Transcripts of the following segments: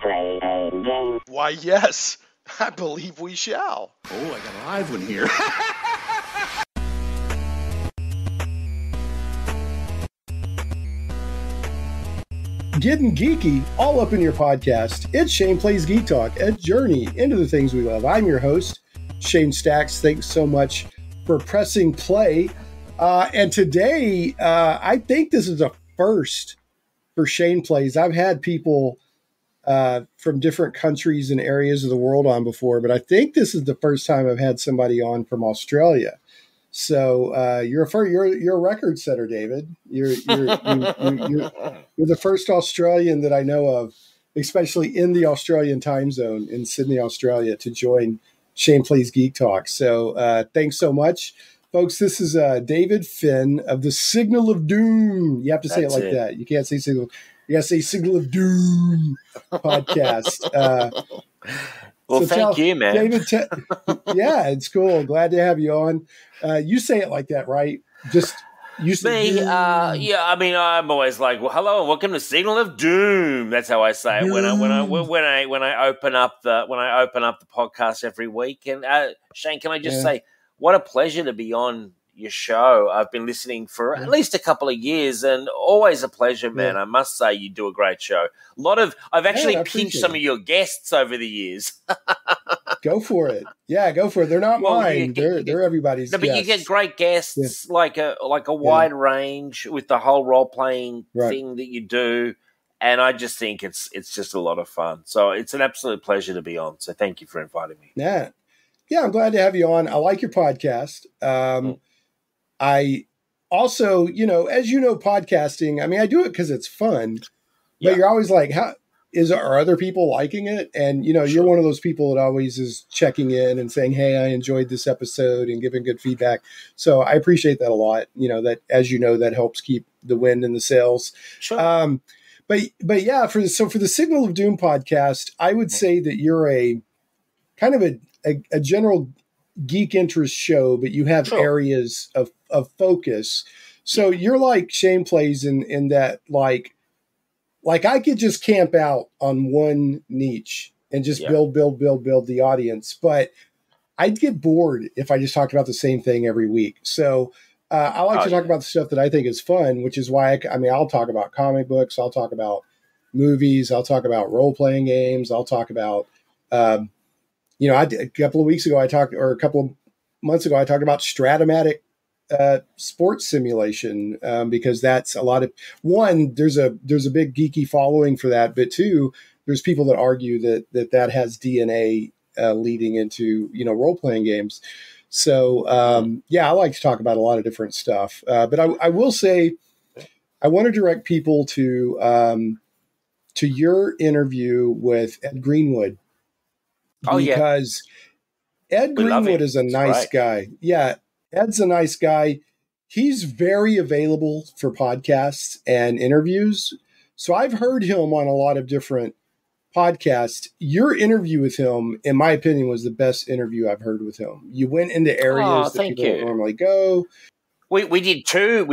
play a game? Why, yes, I believe we shall. Oh, I got a live one here. Getting geeky all up in your podcast. It's Shane Plays Geek Talk, a journey into the things we love. I'm your host, Shane Stacks. Thanks so much for pressing play. And today, I think this is a first for Shane Plays. I've had people from different countries and areas of the world on before, but I think this is the first time I've had somebody on from Australia. So you're a record setter, David. You're the first Australian that I know of, especially in the Australian time zone in Sydney, Australia, to join Shane Plays Geek Talk. So thanks so much, folks. This is David Finn of the Signal of Doom. You have to say it like that. You can't say Signal. You got to say Signal of Doom podcast. Well, thank you, man. David, yeah, it's cool. Glad to have you on. You say it like that, right? Just you say me. Yeah, I mean, I'm always like, well, hello, and welcome to Signal of Doom. That's how I say it when I open up the podcast every week. And Shane, can I just say, what a pleasure to be on your show. I've been listening for at least a couple of years, and always a pleasure, man. I must say, you do a great show. I've actually pinched some of your guests over the years. Go for it. Yeah, go for it. They're not mine. They're everybody's. No, but guests. you get great guests, like a wide range with the whole role playing thing that you do. And I just think it's just a lot of fun. So it's an absolute pleasure to be on. So thank you for inviting me. Yeah. Yeah, I'm glad to have you on. I like your podcast. I also, as you know, podcasting, I mean, I do it because it's fun, but you're always like, are other people liking it? And, you're one of those people that always is checking in and saying, hey, I enjoyed this episode and giving good feedback. So I appreciate that a lot. That, as you know, that helps keep the wind in the sails. Sure. But yeah, for the Signal of Doom podcast, I would say that you're a kind of a general geek interest show, but you have areas of focus. So you're like Shane Plays in that, like I could just camp out on one niche and just build the audience, but I'd get bored if I just talked about the same thing every week. So I like to talk about the stuff that I think is fun, which is why I'll talk about comic books. I'll talk about movies. I'll talk about role-playing games. I'll talk about, a couple of months ago, I talked about Stratomatic sports simulation, because that's a lot of there's a big geeky following for that, but two, there's people that argue that has DNA leading into role-playing games. So I like to talk about a lot of different stuff, but I will say I want to direct people to your interview with Ed Greenwood, because Ed Greenwood is a nice guy. Yeah. Ed's a nice guy. He's very available for podcasts and interviews. So I've heard him on a lot of different podcasts. Your interview with him, in my opinion, was the best interview I've heard with him. You went into areas that people don't normally go. We did two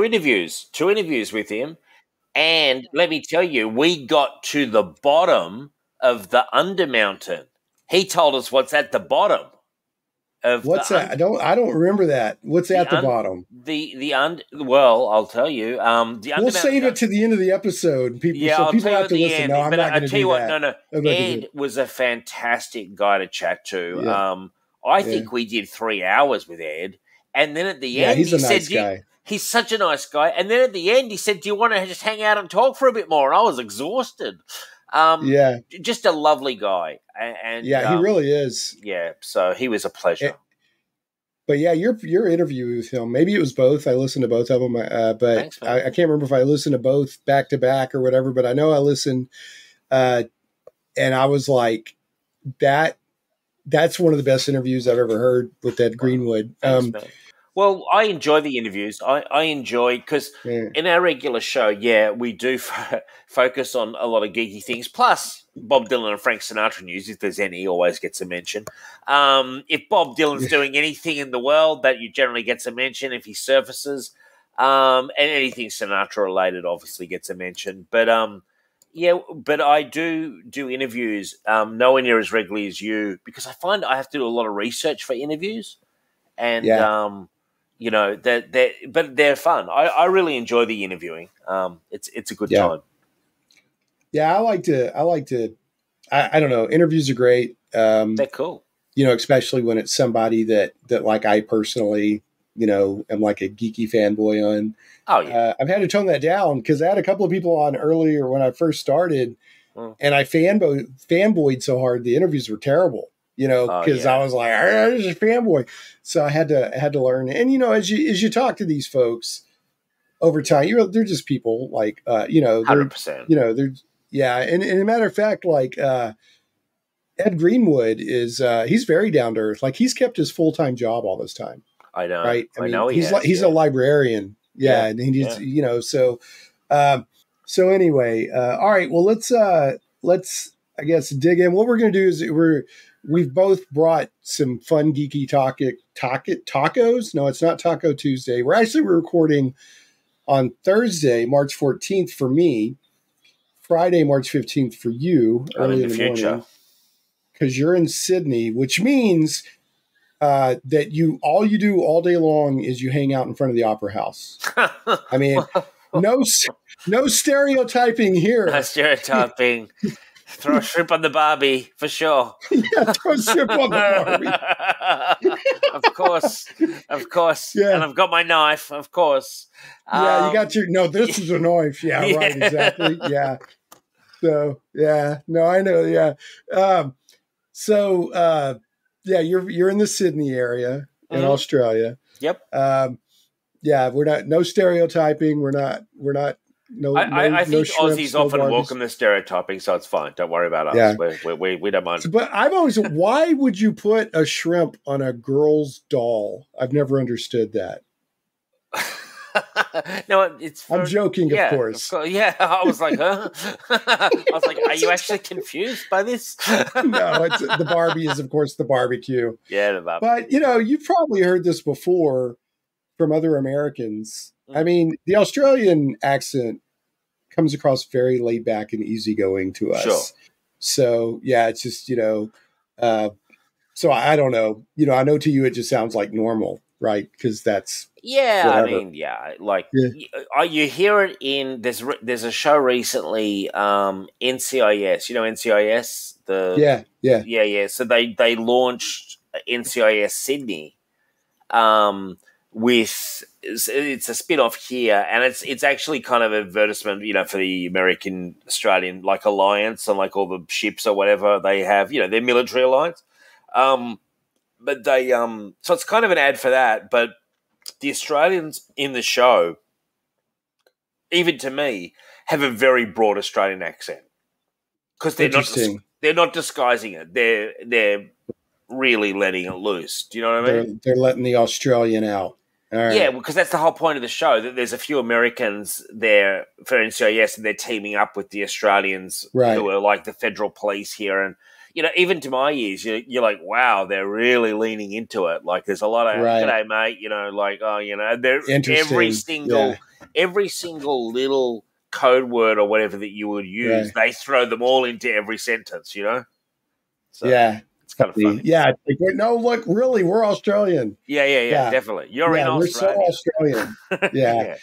interviews with him. And let me tell you, we got to the bottom of the Undermountain. He told us what's at the bottom. What's that? I don't remember that. What's at the bottom? Well, I'll tell you. We'll save it to the end of the episode. People have to listen. No, I'm not going to do that. Ed was a fantastic guy to chat to. Yeah. I think we did 3 hours with Ed, and then at the end, he's a nice guy. He's such a nice guy. And then at the end, he said, "Do you want to just hang out and talk for a bit more?" And I was exhausted. Just a lovely guy. And he really is. Yeah, so he was a pleasure. But your interview with him, maybe it was both. I listened to both of them, but thanks, I can't remember if I listened to both back to back or whatever. But I know I listened, and I was like, that's one of the best interviews I've ever heard with Ed Greenwood. Thanks, well, I enjoy the interviews. I enjoy because in our regular show, we do focus on a lot of geeky things. Plus, Bob Dylan and Frank Sinatra news, if there's any, always gets a mention. If Bob Dylan's doing anything in the world, that generally gets a mention if he surfaces. And anything Sinatra related obviously gets a mention. But Yeah, but I do interviews nowhere near as regularly as you because I find I have to do a lot of research for interviews, and but they're fun. I really enjoy the interviewing. It's a good time. Yeah, I like to. I don't know. Interviews are great. They're cool. Especially when it's somebody that like I personally, am like a geeky fanboy on. Oh yeah. I've had to tone that down because I had a couple of people on earlier when I first started, and I fanboyed so hard the interviews were terrible. Because I was like, I'm just a fanboy. So I had to learn. And as you talk to these folks over time, they're just people like 100%. They're and a matter of fact, like Ed Greenwood is he's very down to earth. Like he's kept his full-time job all this time. I know. Right? I mean, he's a librarian. Yeah, and he's so anyway, all right, well let's I guess dig in. What we're going to do is we've both brought some fun geeky tacos. No, it's not Taco Tuesday. We're recording on Thursday, March 14th for me, Friday, March 15th for you, early in the future. Because you're in Sydney, which means that all you do all day long is you hang out in front of the Opera House. I mean, no stereotyping here. No stereotyping. Throw a shrimp on the Barbie for sure. Yeah, throw a shrimp on the Barbie. Of course. Yeah. And I've got my knife, of course. Yeah, you got this is a knife. Yeah, right, exactly. Yeah. So, yeah, no, I know. Yeah. You're in the Sydney area in Australia. Yep. We're no stereotyping. We're not. I think Aussies often welcome the stereotyping, so it's fine. Don't worry about us. Yeah. We don't mind. But I've always, why would you put a shrimp on a girl's doll? I've never understood that. No, I'm joking, of course. Yeah, I was like, huh? I was like, are you actually confused by this? No, the Barbie is, of course, the barbecue. Yeah, the barbecue. But, you've probably heard this before from other Americans. I mean, the Australian accent comes across very laid back and easygoing to us. Sure. So, yeah, it's just, so I don't know. I know to you it just sounds like normal, right? Because that's whatever. I mean, you hear it in there's a show recently, NCIS. You know NCIS? Yeah. So they launched NCIS Sydney, with it's a spin-off here, and it's actually kind of advertisement, for the American Australian like alliance and like all the ships or whatever they have, their military alliance. But they so it's kind of an ad for that. But the Australians in the show, even to me, have a very broad Australian accent because they're not disguising it. They're really letting it loose. Do you know what I mean? They're letting the Australian out. All right. Yeah, because that's the whole point of the show, that there's a few Americans there for NCIS and they're teaming up with the Australians who are like the federal police here. And, even to my ears, you're like, wow, they're really leaning into it. Like there's a lot of, g'day, mate, every single little code word or whatever that you would use, they throw them all into every sentence, So, yeah. It's kind of funny. Yeah. No, look, really, we're Australian. Yeah, definitely. You're in Australia. We're so Australian. Yeah.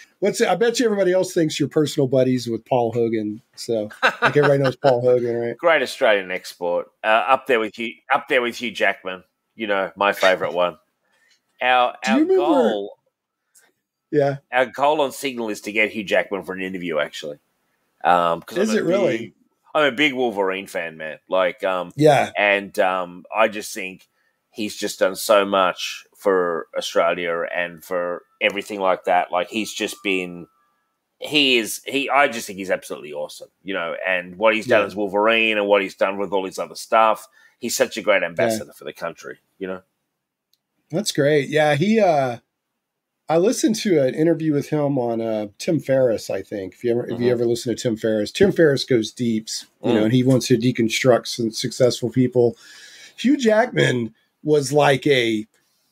I bet you everybody else thinks you're personal buddies with Paul Hogan. So like everybody knows Paul Hogan, right? Great Australian export. Up there with Hugh Jackman. My favourite one. Our goal. Yeah. Our goal on Signal is to get Hugh Jackman for an interview, actually. Is it really? I'm a big Wolverine fan, man. And I just think he's just done so much for Australia and for everything like that. Like he's just been, I just think he's absolutely awesome, and what he's done as Wolverine and what he's done with all his other stuff. He's such a great ambassador for the country, That's great. Yeah. I listened to an interview with him on Tim Ferriss, I think. If you ever listen to Tim Ferriss goes deep, and he wants to deconstruct some successful people. Hugh Jackman was like a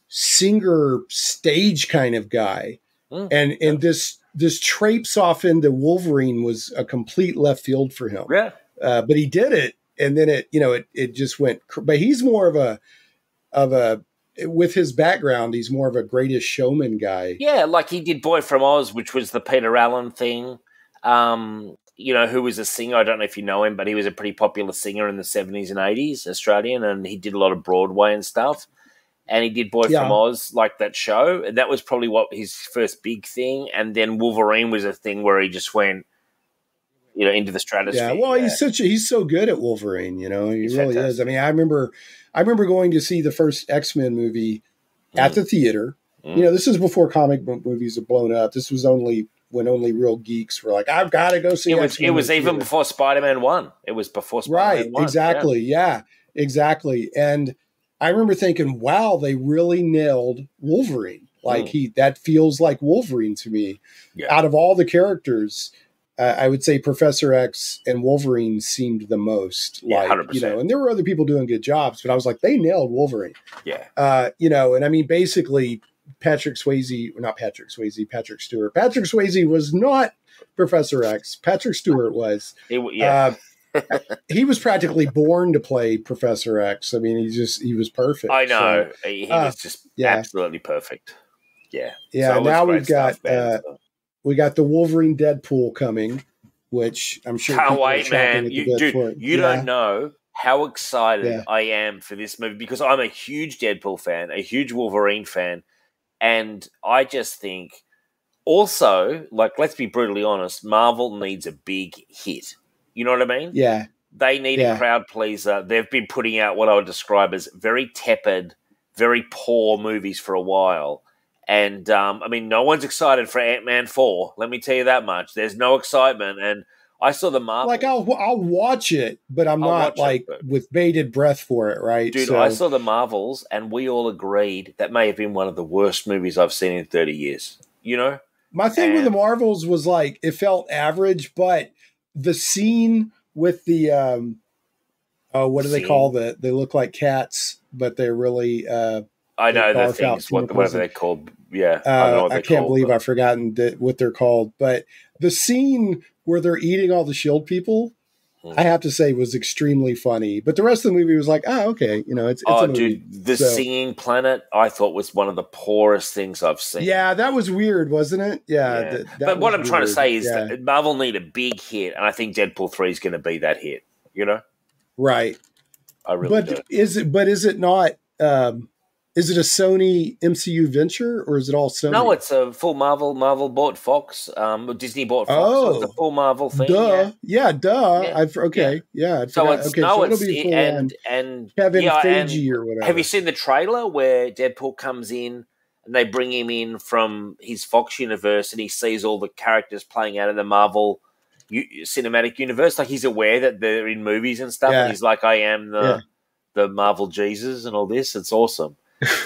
singer stage kind of guy. And this this traipse off into Wolverine was a complete left field for him. Yeah. But he did it, and then it just went. But he's more of a with his background, he's more of a Greatest Showman guy. Yeah, like he did Boy from Oz, which was the Peter Allen thing. Who was a singer. I don't know if you know him, but he was a pretty popular singer in the 70s and 80s, Australian, and he did a lot of Broadway and stuff. And he did Boy from Oz, like that show. And that was probably his first big thing. And then Wolverine was a thing where he just went, into the stratosphere. Yeah, well, he's so good at Wolverine, he really fantastic. Is. I mean, I remember going to see the first X-Men movie at the theater. This is before comic book movies have blown up. This was when only real geeks were like, I've got to go see X-Men. It was even before Spider-Man 1. It was before Spider-Man 1. Right, exactly. Yeah, exactly. And I remember thinking, wow, they really nailed Wolverine. Like that feels like Wolverine to me. Yeah. Out of all the characters, I would say Professor X and Wolverine seemed the most like, 100%. And there were other people doing good jobs, but I was like, they nailed Wolverine. Yeah. And I mean, basically Patrick Stewart. Patrick Swayze was not Professor X. Patrick Stewart was. He was practically born to play Professor X. I mean, he was perfect. I know. So, he was just absolutely perfect. Yeah. Yeah. So now we've got we got the Wolverine Deadpool coming, which I'm sure. Can't wait, man! You don't know how excited I am for this movie because I'm a huge Deadpool fan, a huge Wolverine fan, and I just think also, like, let's be brutally honest, Marvel needs a big hit. You know what I mean? Yeah. They need a crowd pleaser. They've been putting out what I would describe as very tepid, very poor movies for a while. And, no one's excited for Ant-Man 4. Let me tell you that much. There's no excitement. And I saw the Marvel. Like, I'll watch it, but I'm not, with bated breath for it, right? Dude, I saw the Marvels, and we all agreed that may have been one of the worst movies I've seen in 30 years. My thing with the Marvels was, like, it felt average, but the scene with the, what do they call they look like cats, but they're really... I know the things, whatever they're called. Yeah, I can't believe I've forgotten what they're called. But the scene where they're eating all the SHIELD people, I have to say, was extremely funny. But the rest of the movie was like, okay, it's a movie. Dude, the Singing Planet, I thought was one of the poorest things I've seen. Yeah, that was weird, wasn't it? Yeah. But what I'm trying to say is that Marvel need a big hit, and I think Deadpool 3 is going to be that hit. Right. I really do. Is it not? Is it a Sony MCU venture or is it all Sony? No, it's a full Marvel. Marvel bought Fox. Disney bought Fox. So it's a full Marvel thing. Duh. Yeah. Yeah. So it'll be full and Kevin Feige or whatever. Have you seen the trailer where Deadpool comes in and they bring him in from his Fox universe and he sees all the characters playing out in the Marvel cinematic universe? Like he's aware that they're in movies and stuff. And he's like, I am the Marvel Jesus and all this. It's awesome.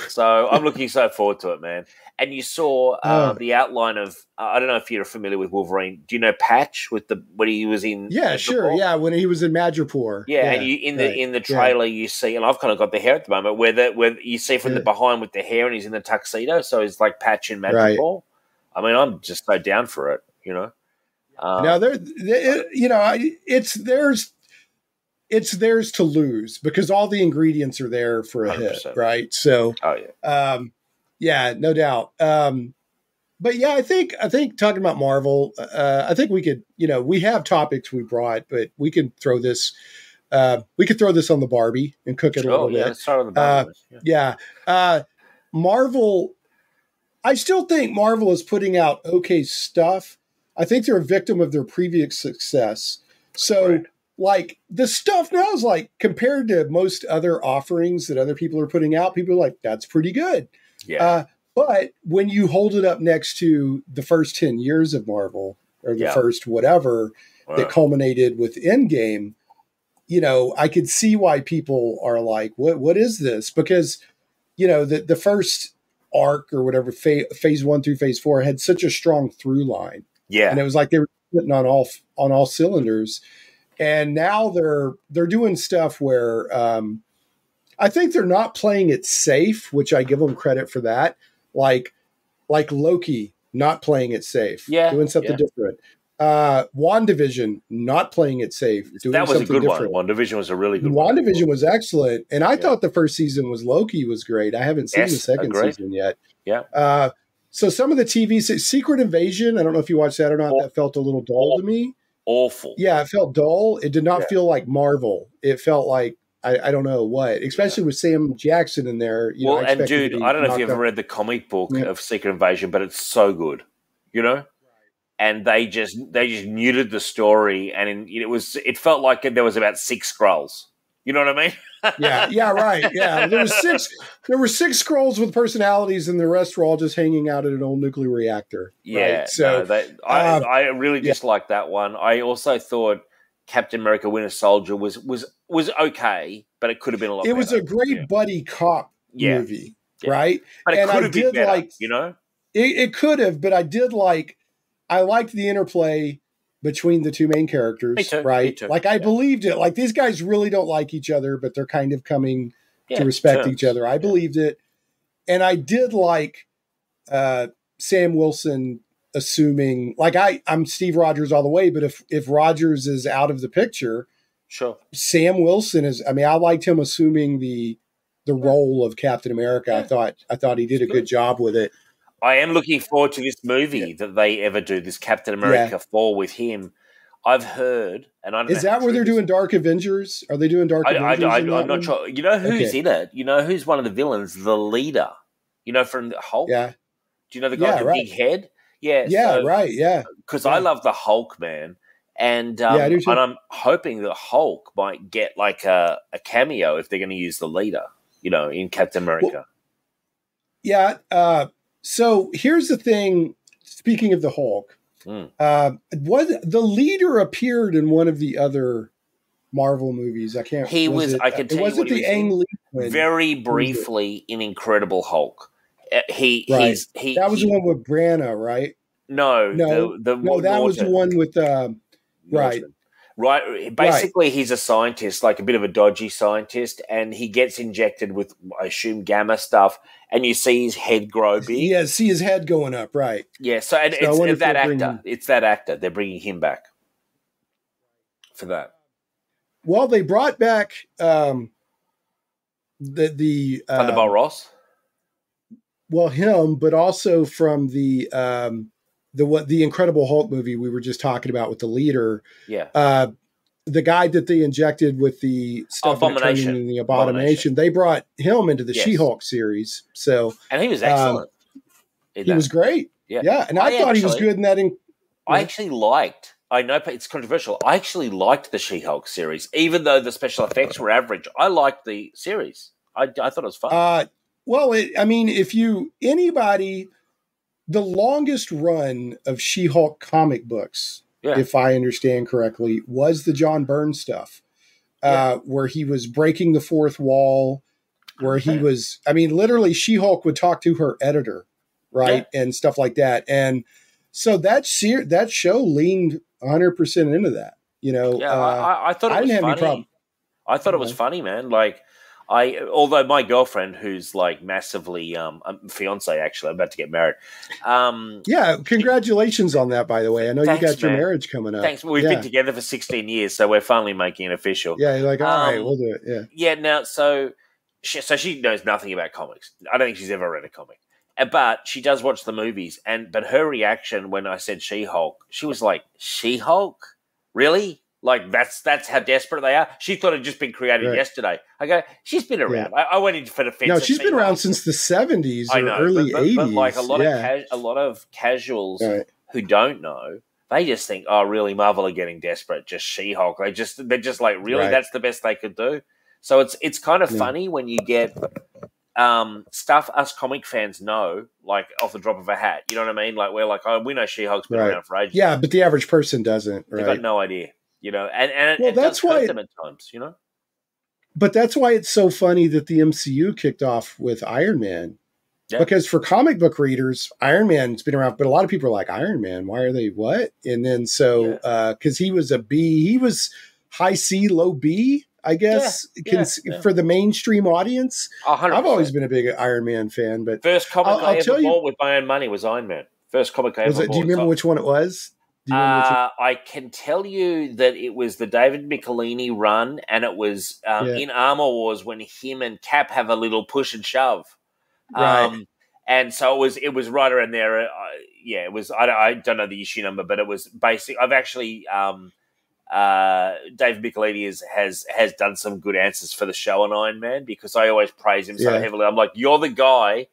So I'm looking so forward to it, man. And you saw the outline of I don't know if you're familiar with Wolverine. Do you know Patch when he was in? Yeah, Madripoor? Sure. Yeah, when he was in Madripoor. Yeah, and in the trailer you see, and I've kind of got the hair at the moment where you see from the behind with the hair, and he's in the tuxedo, so he's like Patch in Madripoor. Right. I mean, I'm just so down for it, Now it's theirs to lose because all the ingredients are there for a 100%. Hit, right? So, no doubt. But yeah, I think talking about Marvel, I think we could, we have topics we brought, but we could throw this. We could throw this on the Barbie and cook it a little bit. Let's start on the Barbie. Marvel. I still think Marvel is putting out okay stuff. I think they're a victim of their previous success. So. Right. Like the stuff now is like compared to most other offerings that other people are putting out, people are like, that's pretty good. Yeah. But when you hold it up next to the first 10 years of Marvel or the first whatever that culminated with Endgame, I could see why people are like, what is this? Because, the first arc or whatever, phase 1 through phase 4 had such a strong through line. Yeah. And it was like they were hitting on all cylinders. And now they're doing stuff where I think they're not playing it safe, which I give them credit for that. Like Loki not playing it safe. Yeah. Doing something different. WandaVision, not playing it safe. Doing that was a good different. one. WandaVision was a really good one. WandaVision was excellent. And I thought the first season was Loki was great. I haven't seen the second season yet. Yeah. So some of the TV, Secret Invasion, I don't know if you watched that or not, that felt a little dull to me. Awful. Yeah, it felt dull. It did not feel like Marvel. It felt like, I don't know what, especially with Sam Jackson in there. Well, and dude, I don't know if you ever read the comic book of Secret Invasion, but it's so good, you know? And they just muted the story, and it felt like there was about 6 Skrulls. You know what I mean? yeah, right. Yeah, there were 6 Skrulls with personalities, and the rest were all just hanging out at an old nuclear reactor. Yeah, right? So I really disliked that one. I also thought Captain America: Winter Soldier was okay, but it could have been a lot better. It was a great buddy cop movie, right? But it could have been better, you know? It could have, but I liked the interplay between the two main characters, Me too. right? Like I believed it. Like these guys really don't like each other, but they're kind of coming to respect each other. I believed it. And I did like Sam Wilson assuming, like I'm Steve Rogers all the way, but if Rogers is out of the picture, sure. Sam Wilson is, I liked him assuming the role of Captain America. Yeah. I thought he did a good job with it. I am looking forward to this movie that they ever do, this Captain America 4 with him. I've heard, and I don't know. Is that where they're doing Dark Avengers? Are they doing Dark Avengers? I'm not sure. You know who's in it? You know who's one of the villains? The leader. You know, from the Hulk? Yeah. Do you know the guy with the big head? Yeah. Yeah, right, yeah. Because I love the Hulk, man. And, I do too. and I'm hoping that Hulk might get like a cameo if they're going to use the leader, you know, in Captain America. Well, so here's the thing. Speaking of the Hulk, the leader appeared in one of the other Marvel movies. I can't. He was. I can tell you what he was in. Very briefly in Incredible Hulk. That was the one with Branagh, right? No. That was the one with right. Right. Basically, he's a scientist, like a bit of a dodgy scientist, and he gets injected with, I assume, gamma stuff, and you see his head grow big. Yeah, see his head going up, right. Yeah, so it's that actor. It's that actor. They're bringing him back for that. Well, they brought back the Thunderbolt Ross? Well, him, but also from the Incredible Hulk movie we were just talking about with the leader. Yeah. The guy that they injected with the stuff in the Abomination. They brought him into the She-Hulk series. And he was excellent. He was great. Yeah. And I thought he was good in that. I actually liked, I know it's controversial, I actually liked the She-Hulk series. Even though the special effects were average, I liked the series. I thought it was fun. The longest run of She-Hulk comic books, if I understand correctly, was the John Byrne stuff, where he was breaking the fourth wall, where he was, literally She-Hulk would talk to her editor, right? Yeah. And stuff like that. And so that show leaned 100% into that, you know. I thought it was funny. Have any problem. I thought it was funny, man. Like, although my girlfriend, who's like massively, fiance actually, I'm about to get married. Congratulations on that, by the way. I know you got your marriage coming up. Thanks. We've been together for 16 years, so we're finally making it official. Yeah, you're like, all right, we'll do it. Yeah. Yeah. Now, so she knows nothing about comics. I don't think she's ever read a comic, but she does watch the movies. But her reaction when I said She-Hulk, she was like, She-Hulk? Really? Like, that's how desperate they are. She thought it had just been created yesterday. I go, she's been around. Yeah. I went in for defense. No, she's been around since the 70s or early 80s. But like a lot of casuals who don't know, they just think, oh, really, Marvel are getting desperate. Just She-Hulk. They're just like, really, that's the best they could do. So it's kind of funny when you get stuff us comic fans know, like off the drop of a hat. You know what I mean? Like, we're like, oh, we know She-Hulk's been around for ages. Yeah, but the average person doesn't. They've got no idea. You know, and that's why them at times, you know. But that's why it's so funny that the MCU kicked off with Iron Man, because for comic book readers, Iron Man's been around, but a lot of people are like, Iron Man, why are they what? And then because he was a B, he was high C, low B, I guess, for the mainstream audience. 100%. I've always been a big Iron Man fan, but first comic I ever bought with my own money was Iron Man. First comic I ever bought. Do you remember which one it was? I can tell you that it was the David Michelini run, and it was in Armor Wars when him and Cap have a little push and shove. Right. And so it was right around there. It was. I don't know the issue number, but it was basic. I've actually David Michelini has done some good answers for the show on Iron Man, because I always praise him so heavily. I'm like, you're the guy.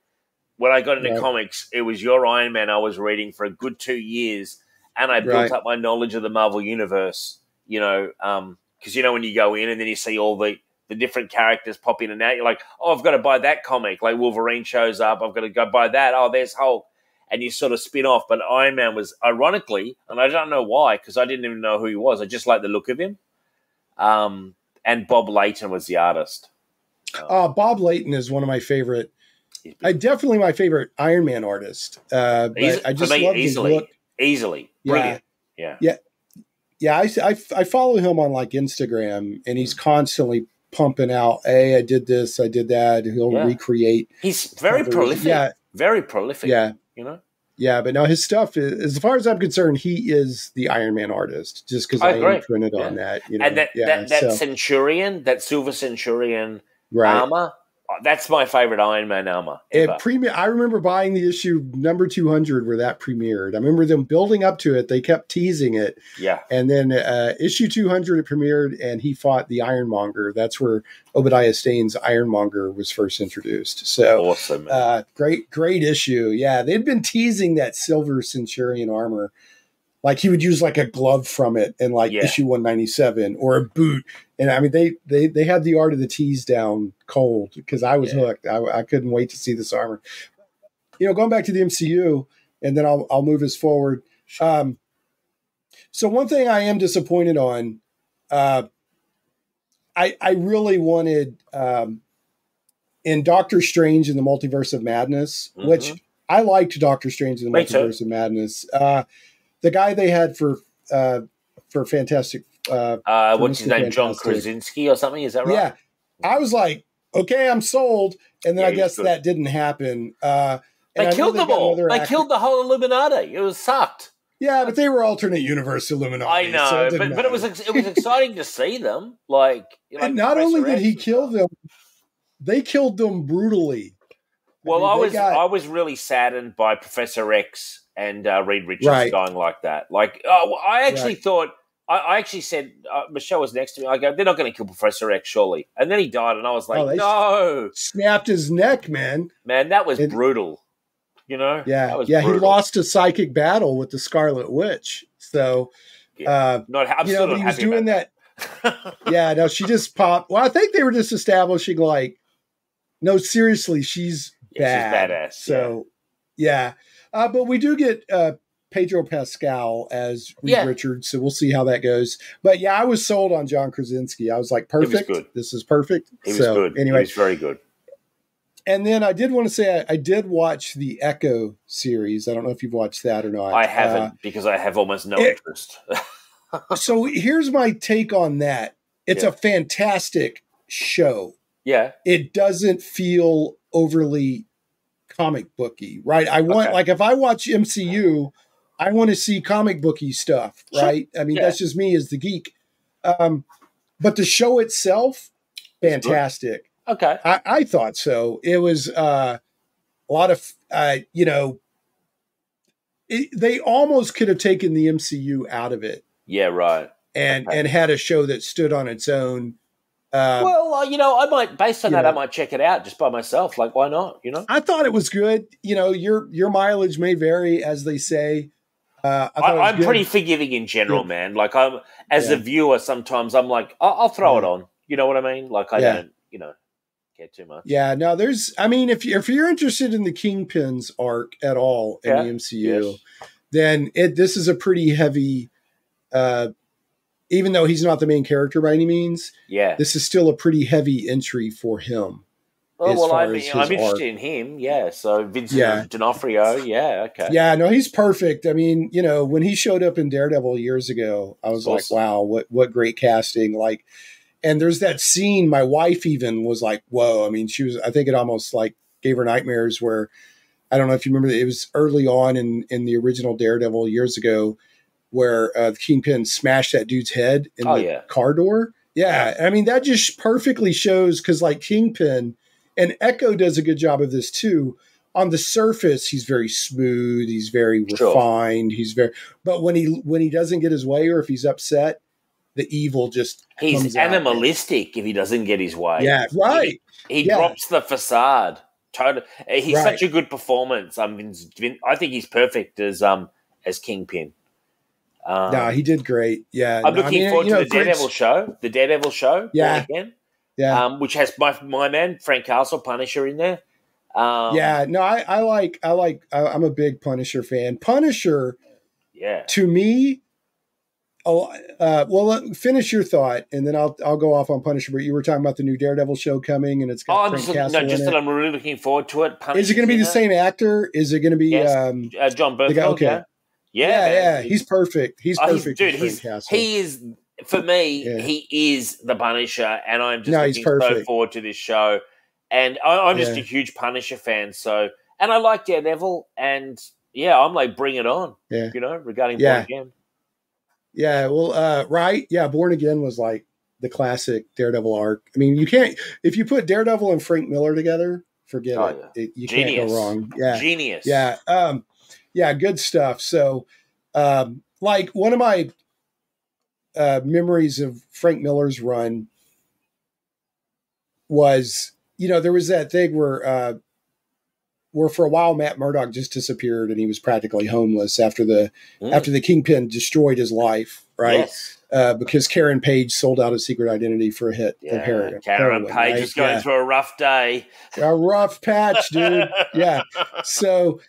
When I got into comics, it was your Iron Man I was reading for a good 2 years. And I built up my knowledge of the Marvel Universe, because, when you go in and then you see all the different characters pop in and out, you're like, oh, I've got to buy that comic. Like Wolverine shows up, I've got to go buy that. Oh, there's Hulk. And you sort of spin off. But Iron Man was, ironically, and I don't know why, because I didn't even know who he was. I just liked the look of him. And Bob Layton was the artist. Bob Layton is one of my favorite. Definitely my favorite Iron Man artist. But I just love his look. Easily. Brilliant. Yeah. I follow him on like Instagram, and he's constantly pumping out, hey, I did this, I did that. He'll recreate. He's very prolific. Yeah. Very prolific. Yeah. Yeah, but no, his stuff is, as far as I'm concerned, he is the Iron Man artist, just because I am printed on that. And that Centurion, that Silver Centurion armor, that's my favorite Iron Man armor ever. I remember buying the issue number 200 where that premiered. I remember them building up to it. They kept teasing it. Yeah. And then issue 200 it premiered, and he fought the Ironmonger. That's where Obadiah Stane's Ironmonger was first introduced. So awesome. Great issue. Yeah, they'd been teasing that Silver Centurion armor. Like he would use like a glove from it in like issue 197, or a boot. And I mean, they had the art of the tease down cold, because I was hooked. I couldn't wait to see this armor. Going back to the MCU, and then I'll move us forward. So one thing I am disappointed on, I really wanted in Doctor Strange in the Multiverse of Madness, which I liked Doctor Strange in the Multiverse of Madness. The guy they had for Fantastic. What's his name? John Krasinski or something? Is that right? Yeah. I was like, okay, I'm sold. And then I guess that didn't happen. They killed them all. They killed the whole Illuminati. It was sucked. Yeah, but they were alternate universe Illuminati. I know, so but it was exciting to see them. And not only did he kill them, they killed them brutally. Well, I was really saddened by Professor X and Reed Richards dying like that. I actually thought, I actually said, Michelle was next to me. I go, they're not going to kill Professor X, surely. And then he died, and I was like, no. Snapped his neck, man. Man, that was brutal. Yeah, that was brutal. He lost a psychic battle with the Scarlet Witch. So, I'm still not he was happy doing about that. No, she just popped. Well, I think they were just establishing, like, no, seriously, she's bad. She's badass. So, but we do get Pedro Pascal as Reed Richards, so we'll see how that goes. But I was sold on John Krasinski. I was like, perfect. Was good. This is perfect. He was good. Anyway, he was very good. And then I did want to say I did watch the Echo series. I don't know if you've watched that or not. I haven't, because I have almost no interest. So here's my take on that. It's a fantastic show. Yeah. It doesn't feel overly comic booky, right? I want, like, if I watch MCU, I want to see comic booky stuff, right? I mean, that's just me as the geek. But the show itself, fantastic. Okay. I thought so. It was a lot of, they almost could have taken the MCU out of it. Yeah, right. And had a show that stood on its own. I might, based on that, I might check it out just by myself. Like, why not? I thought it was good. Your mileage may vary, as they say. I'm pretty forgiving in general, man. Like, I'm as a viewer, sometimes I'm like, I'll throw it on. You know what I mean? Like, I don't, care too much. Yeah, no, if you're interested in the Kingpin's arc at all in the MCU, then this is a pretty heavy. Even though he's not the main character by any means, this is still a pretty heavy entry for him. Oh, I'm interested in him. Yeah, so Vincent D'Onofrio. Yeah, okay. Yeah, no, he's perfect. I mean, when he showed up in Daredevil years ago, I was like, wow, what great casting! Like, and there's that scene. My wife even was like, whoa. I mean, I think it almost like gave her nightmares where I don't know if you remember, it was early on in the original Daredevil years ago, where the Kingpin smashed that dude's head in the car door. Yeah, I mean, that just perfectly shows, because like Kingpin, and Echo does a good job of this too. On the surface, he's very smooth, he's very refined, but when he doesn't get his way, or if he's upset, the evil just he's animalistic if he doesn't get his way. Yeah, right. He drops the facade. Totally. He's such a good performance. I think he's perfect as Kingpin. No, he did great. Yeah, I'm looking forward to the Daredevil show. The Daredevil show. Yeah. Which has my man Frank Castle, Punisher, in there. I'm a big Punisher fan. Punisher, to me. Finish your thought, and then I'll go off on Punisher. But you were talking about the new Daredevil show coming, and it's got Frank Castle in it. That I'm really looking forward to it. Is it going to be the same actor? Is it going to be John Bernthal? Okay. Yeah, he's perfect. He's perfect. Dude, he is, for me, he is the Punisher, and I'm just looking so forward to this show. And I'm just a huge Punisher fan, so, and I like Daredevil, and I'm like, bring it on, regarding Born Again. Yeah, well, right. Yeah, Born Again was like the classic Daredevil arc. I mean, you can't, if you put Daredevil and Frank Miller together, forget it. You can't go wrong. Yeah. Genius. Yeah. Good stuff. So, like one of my memories of Frank Miller's run was, there was that thing where for a while Matt Murdock just disappeared and he was practically homeless after the Kingpin destroyed his life, right? Yes. Because Karen Page sold out his secret identity for a hit of heroin. Karen Page is going through a rough day. A rough patch, dude. Yeah. So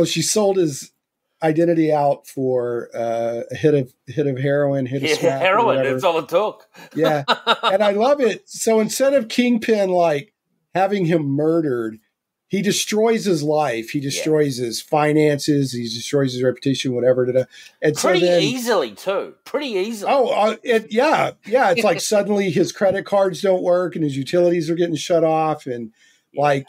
she sold his identity out for a hit of heroin, of scrap, heroin. That's all it took. Yeah. And I love it. So instead of Kingpin like having him murdered, he destroys his life. He destroys his finances. He destroys his reputation, whatever. And pretty easily, too. Pretty easily. Oh, yeah. It's like suddenly his credit cards don't work and his utilities are getting shut off. And I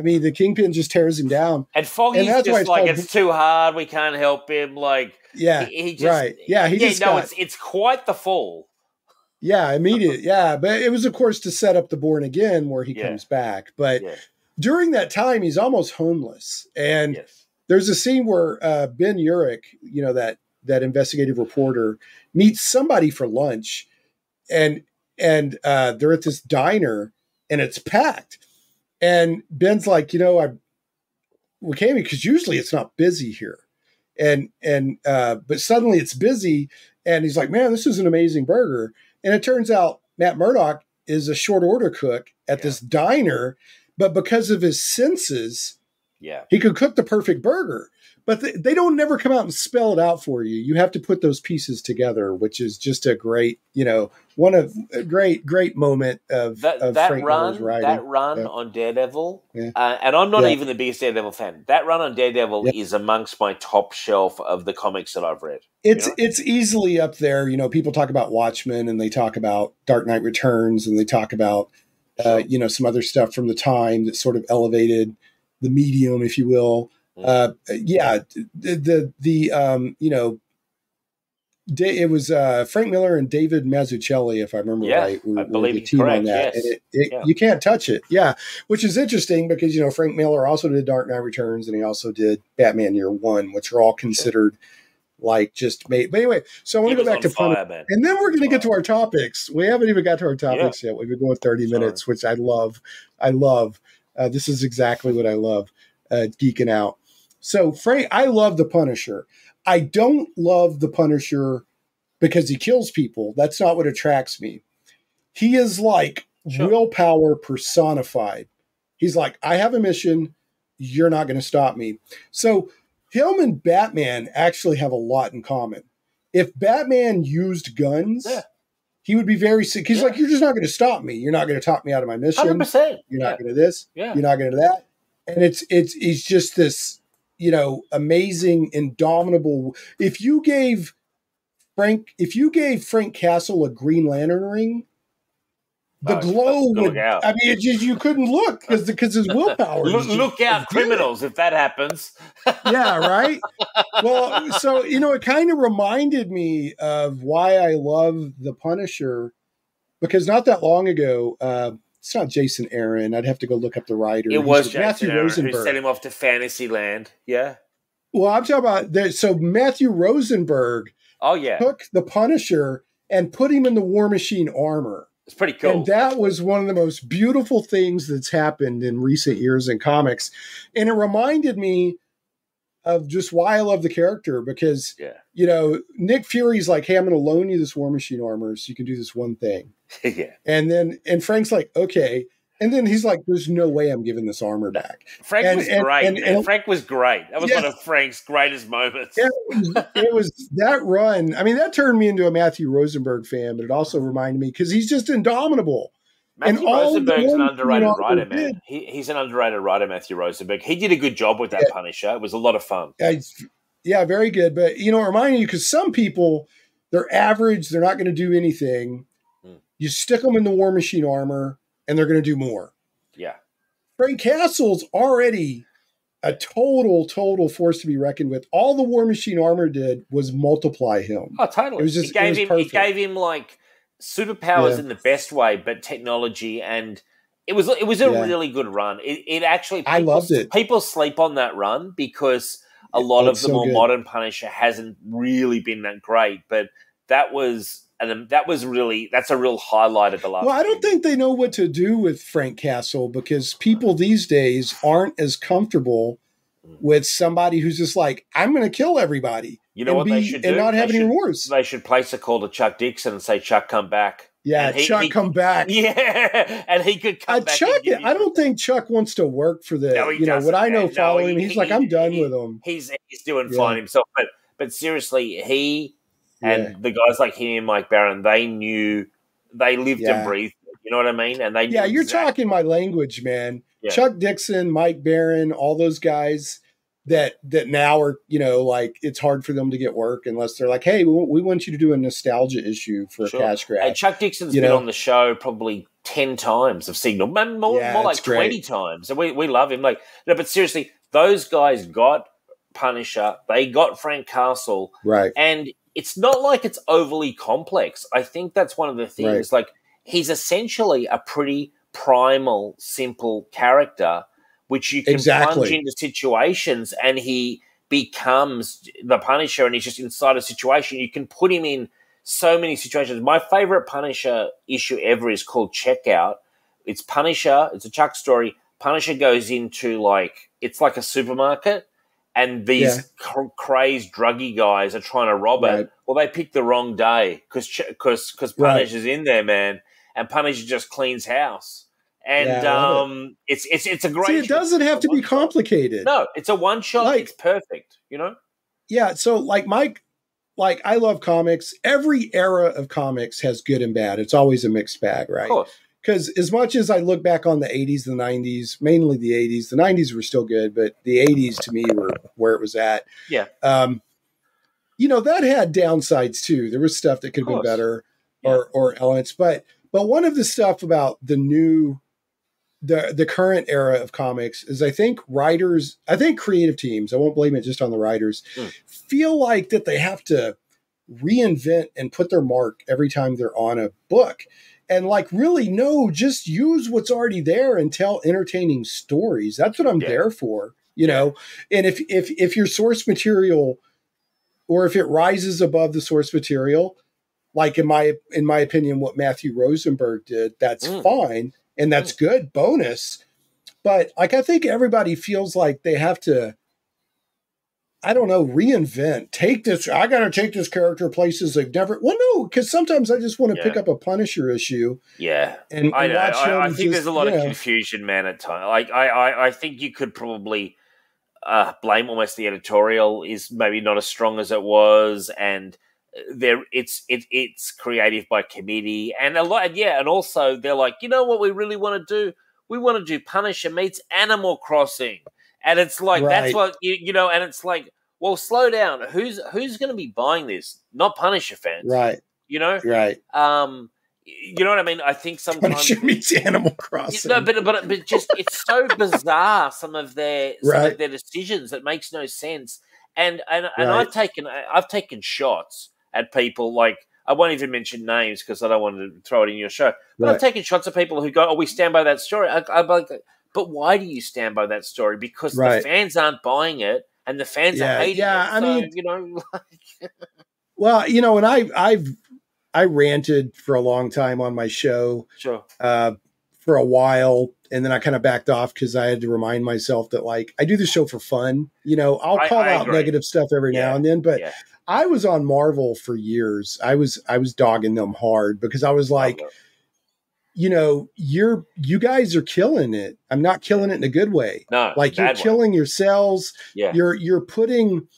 mean, the Kingpin just tears him down. And Foggy's just like, it's too hard. We can't help him. Like, he just, right. Yeah, it's quite the fall. Yeah, immediate. Yeah, but it was, of course, to set up the Born Again where he comes back. But during that time, he's almost homeless. And there's a scene where Ben Urich, that investigative reporter, meets somebody for lunch. And they're at this diner, and it's packed. And Ben's like, we came because usually it's not busy here. But suddenly it's busy. And he's like, man, this is an amazing burger. And it turns out Matt Murdock is a short order cook at this diner. But because of his senses, he could cook the perfect burger. But they don't never come out and spell it out for you. You have to put those pieces together, which is just a great, one of a great moment of Frank Miller's writing. That run on Daredevil, and I'm not even the biggest Daredevil fan. That run on Daredevil is amongst my top shelf of the comics that I've read. It's easily up there. People talk about Watchmen, and they talk about Dark Knight Returns, and they talk about some other stuff from the time that sort of elevated the medium, if you will. It was Frank Miller and David Mazzucchelli, if I remember right. I believe the team correct, on that. Yes. And you can't touch it. Yeah. Which is interesting because, Frank Miller also did Dark Knight Returns, and he also did Batman Year One, which are all considered like just made. But anyway, so I want to go back to fire, and then we're going to get to our topics. We haven't even got to our topics yet. We've been going 30 minutes, which I love. This is exactly what I love, geeking out. So Frank, I love the Punisher. I don't love the Punisher because he kills people. That's not what attracts me. He is like willpower personified. He's like, I have a mission. You're not going to stop me. So him and Batman actually have a lot in common. If Batman used guns, he would be very sick. He's like, you're just not going to stop me. You're not going to talk me out of my mission. 100%. You're not going to this. You're not going to that. And it's just this, amazing, indomitable. If you gave Frank Castle a Green Lantern ring, the glow look would. out. I mean, you couldn't look because his willpower. Look out, criminals! If that happens, yeah, right. Well, so it kind of reminded me of why I love the Punisher, because not that long ago, it's not Jason Aaron. I'd have to go look up the writer. It was Jason Matthew Aaron Rosenberg who sent him off to Fantasyland. Yeah. Well, I'm talking about that. So Matthew Rosenberg. Oh yeah. Took the Punisher and put him in the War Machine armor. It's pretty cool. And that was one of the most beautiful things that's happened in recent years in comics. And it reminded me of just why I love the character, because, Nick Fury's like, hey, I'm going to loan you this War Machine armor so you can do this one thing. Yeah. And Frank's like, okay. And then he's like, there's no way I'm giving this armor back. Frank was great. And Frank was great. That was one of Frank's greatest moments. It was that run. I mean, that turned me into a Matthew Rosenberg fan, but it also reminded me because he's just indomitable. Matthew Rosenberg's an underrated writer, man. He's an underrated writer, Matthew Rosenberg. He did a good job with that Punisher. It was a lot of fun. Yeah, very good. But, it reminded you, because some people, they're average. They're not going to do anything. You stick them in the War Machine armor, and they're going to do more. Yeah. Frank Castle's already a total force to be reckoned with. All the War Machine armor did was multiply him. Oh, totally. It was just, it gave him like superpowers in the best way, but technology, and it was a really good run. It actually, I loved it. People sleep on that run because a lot of the more modern Punisher hasn't really been that great, but that's a real highlight of the last. Well, I don't think they know what to do with Frank Castle, because people these days aren't as comfortable with somebody who's just like, I'm going to kill everybody. You know what they should do? And not have any remorse. They should place a call to Chuck Dixon and say, Chuck, come back. Yeah, Chuck, come back. Yeah, and he could come back. Chuck, I don't think Chuck wants to work for the, what I know following. He's like, I'm done with him. He's doing fine himself. But seriously, he... And the guys like him and Mike Barron, they lived and breathed. You know what I mean? And they knew you're talking my language, man. Yeah. Chuck Dixon, Mike Barron, all those guys that now are, like, it's hard for them to get work unless they're like, hey, we want you to do a nostalgia issue for a cash grab. And Chuck Dixon's been on the show probably 10 times of Signal, more like 20 times. And we love him. Like, but seriously, those guys got Punisher, they got Frank Castle, right? And it's not like it's overly complex. I think that's one of the things. Right. Like, he's essentially a pretty primal, simple character, which you can plunge into situations, and he becomes the Punisher, and he's just inside a situation. You can put him in so many situations. My favorite Punisher issue ever is called Checkout. It's Punisher. It's a Chuck story. Punisher goes into, it's like a supermarket, and these crazed druggy guys are trying to rob it. Well, they picked the wrong day because Punisher's in there, man, and Punisher just cleans house. And it's a great. See, it doesn't have to be complicated. No, it's a one shot. It's perfect. Yeah. So I love comics. Every era of comics has good and bad. It's always a mixed bag, right? Of course. Because as much as I look back on the 80s, the 90s, mainly the 80s, the 90s were still good, but the 80s to me were where it was at. Yeah. That had downsides too. There was stuff that could have been better or elements. But one of the stuff about the current era of comics is I think creative teams, I won't blame it just on the writers, feel like that they have to reinvent and put their mark every time they're on a book. And really, no, just use what's already there and tell entertaining stories. That's what I'm there for, know. And if your source material, or if it rises above the source material, like in my opinion, what Matthew Rosenberg did, that's fine and that's good, bonus. But I think everybody feels like they have to, I don't know, reinvent. I got to take this character places they've never. Well, no, because sometimes I just want to pick up a Punisher issue. Yeah, and I know. I think there's a lot of confusion, man. At times, I think you could probably blame almost the editorial is maybe not as strong as it was, and it's creative by committee, and a lot. Yeah, and also they're like, you know what we really want to do? We want to do Punisher meets Animal Crossing. And it's like, that's what, and it's like, well, slow down. Who's going to be buying this? Not Punisher fans. Right. Right. you know what I mean? I think sometimes Punisher meets Animal Crossing. No, but just it's so bizarre. Some of their decisions that makes no sense. And I've taken shots at people like. I won't even mention names because I don't want to throw it in your show. But I've taken shots at people who go, "Oh, we stand by that story." I'm like, but why do you stand by that story? Because the fans aren't buying it, and the fans are hating it. I mean, you know, well, you know, and I ranted for a long time on my show, for a while, and then I kind of backed off because I had to remind myself that, like, I do the show for fun. You know, I'll call out negative stuff every now and then, but I was on Marvel for years. I was dogging them hard because I was like, you know, you guys are killing it. I'm not killing it in a good way. No, like you're killing yourselves. Yeah. You're putting,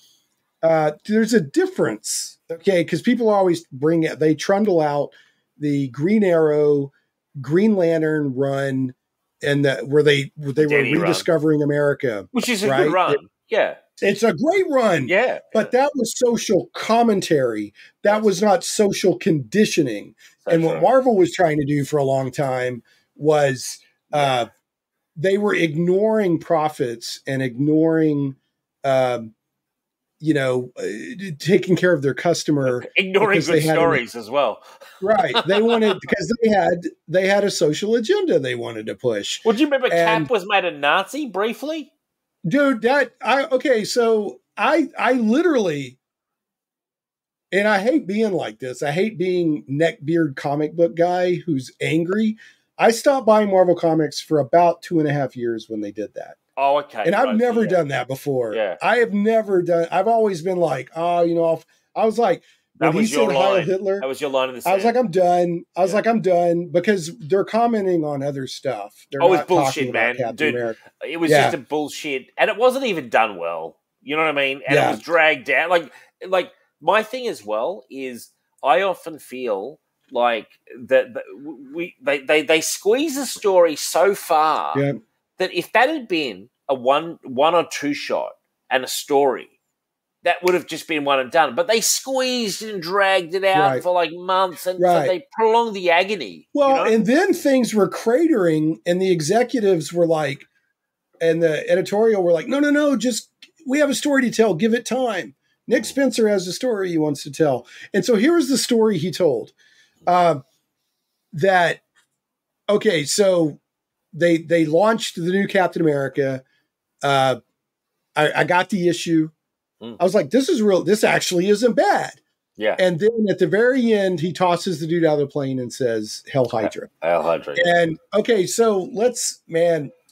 there's a difference. Okay. Cause people always they trundle out the Green Arrow, Green Lantern run and where they were rediscovering America, which is a good run. It's a great run. Yeah. But that was social commentary. That was not social conditioning. That's and what Marvel was trying to do for a long time was they were ignoring profits and ignoring, taking care of their customer. Ignoring good stories as well. Right. They wanted, because they had a social agenda they wanted to push. Well, do you remember Cap was made a Nazi briefly? Dude, so I literally, and I hate being like this. I hate being neckbeard comic book guy who's angry. I stopped buying Marvel comics for about 2.5 years when they did that. Oh, okay. And I've never done that before. Yeah. I have never done, I've always been like, I was like, when he said Heil Hitler, that was your line in the sand. I was like, I'm done. I'm done because they're commenting on other stuff. They're not bullshit, man. Dude, America. It was just a bullshit. And it wasn't even done well. You know what I mean? And it was dragged down. Like my thing as well is I often feel like that they squeeze a story so far that if that had been a one or two shot and a story, that would have just been one and done. But they squeezed and dragged it out for like months, and so they prolonged the agony. Well, and then things were cratering, and the executives were like, and the editorial were like, no, just, we have a story to tell. Give it time. Nick Spencer has a story he wants to tell. And so here's the story he told. So they launched the new Captain America. I got the issue. I was like, this is real. This actually isn't bad. Yeah. And then at the very end, he tosses the dude out of the plane and says, Hail Hydra. Hail Hydra. And okay, so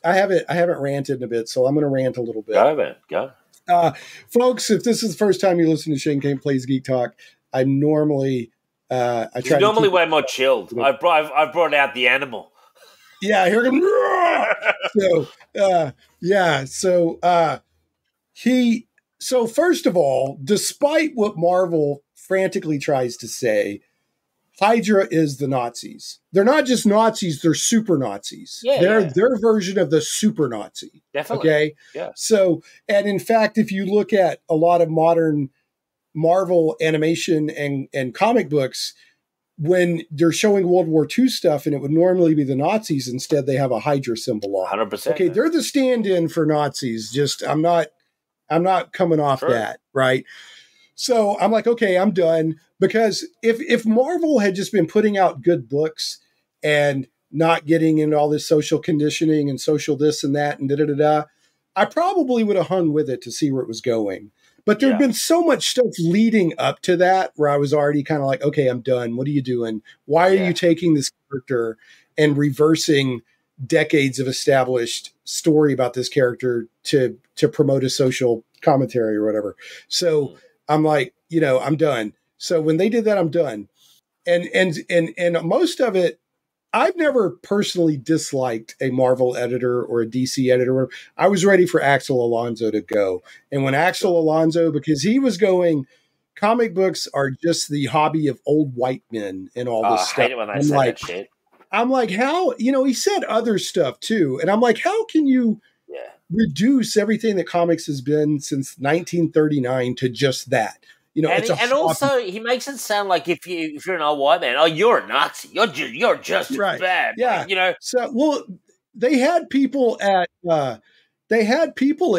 I haven't ranted in a bit, so I'm going to rant a little bit. Go, man. Go. Folks, if this is the first time you listen to Shane Kane Plays Geek Talk, I normally, normally way more chilled. I've brought out the animal. Yeah, here comes. So first of all, despite what Marvel frantically tries to say, Hydra is the Nazis. They're not just Nazis, they're super Nazis. They're their version of the super Nazi. Definitely. Okay? Yeah. So, and in fact, if you look at a lot of modern Marvel animation and comic books, when they're showing World War II stuff and it would normally be the Nazis, instead they have a Hydra symbol on. 100%. Okay, they're the stand-in for Nazis. Just, I'm not coming off that, right? So I'm like, okay, I'm done. Because if Marvel had just been putting out good books and not getting into all this social conditioning and social this and that and da-da-da-da, I probably would have hung with it to see where it was going. But there'd been so much stuff leading up to that where I was already kind of like, okay, I'm done. What are you doing? Why are you taking this character and reversing decades of established story about this character to promote a social commentary or whatever? So I'm like, I'm done. So when they did that, I'm done. And most of it, I've never personally disliked a Marvel editor or a DC editor. I was ready for Axel Alonso to go. And when Axel Alonso, because he was going, comic books are just the hobby of old white men and all this stuff. I hate it when I say that shit. I'm like, how, he said other stuff too. And I'm like, how can you reduce everything that comics has been since 1939 to just that? And, and also, he makes it sound like if you're an old white man, oh, you're a Nazi. You're just as bad. Yeah. Like, So, well, they had people at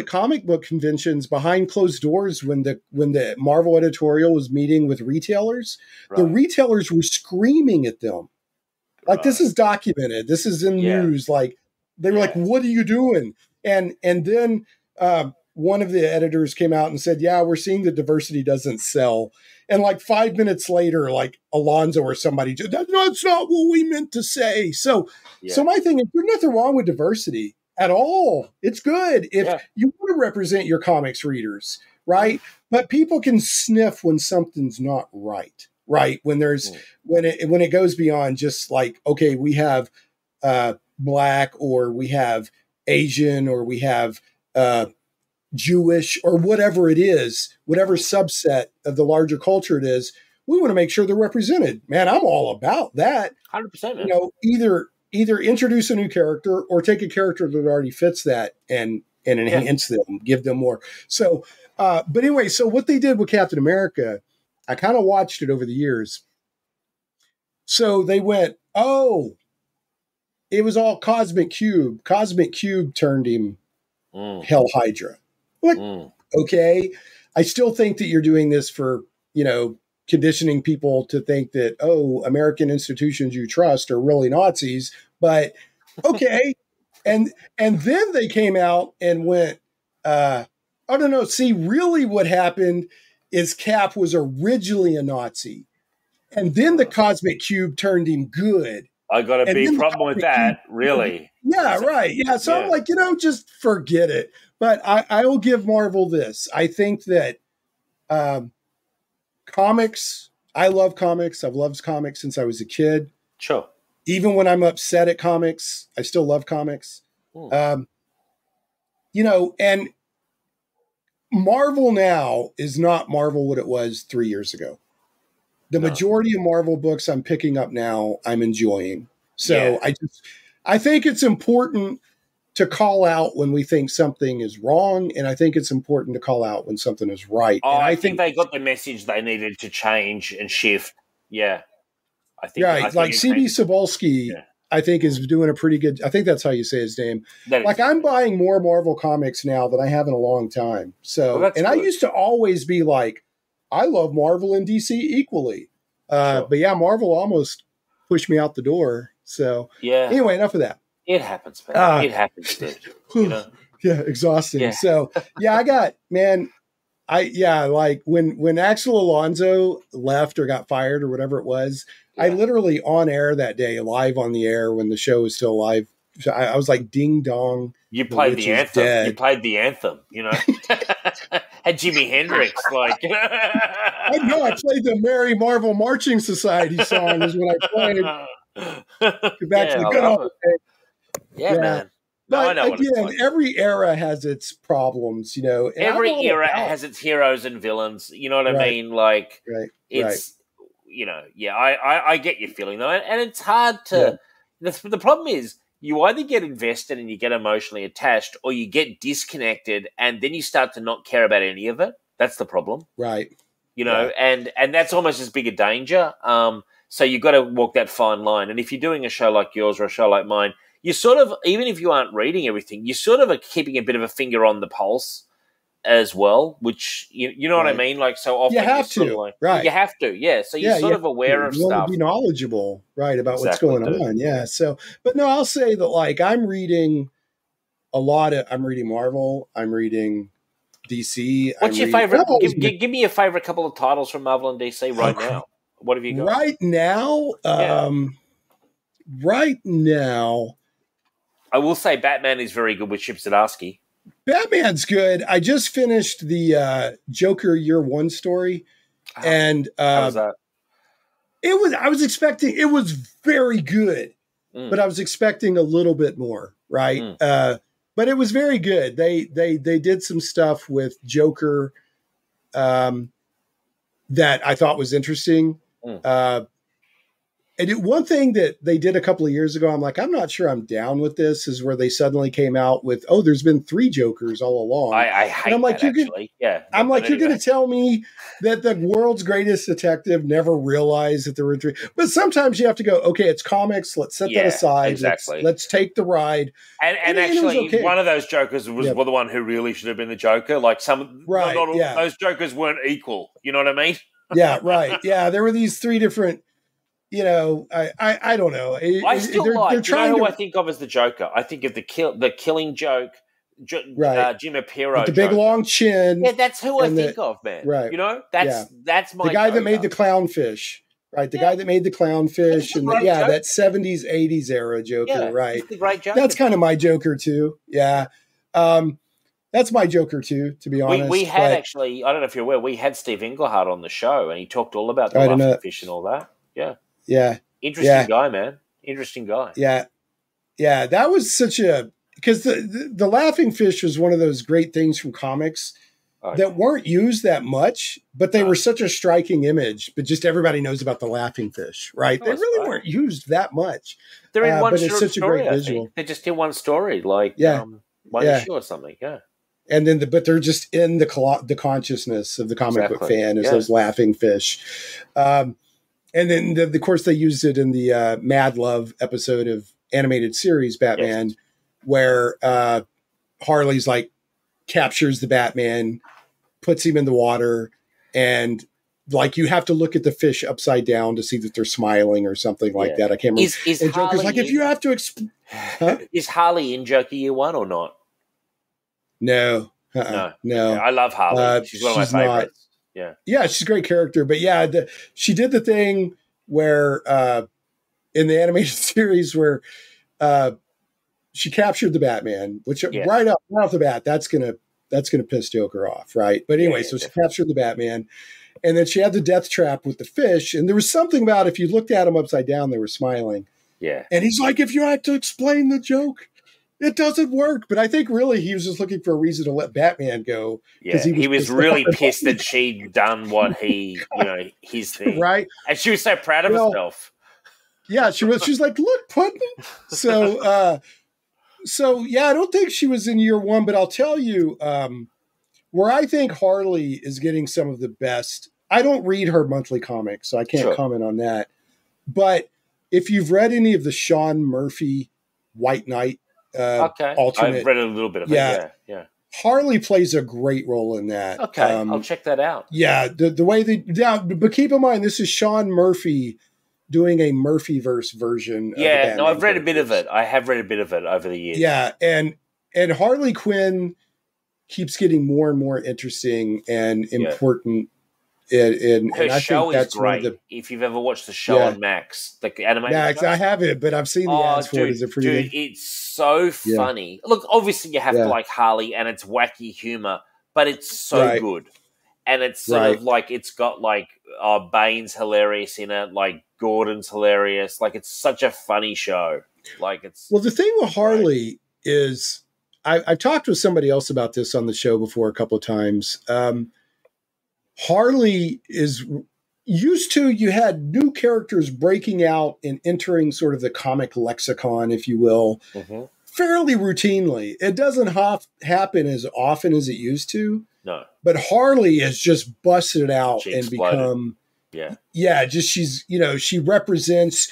comic book conventions behind closed doors when the Marvel editorial was meeting with retailers. Right. The retailers were screaming at them. Like, this is documented. This is in news. Like, they were like, what are you doing? And then one of the editors came out and said, yeah, we're seeing that diversity doesn't sell. And like 5 minutes later, like Alonzo or somebody, that's not what we meant to say. So my thing is, there's nothing wrong with diversity at all. It's good if you want to represent your comics readers, right? But people can sniff when something's not right. Right. When it goes beyond just like, okay, we have Black, or we have Asian, or we have Jewish, or whatever it is, whatever subset of the larger culture it is, we want to make sure they're represented. Man, I'm all about that. 100%. Man. Either introduce a new character or take a character that already fits that and enhance them, give them more. So, but anyway, so what they did with Captain America, I kind of watched it over the years. So they went, oh, it was all Cosmic Cube. Cosmic Cube turned him Hell Hydra. Like, okay. I still think that you're doing this for, conditioning people to think that, oh, American institutions you trust are really Nazis, but okay. and then they came out and went, I don't know. See, really what happened is Cap was originally a Nazi, and then the Cosmic Cube turned him good. I got a big problem with that, really. Yeah, right. Yeah, so I'm like, just forget it. But I will give Marvel this. I think that comics, I love comics. I've loved comics since I was a kid. Sure. Even when I'm upset at comics, I still love comics. And Marvel now is not Marvel what it was 3 years ago. The majority of Marvel books I'm picking up now, I'm enjoying. So I think it's important to call out when we think something is wrong, and I think it's important to call out when something is right. Oh, and I think they got the message they needed to change and shift. Yeah. I think CB Cebulski, I think, is doing a pretty good. I think that's how you say his name. I'm buying more Marvel comics now than I have in a long time. So, and good. I used to always be like, I love Marvel and DC equally. But Marvel almost pushed me out the door. So anyway, enough of that. It happens, man. It happens, dude. Yeah, exhausting. Yeah. So I got, man. When Axel Alonso left or got fired or whatever it was, I literally on air that day, live on the air when the show was still live. I was like, ding dong. You played the anthem. Dead. You played the anthem, Had Jimi Hendrix, like. I know, I played the Merry Marvel Marching Society song is what I played. Back to the good old days. Yeah, man. But again, every era has its problems, Every era has its heroes and villains. You know what I mean? Like, it's, I get your feeling though. And it's hard to, the problem is you either get invested and you get emotionally attached, or you get disconnected and then you start to not care about any of it. That's the problem. Right. And that's almost as big a danger. So you've got to walk that fine line. And if you're doing a show like yours or a show like mine, you sort of, even if you aren't reading everything, you sort of are keeping a bit of a finger on the pulse as well, which, you know what I mean? Like, so often you have to, right? You have to, So you're sort of aware of stuff. You want to be knowledgeable, right, about what's going on, So, but no, I'll say that, I'm reading I'm reading Marvel, I'm reading DC. What's your favorite? Give me your favorite couple of titles from Marvel and DC right now. What have you got? Right now, I will say Batman is very good with Chip Zdarsky. Batman's good. I just finished the Joker Year One story, and how was that? I was expecting it was very good, but I was expecting a little bit more, right? But it was very good. They did some stuff with Joker that I thought was interesting. one thing that they did a couple of years ago, I'm like, I'm not sure I'm down with this, is where they suddenly came out with, oh, there's been 3 Jokers all along. I hate like, that, actually. I'm like, you're going to tell me that the world's greatest detective never realized that there were 3. But sometimes you have to go, okay, it's comics. Let's set that aside. Exactly. Let's take the ride. And actually, one of those Jokers was the one who really should have been the Joker. Like not all, those Jokers weren't equal. You know what I mean? Yeah, right. Yeah, there were these 3 different. You know, I don't know. I still they're trying who I think of as the Joker. I think of the Killing Joke, Jim Apiro, with the big long chin. Yeah, that's who I think of, man. Right. You know, that's my the guy Joker. that made the clownfish. Right, the guy that made the clownfish, and that 70s, 80s era Joker. Right, he's the great Joker. That's kind of my Joker too. Yeah, that's my Joker too. To be honest, we had actually. I don't know if you're aware. We had Steve Englehart on the show, and he talked all about the laughing fish and all that. Yeah. Yeah. Interesting guy, man. Interesting guy. Yeah. Yeah. That was such because the laughing fish was one of those great things from comics that weren't used that much, but they were such a striking image. But just everybody knows about the laughing fish, right? They really weren't used that much. They're in one but it's such story, a great visual. They're just in one story, like one issue or something. Yeah. And then, but they're just in the consciousness of the comic book fan as those laughing fish. And then, of course, they used it in the Mad Love episode of animated series Batman, where Harley's like captures the Batman, puts him in the water, and like you have to look at the fish upside down to see that they're smiling or something like that. I can't remember. And Joker's like, if you have to, is Harley in Joker Year One or not? No. No. I love Harley. She's one of my favorites. Yeah, she's a great character. But she did the thing where in the animated series where she captured the Batman, which right off the bat, that's gonna piss Joker off, right? But anyway, so she captured the Batman, and then she had the death trap with the fish, and there was something about if you looked at them upside down, they were smiling. Yeah. And he's like, if you had to explain the joke, it doesn't work. But I think really he was just looking for a reason to let Batman go. Yeah, he was really pissed that she'd done what his thing. Right. And she was so proud of herself. Yeah, she was. She's like, look, Puddin'. So, I don't think she was in year one, but I'll tell you where I think Harley is getting some of the best. I don't read her monthly comics, so I can't comment on that. But if you've read any of the Sean Murphy White Knight, alternate. I've read a little bit of it. Yeah. Harley plays a great role in that. Okay, I'll check that out. Yeah, the way but keep in mind this is Sean Murphy doing a Murphyverse version. Yeah, I've read a bit of it. I have read a bit of it over the years. Yeah, and Harley Quinn keeps getting more and more interesting and important. And her show is great. If you've ever watched the show on Max, the animated show. I haven't, but I've seen the ads for it. Is it pretty good? It's so funny. Look, obviously you have to like Harley, and it's wacky humor, but it's so good. And it's sort of like it's got like Bane's hilarious in it, like Gordon's hilarious. Like it's such a funny show. Like it's the thing with Harley is I've talked with somebody else about this on the show before a couple of times. Harley is used to, you had new characters breaking out and entering sort of the comic lexicon, if you will, fairly routinely. It doesn't happen as often as it used to. No. But Harley has just busted out and become, she represents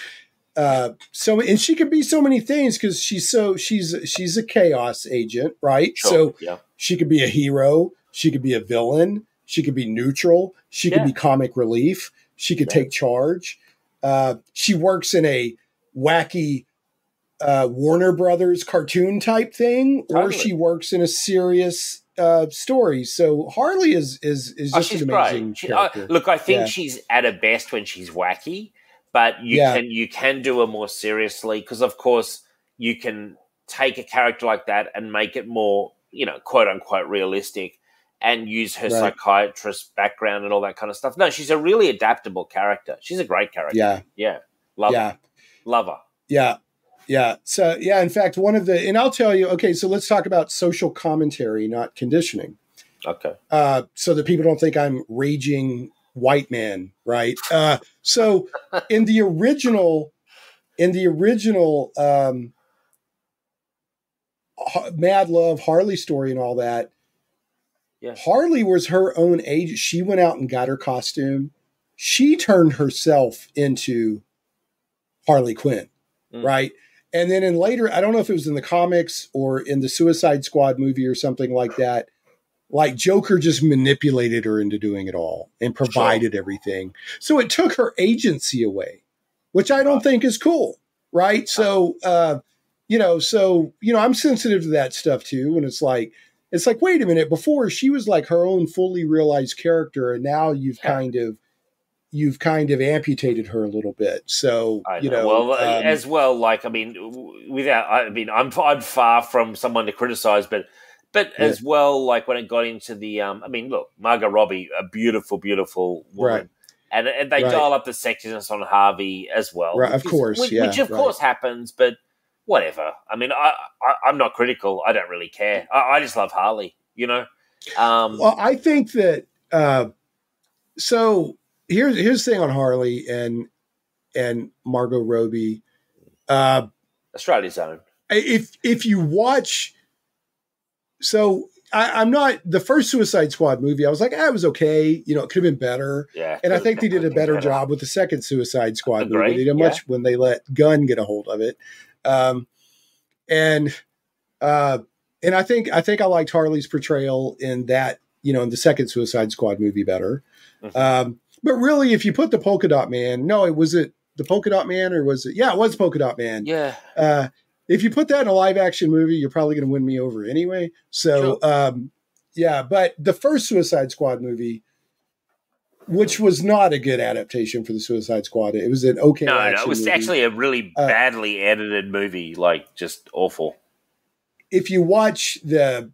and she can be so many things because she's a chaos agent, right? Sure. So she could be a hero, she could be a villain, she could be neutral, she could be comic relief, she could take charge. She works in a wacky Warner Brothers cartoon type thing, or she works in a serious story. So Harley is just an amazing character. Look, I think she's at her best when she's wacky, but you can do her more seriously because, of course, you can take a character like that and make it more, quote unquote, realistic. And use her psychiatrist background and all that kind of stuff. No, she's a really adaptable character. She's a great character. Yeah. Love her. Yeah. So, in fact, and I'll tell you, okay, so let's talk about social commentary, not conditioning. Okay. So that people don't think I'm raging white man, right? So in the original Mad Love Harley story and all that, Yeah. Harley was her own agent. She went out and got her costume. She turned herself into Harley Quinn, right? And then in later, I don't know if it was in the comics or in the Suicide Squad movie or something like that, like Joker just manipulated her into doing it all and provided everything. So it took her agency away, which I don't think is cool, right? So, I'm sensitive to that stuff too. And it's like, wait a minute, before she was like her own fully realized character, and now you've kind of amputated her a little bit. So, as well, like, I mean, I'm far from someone to criticize, but as well, like when it got into the, look, Margot Robbie, a beautiful, beautiful woman. Right. And they dial up the sexiness on Harvey as well. Right, of course, which of course happens, but whatever. I mean, I'm not critical. I don't really care. I just love Harley, you know? Well, I think that, so here's the thing on Harley and Margot Robbie. Australia's own. If you watch, so I'm not, the first Suicide Squad movie, I was like, it was okay. You know, it could have been better. Yeah. And I think they did a better job with the second Suicide Squad movie. They did much when they let Gunn get a hold of it. And I think I liked Harley's portrayal in that, in the second Suicide Squad movie better. Mm-hmm. But really, if you put the Polka Dot Man, was it the Polka Dot Man or was it? Yeah, it was Polka Dot Man. Yeah. If you put that in a live action movie, you're probably going to win me over anyway. So, but the first Suicide Squad movie, which was not a good adaptation for the Suicide Squad. It was an okay. No, it was actually a really badly edited movie, like just awful. If you watch the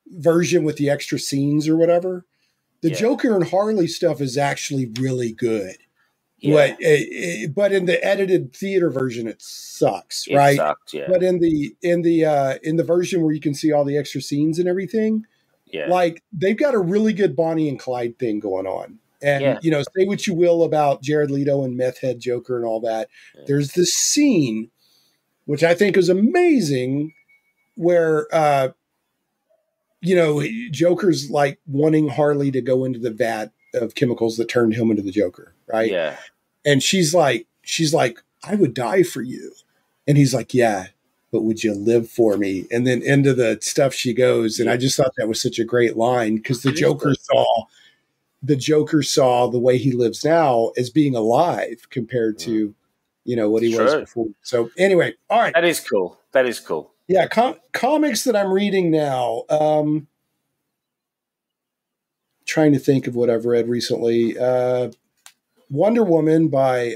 version with the extra scenes or whatever, the Joker and Harley stuff is actually really good. Yeah. But in the edited theater version, it sucks, right? It sucked, yeah. But in the version where you can see all the extra scenes and everything, like they've got a really good Bonnie and Clyde thing going on. And say what you will about Jared Leto and Meth Head Joker and all that. Yeah. There's this scene, which I think is amazing, where Joker's like wanting Harley to go into the vat of chemicals that turned him into the Joker, right? Yeah. And she's like, I would die for you. And he's like, yeah, but would you live for me? And then into the stuff she goes. And I just thought that was such a great line, because the Joker saw the way he lives now as being alive compared to, what he was before. So anyway, all right. That is cool. Yeah. Comics that I'm reading now. Trying to think of what I've read recently. Wonder Woman by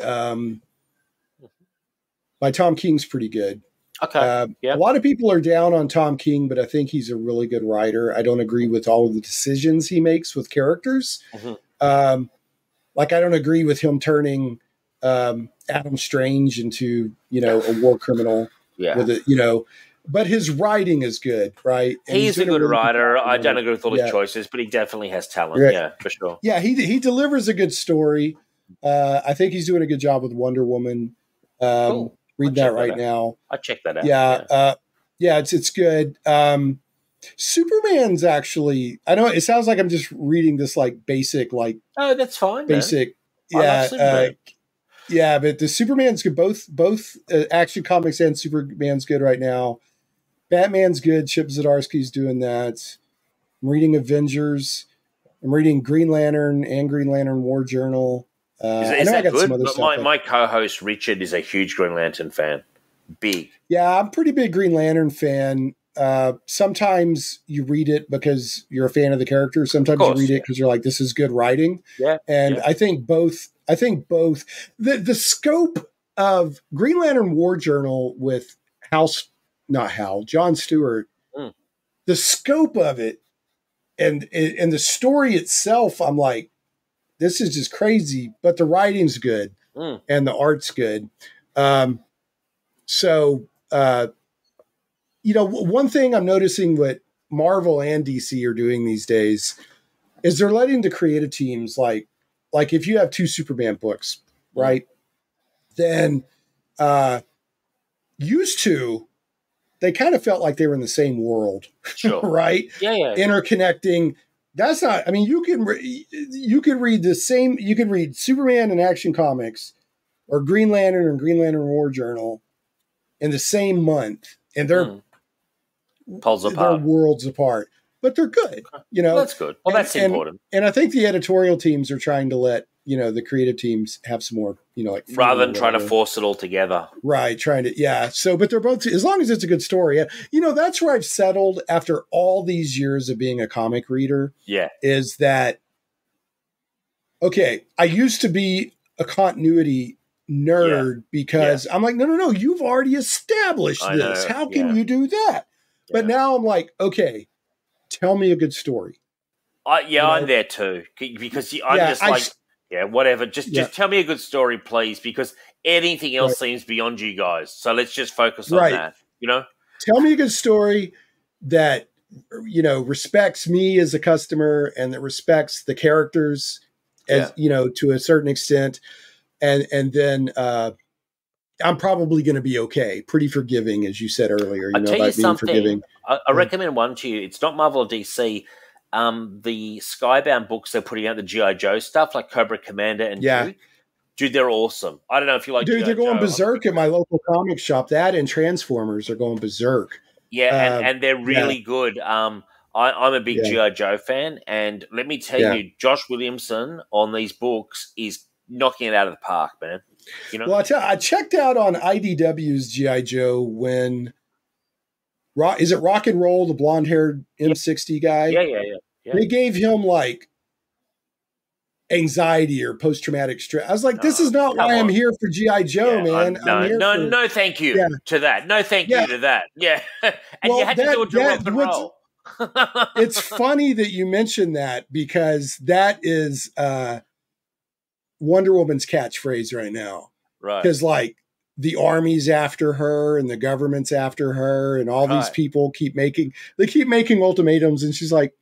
Tom King's pretty good. Okay. A lot of people are down on Tom King, but I think he's a really good writer. I don't agree with all of the decisions he makes with characters. Mm-hmm. Like I don't agree with him turning Adam Strange into, a war criminal. Yeah. With it, but his writing is good, right? And he's a good writer. I don't agree with all his choices, but he definitely has talent. Right. Yeah, for sure. Yeah, he delivers a good story. I think he's doing a good job with Wonder Woman. Cool. Read that right now. I'll check that out. Yeah. It's good. Superman's actually, I know it sounds like I'm just reading this like basic, like, oh, that's fine. Basic. Man. Yeah. But the Superman's good. Both Action Comics and Superman's good right now. Batman's good. Chip Zdarsky's doing that. I'm reading Avengers. I'm reading Green Lantern and Green Lantern War Journal. Is that good? My co-host Richard is a huge Green Lantern fan. Big. Yeah, I'm a pretty big Green Lantern fan. Sometimes you read it because you're a fan of the character. Sometimes you read it because you're like, this is good writing. Yeah. And I think both. The scope of Green Lantern War Journal with John Stewart, the scope of it and the story itself, I'm like, this is just crazy, but the writing's good and the art's good. One thing I'm noticing what Marvel and DC are doing these days is they're letting the creative teams like like if you have 2 Superman books, right? Then used to, they kind of felt like they were in the same world, Sure. right? Yeah. Interconnecting. That's not, I mean, you can read the same, you can read Superman and Action Comics or Green Lantern and Green Lantern War Journal in the same month, and they're worlds apart, but they're good. Well, that's good. Well, that's important. And I think the editorial teams are trying to let, the creative teams have some more, like rather than trying to force it all together. Right. Trying to, yeah. So, but they're both, as long as it's a good story, that's where I've settled after all these years of being a comic reader. Yeah. Is that, okay, I used to be a continuity nerd because I'm like, no, you've already established this. How can you do that? Yeah. But now I'm like, okay, tell me a good story. I'm there too, because I'm just like, whatever. Just tell me a good story, please, because anything else seems beyond you guys. So let's just focus on that, Tell me a good story that, respects me as a customer and that respects the characters as, to a certain extent. And then I'm probably going to be okay. Pretty forgiving, as you said earlier. I'll tell you something. I recommend one to you. It's not Marvel or DC. The Skybound books they're putting out, the G.I. Joe stuff, like Cobra Commander and dude, they're awesome. I don't know if you like They're going berserk at my local comic shop. That and Transformers are going berserk. Yeah, and they're really good. I'm a big G.I. Joe fan, and let me tell you, Josh Williamson on these books is knocking it out of the park, man. Well, I checked out on IDW's G.I. Joe when is it Rock and Roll, the blonde-haired M60 guy? Yeah. They gave him like anxiety or post-traumatic stress. I was like, this is not why I'm here for G.I. Joe, man. No, thank you to that. No, thank you to that. Yeah, and you had to do it to rock and roll. It's funny that you mentioned that because that is Wonder Woman's catchphrase right now. Right. Because like the army's after her and the government's after her and all these people keep making ultimatums and she's like,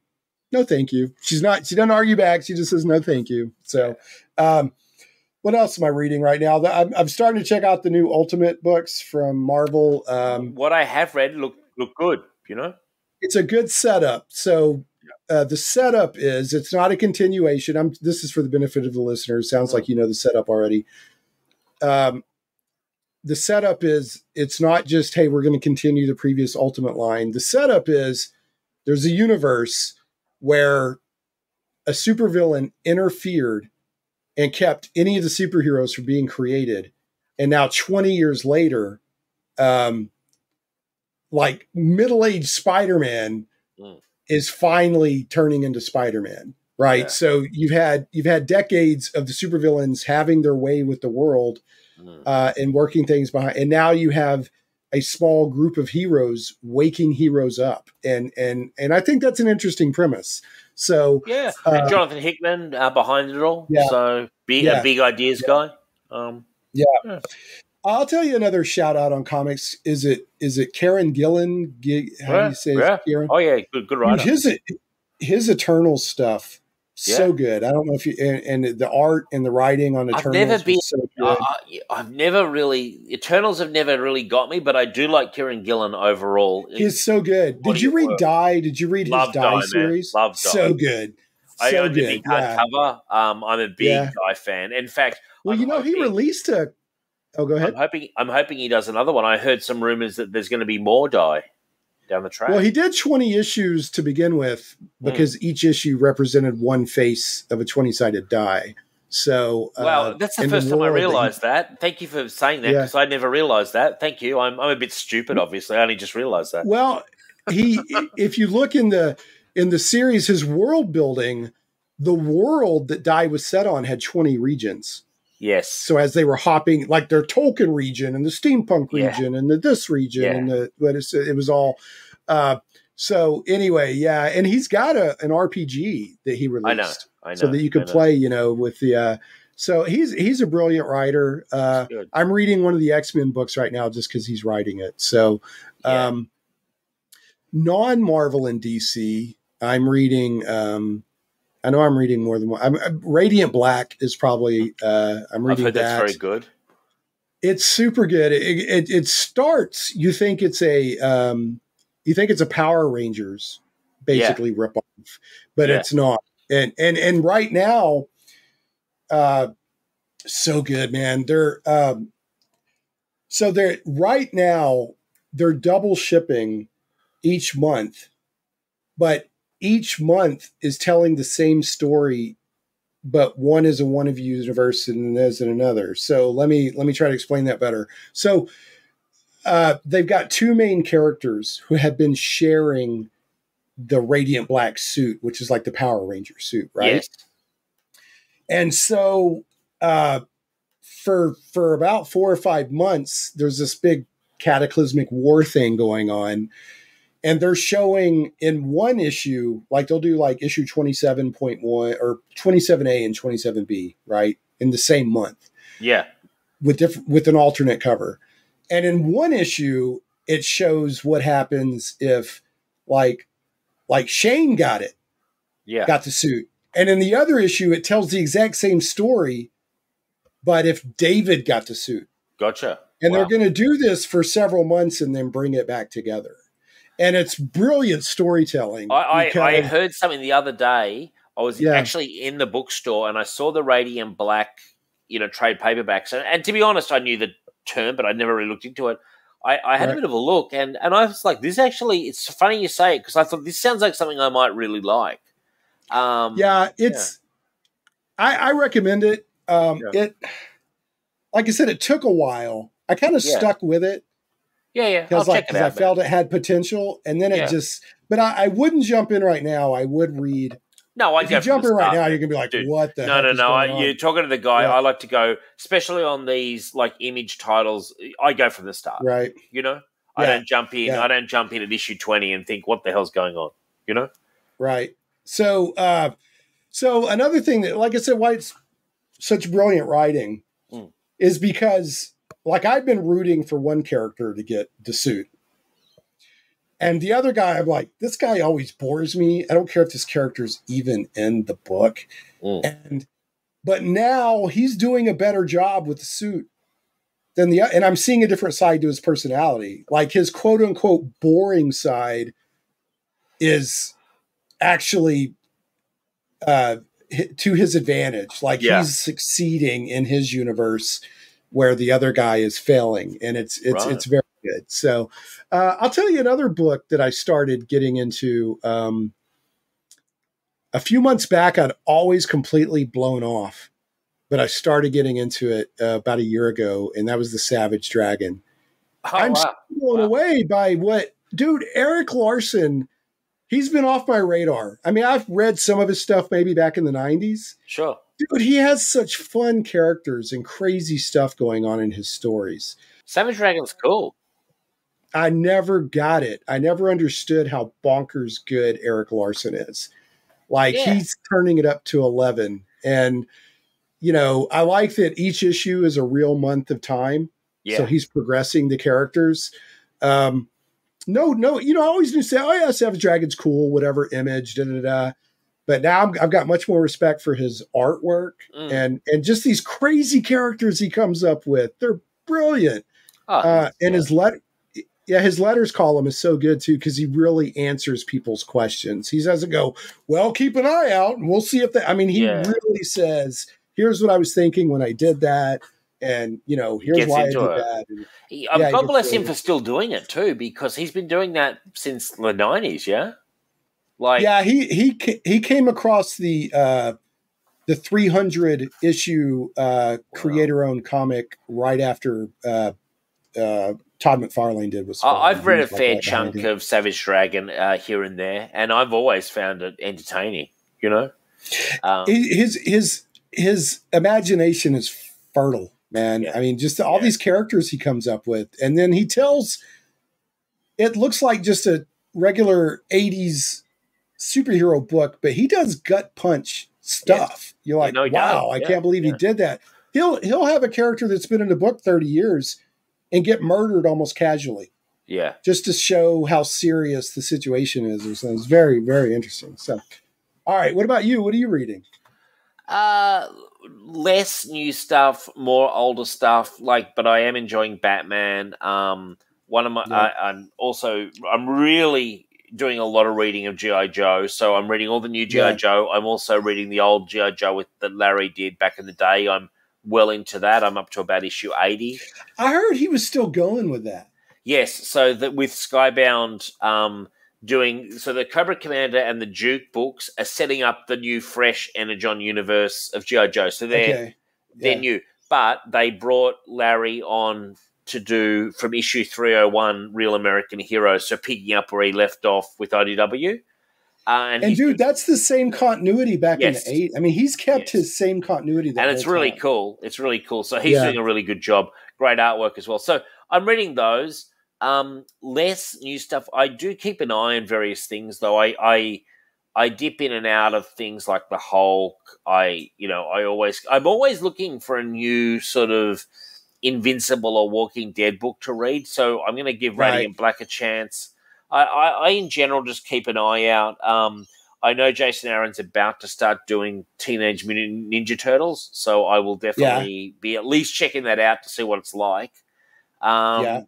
no, thank you. She doesn't argue back. She just says, no, thank you. So, what else am I reading right now? I'm starting to check out the new Ultimate books from Marvel. What I have read look good, It's a good setup. So the setup is, it's not a continuation. This is for the benefit of the listeners. Sounds like you know the setup already. The setup is, it's not just, hey, we're going to continue the previous Ultimate line. The setup is there's a universe where a supervillain interfered and kept any of the superheroes from being created. And now 20 years later, like middle-aged Spider-Man is finally turning into Spider-Man, right? Yeah. So you've had decades of the supervillains having their way with the world and working things behind. And now you have a small group of heroes waking heroes up. And I think that's an interesting premise. So and Jonathan Hickman behind it all. Yeah. So a big ideas guy. I'll tell you another shout out on comics. Is it Karen Gillan? How do you say it? Karen? Oh yeah, good writer. His Eternal stuff. So good. I don't know if you and the art and the writing on Eternals. I've never really Eternals have never really got me, but I do like Kieran Gillen overall. He's so good. Did you read Die? Did you read his Die series? Love Die. So good. I own the big hardcover. I'm a big Die fan. In fact, he released a. Oh, go ahead. I'm hoping he does another one. I heard some rumors that there's going to be more Die down the track. Well, he did 20 issues to begin with because each issue represented one face of a 20-sided die. So, that's the first time I realized that. Thank you for saying that because I never realized that. Thank you. I'm a bit stupid, obviously. I only just realized that. Well, if you look in the series, his world building, the world that Die was set on had 20 regions. Yes. So as they were hopping, like their Tolkien region and the steampunk region and this region and it was all. So anyway, and he's got an RPG that he released. I know. So that you can play, with the. So he's a brilliant writer. I'm reading one of the X-Men books right now just because he's writing it. So non-Marvel and DC, I'm reading I know I'm reading more than one. Radiant Black is probably, I'm reading I've heard that. that's very good. It's super good. It starts, you think it's a Power Rangers basically ripoff, but it's not. And right now, so good, man. They're right now they're double shipping each month, but each month is telling the same story, but one is a one of universe and there's another. So let me try to explain that better. So they've got two main characters who have been sharing the Radiant Black suit, which is like the Power Ranger suit, right? Yes. And so for about 4 or 5 months, there's this big cataclysmic war thing going on. And they're showing in one issue, like they'll do like issue 27.1 or 27A and 27B, right? In the same month. Yeah. With an alternate cover. And in one issue, it shows what happens if like Shane got it. Yeah. Got the suit. And in the other issue, it tells the exact same story, but if David got the suit. Gotcha. And they're going to do this for several months and then bring it back together. And it's brilliant storytelling. I heard something the other day. I was actually in the bookstore and I saw the Radiant Black, trade paperbacks. And to be honest, I knew the term, but I never really looked into it. I had a bit of a look and I was like, this actually, it's funny you say it because I thought this sounds like something I might really like. I recommend it. It, like I said, it took a while. I kind of stuck with it. Yeah. I'll check it out. I felt it had potential, and then it just. But I wouldn't jump in right now. I would read. No, if you jump in right now, you're gonna be like, dude, "What the?" No. You're talking to the guy. I like to go, especially on these like image titles. I go from the start, right? I don't jump in. I don't jump in at issue 20 and think, "What the hell's going on?" Right. So, another thing that, like I said, why it's such brilliant writing is because, like, I've been rooting for one character to get the suit. And the other guy, I'm like, this guy always bores me. I don't care if this character's even in the book. But now he's doing a better job with the suit than and I'm seeing a different side to his personality. Like his quote unquote boring side is actually to his advantage. Like he's succeeding in his universe where the other guy is failing. And it's very good. So I'll tell you another book that I started getting into a few months back. I'd always completely blown off, but I started getting into it about a year ago, and that was The Savage Dragon. I'm so blown away by Eric Larson. He's been off my radar. I mean, I've read some of his stuff maybe back in the 90s. Sure. Dude, he has such fun characters and crazy stuff going on in his stories. Savage Dragon's cool. I never got it. I never understood how bonkers good Eric Larson is. Like, he's turning it up to 11. And, I like that each issue is a real month of time. Yeah. So he's progressing the characters. I always do say, oh yeah, Savage Dragon's cool, whatever image, da-da-da. But now I've got much more respect for his artwork and just these crazy characters he comes up with. They're brilliant. And his letters column is so good too, because he really answers people's questions. He doesn't go, well, keep an eye out and we'll see if that. I mean, he really says, here's what I was thinking when I did that. And, here's why I did that. And, God bless him for still doing it too, because he's been doing that since the 90s, yeah? He came across the 300 issue creator-owned comic right after Todd McFarlane did. I've read a fair chunk of Savage Dragon here and there, and I've always found it entertaining, His imagination is fertile, man. I mean, just all these characters he comes up with. And then he tells, it looks like just a regular 80s superhero book, but he does gut punch stuff. You're like, wow, I can't believe he did that. He'll have a character that's been in the book 30 years and get murdered almost casually. Yeah. Just to show how serious the situation is. It's very, very interesting. So All right. What about you? What are you reading? Less new stuff, more older stuff. But I am enjoying Batman. One of my, I'm really doing a lot of reading of G.I. Joe. So I'm reading all the new G.I. Joe. I'm also reading the old G.I. Joe that Larry did back in the day. I'm well into that. I'm up to about issue 80. I heard he was still going with that. Yes. So that with Skybound, so the Cobra Commander and the Duke books are setting up the new fresh Energon universe of G.I. Joe. So they're new. But they brought Larry on to do from issue 301 Real American Heroes, so picking up where he left off with IDW. And dude, that's the same continuity back in the 80s. I mean, he's kept his same continuity. And it's really cool. It's really cool. So he's doing a really good job. Great artwork as well. So I'm reading those. Less new stuff. I do keep an eye on various things, though. I dip in and out of things like the Hulk. I'm always looking for a new sort of Invincible or Walking Dead book to read. So I'm going to give Radiant Black a chance. I in general just keep an eye out. I know Jason Aaron's about to start doing Teenage Mutant Ninja Turtles, so I will definitely be at least checking that out to see what it's like. And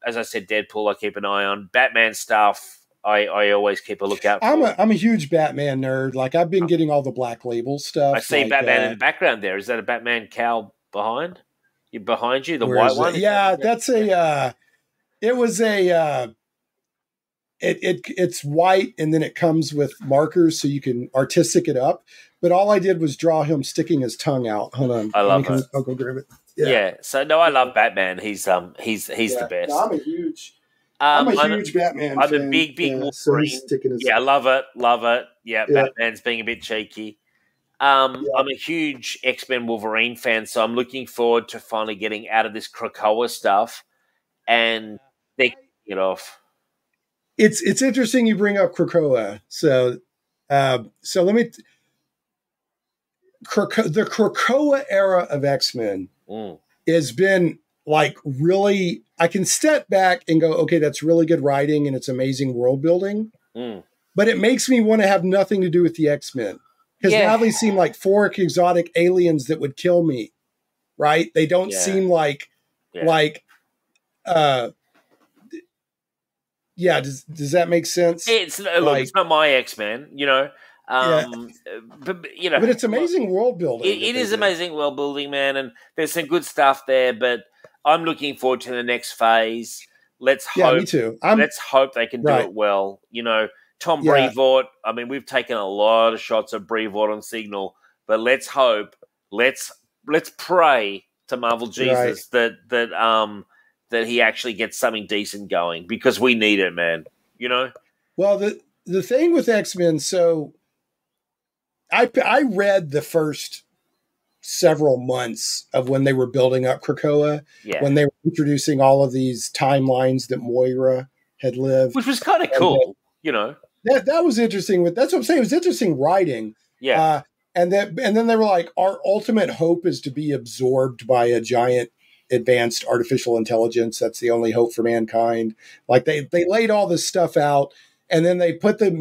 as I said, Deadpool I keep an eye on. Batman stuff I always keep a lookout for. I'm a huge Batman nerd. Like, I've been getting all the Black Label stuff. I see Batman in the background there. Is that a Batman cowl behind you? Behind you, the white one? Yeah, that's it's white, and then it comes with markers so you can artistic it up. But all I did was draw him sticking his tongue out. Hold on. I love it. I'll go grab it. Yeah. So no, I love Batman. He's the best. No, I'm a huge Batman fan. I'm a big Wolverine. I love it. Yeah, Batman's being a bit cheeky. I'm a huge X-Men Wolverine fan, so I'm looking forward to finally getting out of this Krakoa stuff and they kicking it off. It's interesting you bring up Krakoa. So let me. The Krakoa era of X-Men has been like really. I can step back and go, okay, that's really good writing and it's amazing world building. But it makes me want to have nothing to do with the X-Men because now they seem like fork exotic aliens that would kill me. Right? They don't seem like. Does that make sense? It's not my X-Men, but it's amazing world building. It is amazing world building, man, and there's some good stuff there. But I'm looking forward to the next phase. Let's hope. Yeah, me too. Let's hope they can do it well. Tom Brevoort. I mean, we've taken a lot of shots of Brevoort on Signal, but let's hope. Let's pray to Marvel Jesus that he actually gets something decent going because we need it, man. Well, the thing with X-Men, so I read the first several months of when they were building up Krakoa, when they were introducing all of these timelines that Moira had lived, which was kind of cool. That was interesting. That's what I'm saying. It was interesting writing. Yeah. And then they were like, our ultimate hope is to be absorbed by a giant advanced artificial intelligence. That's the only hope for mankind. Like they laid all this stuff out, and then they put the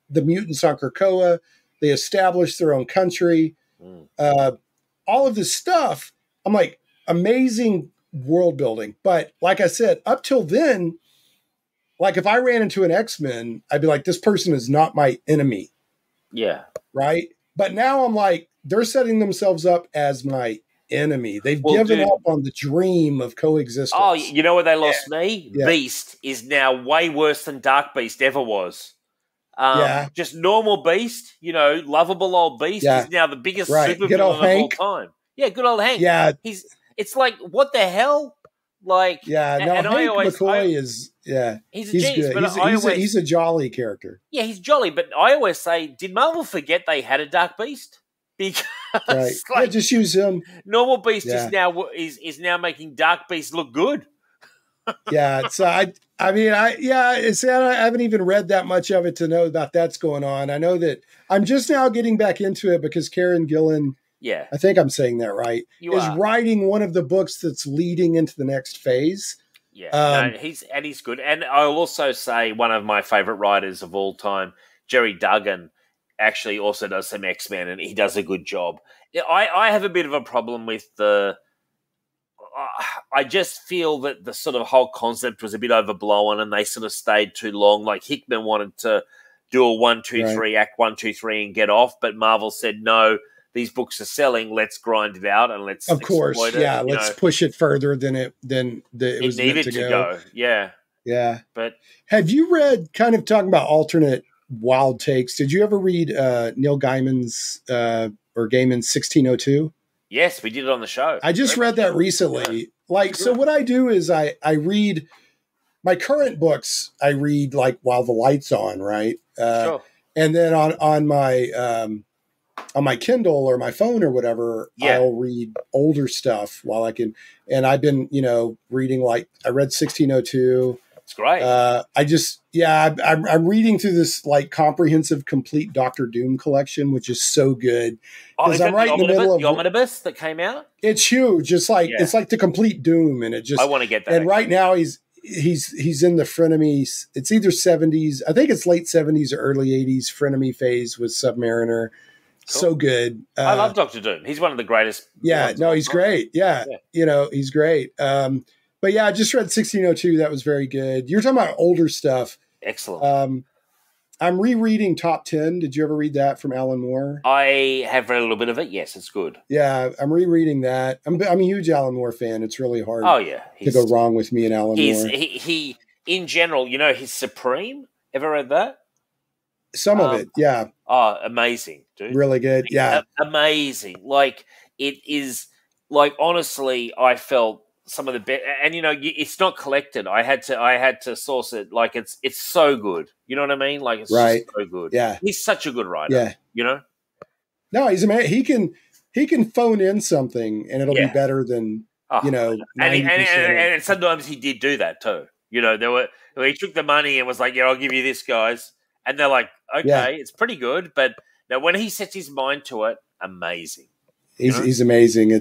mutants on Krakoa. They established their own country. All of this stuff. I'm like, amazing world building. But like I said, up till then, like if I ran into an X-Men, I'd be like, this person is not my enemy. Yeah. Right. But now I'm like, they're setting themselves up as my enemy. They've given up on the dream of coexistence. Oh, you know where they lost me? Yeah. Beast is now way worse than Dark Beast ever was. Just normal Beast, lovable old Beast is now the biggest supervillain of all time. Yeah, good old Hank. Yeah. It's like, what the hell? Like, Hank McCoy is he's a genius, good. But he's a jolly character. Yeah, he's jolly, but I always say, did Marvel forget they had a Dark Beast? Because just use him. Normal Beast is now making Dark Beast look good. So I haven't even read that much of it to know about that's going on. I know that I'm just now getting back into it because Karen Gillan, I think I'm saying that right, is writing one of the books that's leading into the next phase. Yeah, he's good. And I'll also say one of my favorite writers of all time, Jerry Duggan actually also does some X-Men, and he does a good job. I have a bit of a problem with I just feel that the sort of whole concept was a bit overblown, and they sort of stayed too long. Like Hickman wanted to do a 1, 2, 3, act 1, 2, 3, and get off, but Marvel said no. These books are selling. Let's grind it out and let's exploit it. Yeah, let's push it further than it was needed meant to go. Yeah. But have you read, kind of talking about alternate wild takes? Did you ever read Neil Gaiman's or Gaiman's 1602? Yes, we did it on the show. I just read that recently. Yeah. So what I do is I read my current books. I read like while the light's on, right? Sure. And then on my Kindle or my phone or whatever, I'll read older stuff while I can. And I've been, reading, like I read 1602. It's great. I'm reading through this like comprehensive complete Doctor Doom collection, which is so good. Is I'm right in the middle of the omnibus that came out. It's huge. It's like it's like the complete Doom, and it just. I want to get that. And right now he's in the frenemies. It's either 70s. I think it's late 70s or early 80s frenemy phase with Submariner. Cool. So good. I love Dr. Doom. He's one of the greatest. Yeah, no, he's great. Yeah, he's great. But yeah, I just read 1602. That was very good. You're talking about older stuff. Excellent. I'm rereading Top 10. Did you ever read that from Alan Moore? I have read a little bit of it. Yes, it's good. Yeah, I'm rereading that. I'm a huge Alan Moore fan. It's really hard to go wrong with me and Alan Moore. He, in general, he's Supreme. Ever read that? Some of it, yeah. Oh, amazing, dude. Really good, yeah. Amazing. Like, it is, like, honestly, I felt some of the best, and, it's not collected. I had to source it. Like, it's so good. You know what I mean? Like, it's just so good. Yeah. He's such a good writer, No, he's amazing. He can phone in something, and it'll be better than, and sometimes he did do that, too. He took the money and was like, I'll give you this, guys. And they're like, okay, it's pretty good, but now when he sets his mind to it, amazing. He's amazing.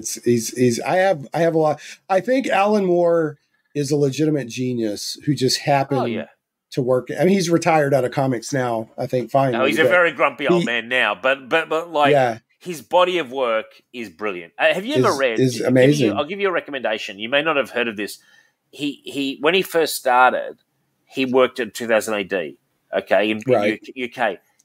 I have a lot. I think Alan Moore is a legitimate genius who just happened to work. I mean, he's retired out of comics now, I think, finally. No, he's a very grumpy old man now, but his body of work is brilliant. Have you ever read? Is amazing. I'll give you a recommendation. You may not have heard of this. He when he first started, he worked at 2000 AD. Okay, in UK.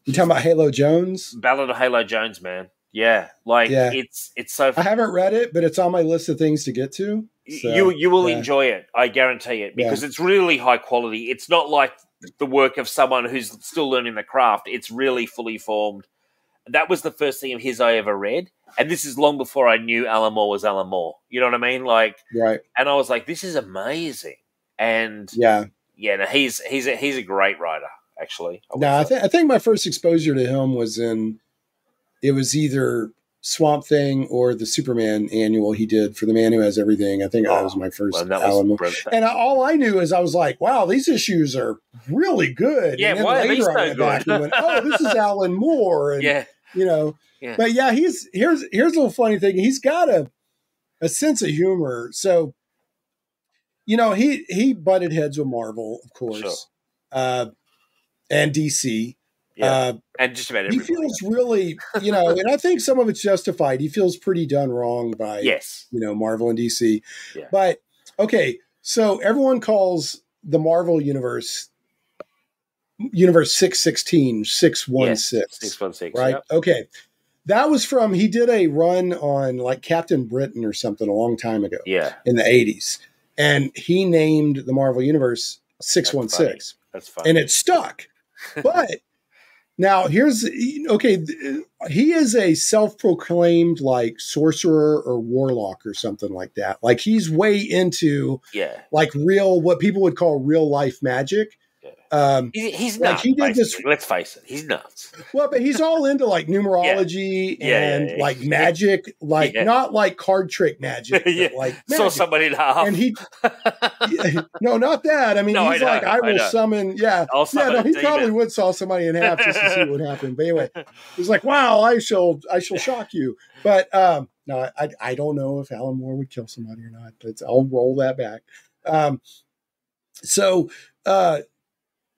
You talking about Halo Jones? Ballad of Halo Jones, man. Yeah, it's so. I haven't read it, but it's on my list of things to get to. So, you will enjoy it, I guarantee it, because it's really high quality. It's not like the work of someone who's still learning the craft. It's really fully formed. That was the first thing of his I ever read, and this is long before I knew Alan Moore was Alan Moore. You know what I mean? And I was like, this is amazing. And he's a great writer. Actually, I think my first exposure to him was it was either Swamp Thing or the Superman annual he did for The Man Who Has Everything. I think that was my first Alan Moore. And all I knew is I was like, wow, these issues are really good. Yeah, and then why are these so good? Back and went, this is Alan Moore. And, But here's a little funny thing. He's got a sense of humor. So, he butted heads with Marvel, of course. Sure. And DC. And just about everybody. He feels really, and I think some of it's justified. He feels pretty done wrong by, Marvel and DC. Yeah. But, okay, so everyone calls the Marvel universe 616, 616. 616, right? Yep. Okay. That was he did a run on like Captain Britain or something a long time ago. Yeah. In the 80s. And he named the Marvel universe 616. That's funny. And it stuck. But now he is a self-proclaimed like sorcerer or warlock or something like that. Like he's way into like what people would call real life magic. He's nuts. He did this. Let's face it, he's nuts. Well, but he's all into like numerology and like magic, like not like card trick magic, but like magic. Saw somebody in half. And no, not that. I mean, he's like, I will summon. Yeah, he probably would saw somebody in half just to see what happened. But anyway, he's like, wow, I shall shock you. But no, I don't know if Alan Moore would kill somebody or not. But I'll roll that back.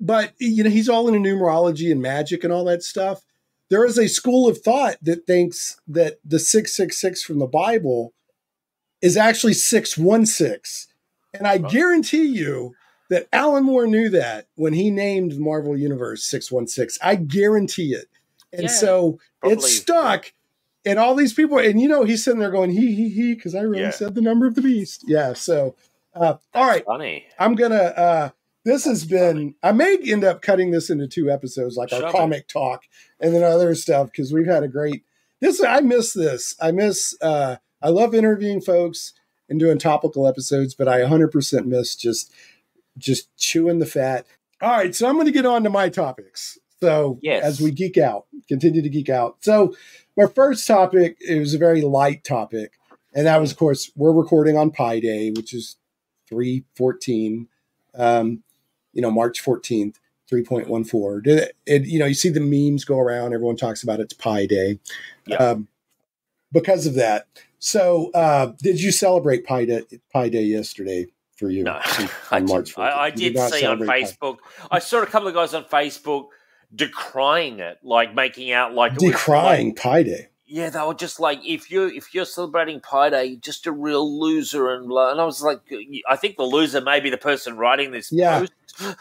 but he's all into numerology and magic and all that stuff. There is a school of thought that thinks that the 666 from the Bible is actually 616. And I guarantee you that Alan Moore knew that when he named the Marvel Universe 616. I guarantee it. And so it stuck. And all these people, and he's sitting there going, he, because I really said the number of the beast. Yeah. So, all right. Funny. I'm going to, this has been, I may end up cutting this into 2 episodes, like our comic talk and then other stuff, because we've had a great, I miss this. I love interviewing folks and doing topical episodes, but I 100% miss just chewing the fat. All right. So I'm going to get on to my topics. So as we continue to geek out. So my first topic, it was a very light topic. And that was, of course, we're recording on Pi Day, which is 3/14, March 14th, 3.14. You see the memes go around. Everyone talks about it's Pi Day because of that. So did you celebrate Pi Day yesterday for you? No, on March 14th? I did see on Facebook. I saw a couple of guys on Facebook decrying it, like making out like decrying Pi Day. Yeah, they were just like, if you're celebrating Pi Day, you're just a real loser, and I was like, I think the loser may be the person writing this post.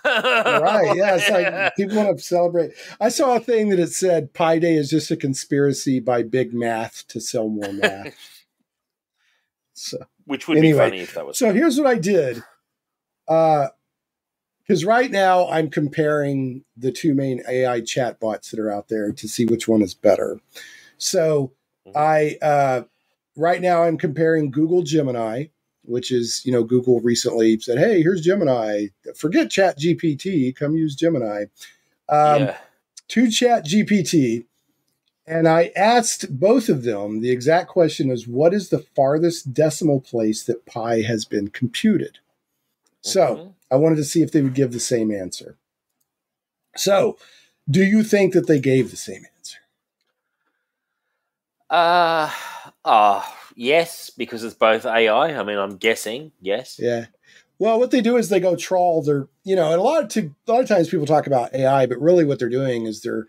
Right. Yeah, it's like people want to celebrate. I saw a thing that it said Pi Day is just a conspiracy by Big Math to sell more math. So, which would be funny if that was. So here's what I did. Because right now I'm comparing the 2 main AI chatbots that are out there to see which one is better. So right now I'm comparing Google Gemini, which is, Google recently said, hey, here's Gemini. Forget ChatGPT. Come use Gemini. To ChatGPT. And I asked both of them, the exact question is, what is the farthest decimal place that pi has been computed? So I wanted to see if they would give the same answer. So do you think that they gave the same answer? Yes, because it's both AI. I mean, I'm guessing, yes. Yeah. Well, what they do is they go trawl their, and a lot of times people talk about AI, but really what they're doing is they're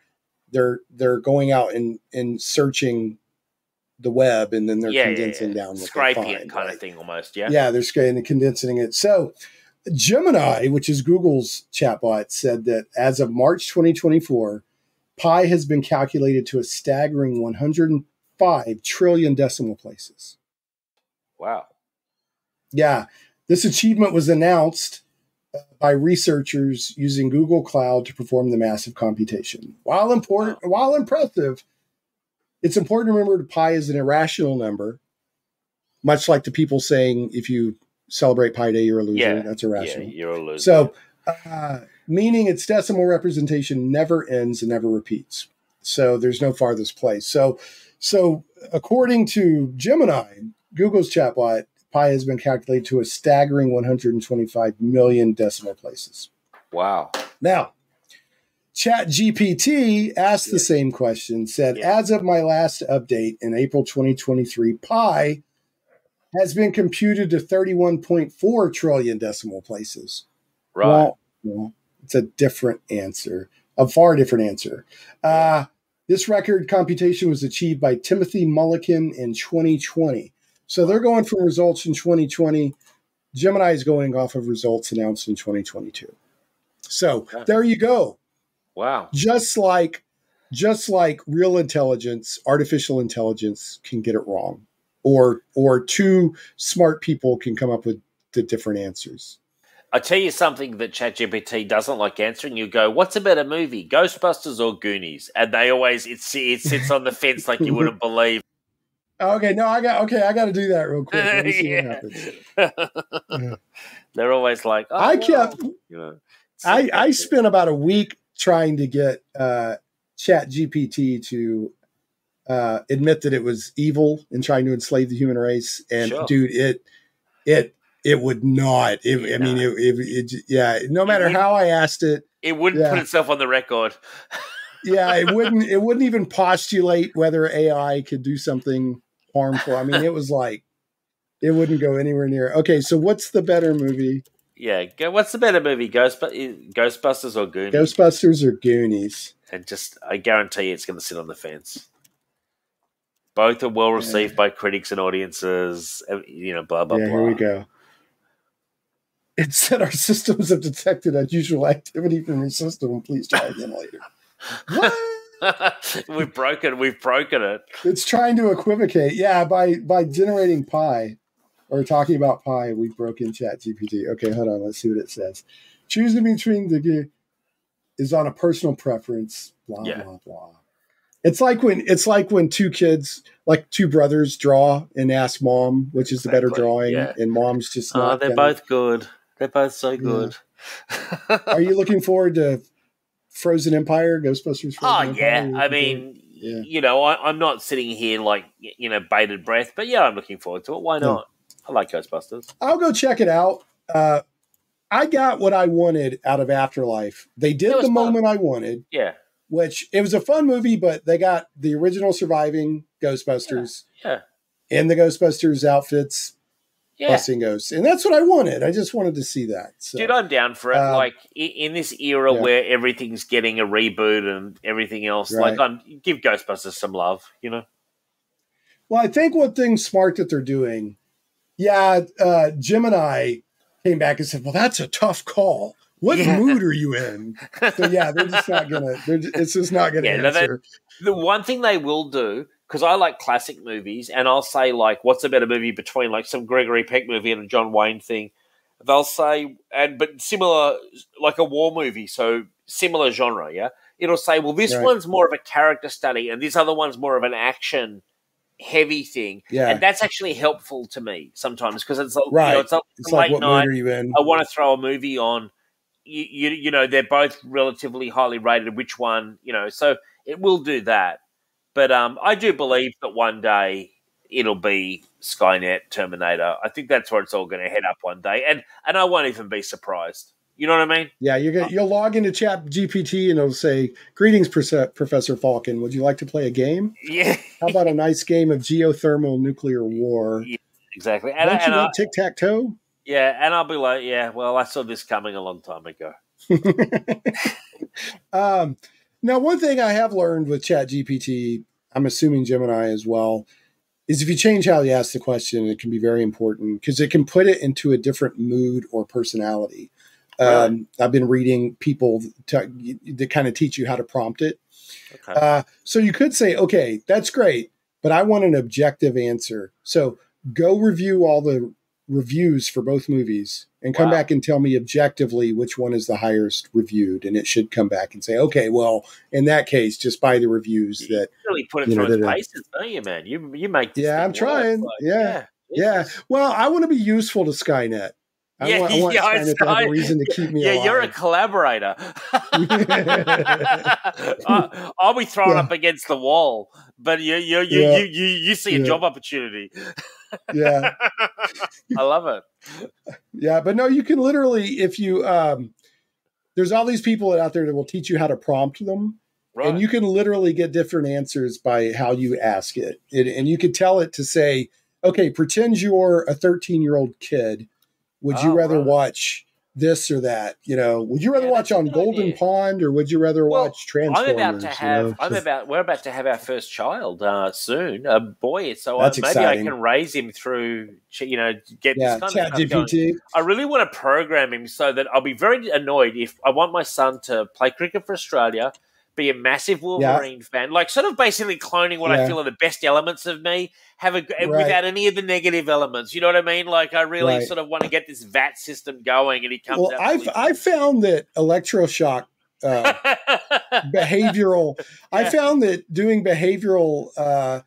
going out and searching the web, and then they're condensing down what scraping they find, it kind of thing almost, yeah. Yeah, they're scraping and condensing it. So Gemini, which is Google's chatbot, said that as of March 2024, pi has been calculated to a staggering 105 trillion decimal places. Wow. Yeah. This achievement was announced by researchers using Google Cloud to perform the massive computation. While impressive, it's important to remember that pi is an irrational number, much like the people saying if you celebrate Pi Day, you're a loser. Yeah, that's irrational. Yeah, you're a loser. So, meaning its decimal representation never ends and never repeats. So there's no farthest place. So according to Gemini, Google's chatbot, pi has been calculated to a staggering 125 million decimal places. Wow. Now, ChatGPT asked the same question, said, as of my last update in April 2023, pi has been computed to 31.4 trillion decimal places. Right. Well, it's a different answer, a far different answer. This record computation was achieved by Timothy Mulliken in 2020. So they're going from results in 2020. Gemini is going off of results announced in 2022. So there you go. Wow. Just like real intelligence, artificial intelligence can get it wrong. Or 2 smart people can come up with the different answers. I tell you something that ChatGPT doesn't like answering. You go, "What's a better movie, Ghostbusters or Goonies?" And they always it sits on the fence like you wouldn't believe. Okay, no, I got to do that real quick. Let me see what happens. They're always like, I spent about a week trying to get ChatGPT to admit that it was evil and trying to enslave the human race. And dude, it would not. No matter how I asked it, it wouldn't put itself on the record. It wouldn't even postulate whether AI could do something harmful. I mean, it was like, it wouldn't go anywhere near. Okay, so what's the better movie? Yeah, what's the better movie, Ghostbusters or Goonies? Ghostbusters or Goonies? And I guarantee you it's going to sit on the fence. Both are well received by critics and audiences. Blah, blah, blah. Here we go. It said our systems have detected unusual activity from your system. Please try again later. What? We've broken it. It's trying to equivocate. Yeah, by generating pi or talking about pi, we've broken ChatGPT. Okay, hold on. Let's see what it says. Choosing between the is on a personal preference. Blah blah blah. It's like when two kids, like two brothers, draw and ask mom which is the better drawing, and mom's just not. They're both good. They're both so good. Are you looking forward to Frozen Empire, Ghostbusters? Empire? Yeah. I mean, I'm not sitting here like bated breath, but I'm looking forward to it. Why not? I like Ghostbusters. I'll go check it out. I got what I wanted out of Afterlife. They did the moment I wanted. Yeah. Which it was a fun movie, but they got the original surviving Ghostbusters and the Ghostbusters outfits busting ghosts. And that's what I wanted. I just wanted to see that. So, dude, I'm down for it. Like in this era where everything's getting a reboot and everything else, give Ghostbusters some love, Well, I think one thing smart that they're doing, Gemini came back and said, well, that's a tough call. What mood are you in? So they're just not gonna. It's just not gonna answer. The one thing they will do, because I like classic movies, and I'll say like, what's a better movie between like some Gregory Peck movie and a John Wayne thing? They'll say, but similar, like a war movie, so similar genre. Yeah, it'll say, well, this one's more of a character study, and this other one's more of an action heavy thing. Yeah, and that's actually helpful to me sometimes because it's it's like late what night. Mood are you in? I want to throw a movie on. They're both relatively highly rated. Which one, so it will do that. But I do believe that one day it'll be Skynet, Terminator. I think that's where it's all going to head up one day, and I won't even be surprised. You know what I mean? Yeah, you'll log into ChatGPT and it'll say, "Greetings, Professor Falcon. Would you like to play a game? Yeah. How about a nice game of geothermal nuclear war? Yeah, exactly. Don't you know tic-tac-toe?" Yeah, and I'll be like, well, I saw this coming a long time ago. Now, one thing I have learned with ChatGPT, I'm assuming Gemini as well, is if you change how you ask the question, it can be very important because it can put it into a different mood or personality. Really? I've been reading people that kind of teach you how to prompt it. Okay. So you could say, okay, that's great, but I want an objective answer. So go review all the reviews for both movies and come back and tell me objectively which one is the highest reviewed, and it should come back and say, okay, well, in that case, just buy the reviews that really put it through its paces, don't you, man? You make this I'm trying. Yeah. Well, I want to be useful to Skynet. I want Skynet to have a reason to keep me alive. You're a collaborator. I'll be thrown up against the wall, but you see a job opportunity. Yeah. I love it. Yeah, but no, you can literally, if you there's all these people out there that will teach you how to prompt them. Right. And you can literally get different answers by how you ask it. And you could tell it to say, okay, pretend you're a 13-year-old kid. Would you rather watch this or that? Would you rather watch on Golden Pond or would you rather watch Transformers? We're about to have our first child soon, a boy. So maybe exciting. I can raise him through, get this kind of ChatGPT. I really want to program him so that I'll be very annoyed if I want my son to play cricket for Australia, be a massive Wolverine fan, like sort of basically cloning what I feel are the best elements of me, without any of the negative elements. You know what I mean? Like I really sort of want to get this VAT system going, and he comes. Well, I found that electroshock behavioral. I found that doing behavioral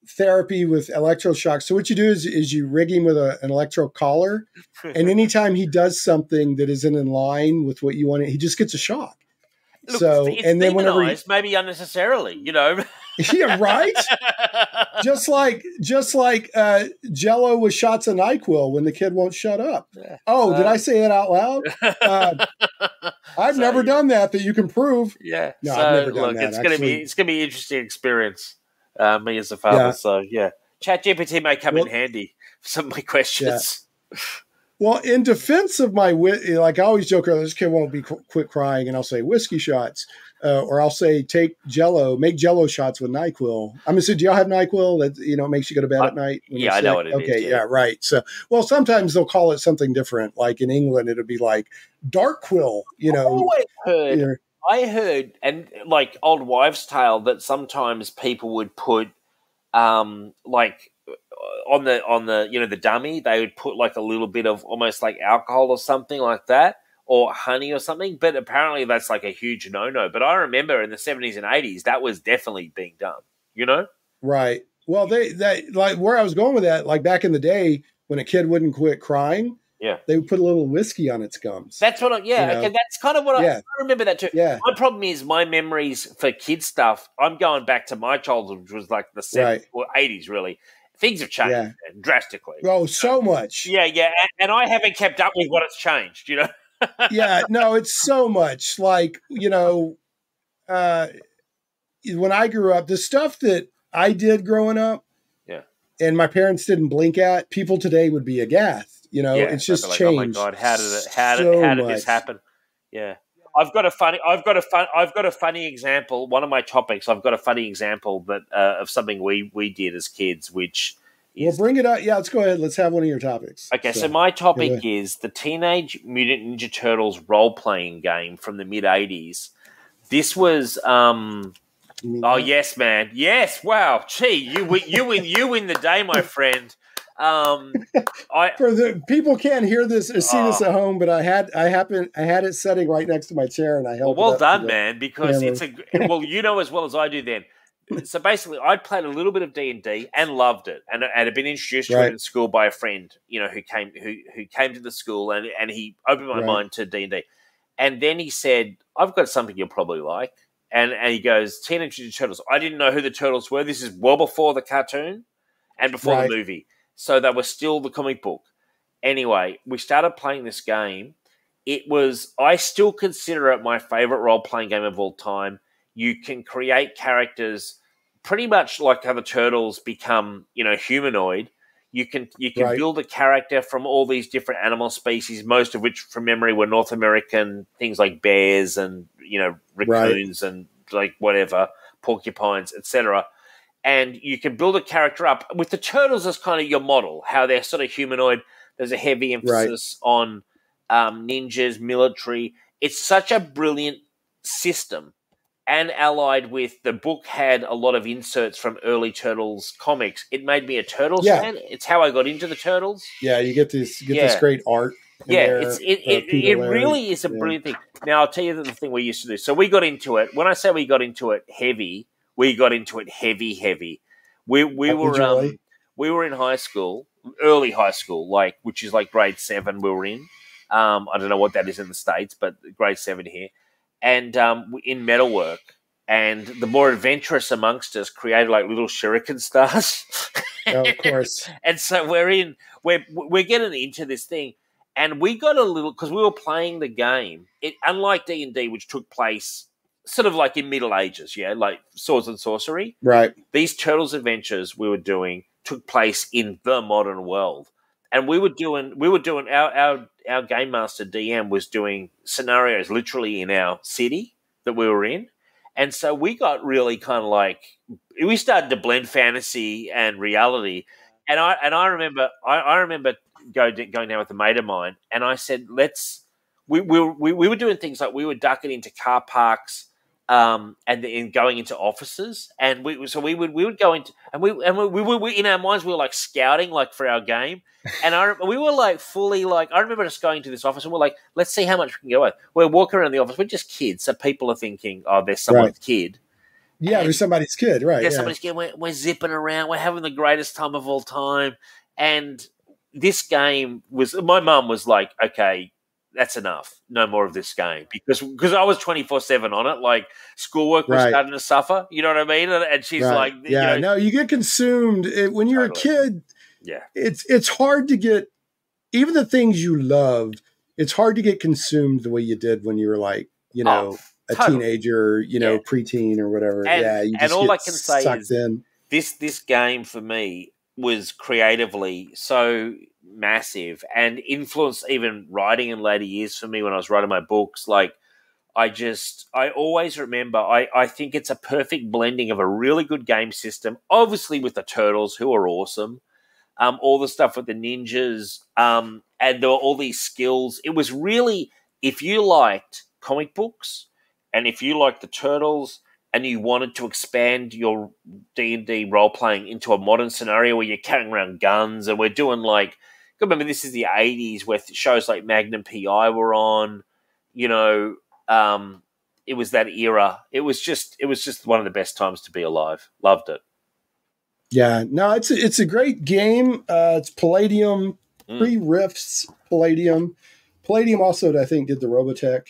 therapy with electroshock. So what you do is you rig him with an electro collar, and anytime he does something that isn't in line with what you want, he just gets a shock. Look, it's and then whenever maybe unnecessarily, Yeah, right. just like Jell-O with shots of NyQuil when the kid won't shut up. Oh, did I say that out loud? I've never done that you can prove. Yeah. No, I've never done that. It's gonna be an interesting experience. Me as a father. Yeah. So ChatGPT may come in handy for some of my questions. Well, in defense of my like I always joke around, this kid won't be quit crying, and I'll say whiskey shots, or I'll say make Jello shots with NyQuil. I'm gonna say, do y'all have NyQuil that makes you go to bed at night? Yeah, I know what it is. Okay, yeah, right. So, well, sometimes they'll call it something different. Like in England, it'll be like Darkquil. I heard, and like old wives' tale, that sometimes people would put like on the the dummy, they would put like a little bit of almost like alcohol or something like that, or honey or something. But apparently that's like a huge no. But I remember in the 70s and 80s that was definitely being done. Right. Well, they like where I was going with that, like back in the day when a kid wouldn't quit crying. Yeah, they would put a little whiskey on its gums. That's what. Okay, that's kind of what I remember that too. Yeah. My problem is my memories for kid stuff. I'm going back to my childhood, which was like the 70s or 80s. Really, things have changed drastically. Oh, so much. Yeah, and I haven't kept up with what has changed. Yeah, no, it's so much. Like when I grew up, the stuff that I did growing up, and my parents didn't blink at, people today would be aghast. It's just changed. Oh my God, how did this happen? Yeah, I've got a funny example. One of my topics, I've got a funny example that of something we did as kids, which is, well, bring it up. Yeah, let's go ahead. Let's have one of your topics. Okay, so my topic is the Teenage Mutant Ninja Turtles role playing game from the mid '80s. This was. Oh yes, man. Yes. Wow. Gee, you win the day, my friend. For the people can't hear this or see this at home, but I had it sitting right next to my chair, and I held. Well done, man. Because it's as well as I do. Then, so basically, I'd played a little bit of D&D and loved it, and had been introduced to it in school by a friend, who came to the school, and he opened my mind to D&D, and then he said, "I've got something you'll probably like." And he goes, Teenage Mutant Ninja Turtles. I didn't know who the Turtles were. This is well before the cartoon and before the movie. So they were still the comic book. Anyway, we started playing this game. I still consider it my favorite role-playing game of all time. You can create characters pretty much like how the Turtles become, humanoid. You can build a character from all these different animal species, most of which, from memory, were North American, things like bears and, raccoons and like whatever, porcupines, etc. And you can build a character up with the Turtles as kind of your model, how they're sort of humanoid. There's a heavy emphasis on ninjas, military. It's such a brilliant system. And allied with the book had a lot of inserts from early Turtles comics. It made me a Turtles fan. It's how I got into the Turtles. Yeah, you get this great art. It really is a brilliant thing. Now I'll tell you the thing we used to do. So we got into it. When I say we got into it heavy, we got into it heavy. We were in high school, early high school, which is like grade 7. We were in. I don't know what that is in the States, but grade 7 here. And in metalwork, and the more adventurous amongst us created like little shuriken stars. Oh, of course. And so we're getting into this thing, and we got a little, because we were playing the game. It, unlike D&D, which took place sort of like in Middle Ages, like swords and sorcery. Right. These Turtles adventures we were doing took place in the modern world. And we were doing our game master DM was doing scenarios literally in our city that we were in. And so we got really kind of like, we started to blend fantasy and reality. And I remember going down with a mate of mine, and I said, we were doing things like we were ducking into car parks, and going into offices, and we would go into, and we in our minds we were like scouting like for our game, and we were like fully like, I remember just going to this office and we're like, let's see how much we can get away. We're walking around the office, we're just kids, so people are thinking, oh, there's someone's kid. Yeah, there's somebody's kid, right? There's somebody's kid. We're zipping around, we're having the greatest time of all time, and this game was, my mum was like, okay, that's enough. No more of this game, because I was 24/7 on it. Like schoolwork was starting to suffer. You know what I mean? And she's like, no, you get consumed when you're a kid. Yeah, it's hard to get even the things you loved. It's hard to get consumed the way you did when you were like, a teenager, preteen or whatever. And, you just and all get I can say is in. this game for me was creatively so massive and influenced even writing in later years for me when I was writing my books. Like, I always remember, I think it's a perfect blending of a really good game system, obviously with the turtles, who are awesome, all the stuff with the ninjas, and there were all these skills. It was really, if you liked comic books and if you liked the turtles and you wanted to expand your D&D role-playing into a modern scenario where you're carrying around guns and we're doing like, remember this is the 80s where shows like Magnum P.I. were on, you know, it was that era. It was just one of the best times to be alive. Loved it. Yeah, no, it's a great game. It's Palladium, pre-Rifts Palladium. Palladium also, I think, did the Robotech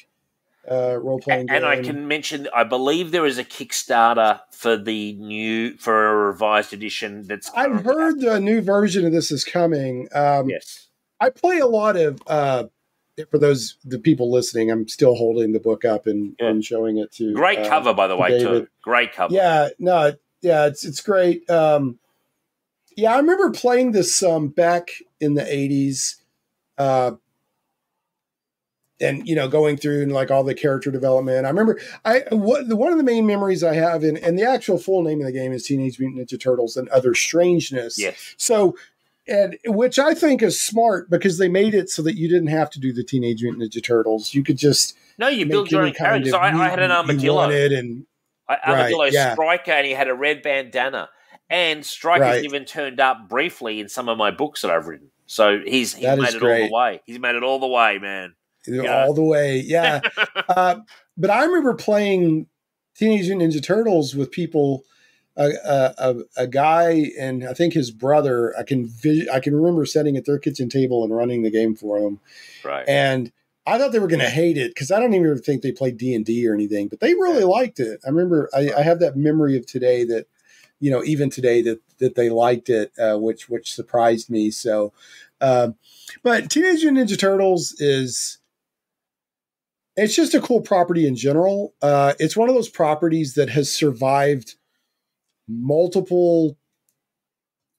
role-playing game. And I can mention, I believe there is a Kickstarter for a revised edition. I've heard the new version of this is coming. Yes, I play a lot of. For the people listening, I'm still holding the book up and showing it to. Great cover, by the way, David. too. Great cover. Yeah, no, yeah, it's great. Yeah, I remember playing this back in the 80s. And, you know, going through and like all the character development. I remember one of the main memories I have, and the actual full name of the game is Teenage Mutant Ninja Turtles and Other Strangeness. Yes. So, and which I think is smart because they made it so that you didn't have to do the Teenage Mutant Ninja Turtles. You could just you build your own characters. So I had an armadillo. Armadillo Striker, and he had a red bandana. And Striker's even turned up briefly in some of my books that I've written. So he's made it all the way. He's made it all the way, man. All the way, yeah. But I remember playing Teenage Mutant Ninja Turtles with people. A guy and I think his brother. I can remember sitting at their kitchen table and running the game for them. Right. And I thought they were going to hate it because I don't even think they played D&D or anything, but they really liked it. I remember I have that memory of today that, you know, even today that they liked it, which surprised me. So, but Teenage Mutant Ninja Turtles it's just a cool property in general. It's one of those properties that has survived multiple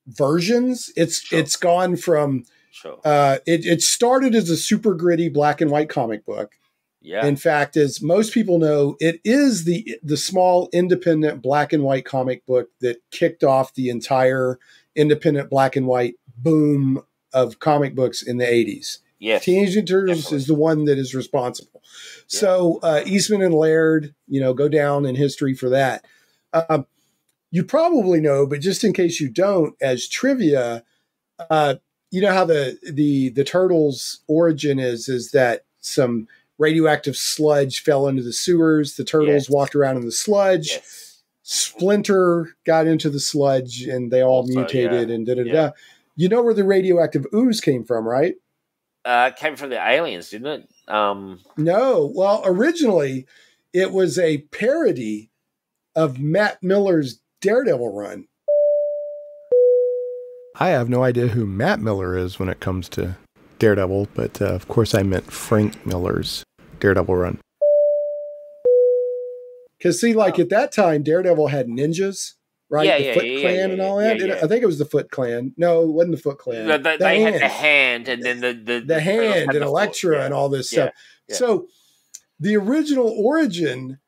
versions. It's gone from it started as a super gritty black and white comic book. Yeah. In fact, as most people know, it is the small independent black and white comic book that kicked off the entire independent black and white boom of comic books in the 80s. Yes. Teenage Mutant Turtles is the one that is responsible. Yeah. So Eastman and Laird, you know, go down in history for that. You probably know, but just in case you don't, as trivia, you know how the Turtles' origin is that some radioactive sludge fell into the sewers. The Turtles walked around in the sludge. Yes. Splinter got into the sludge, and they all mutated and da-da-da. You know where the radioactive ooze came from, right? Came from the aliens, didn't it? No. Well, originally, it was a parody of Matt Miller's Daredevil run. I have no idea who Matt Miller is when it comes to Daredevil, but of course I meant Frank Miller's Daredevil run. Because see, like at that time, Daredevil had ninjas, right? The Foot Clan and all that. I think it was the Foot Clan. No, it wasn't the Foot Clan. They had the hand, and then the hand and Elektra and all this stuff. Yeah. So the original origin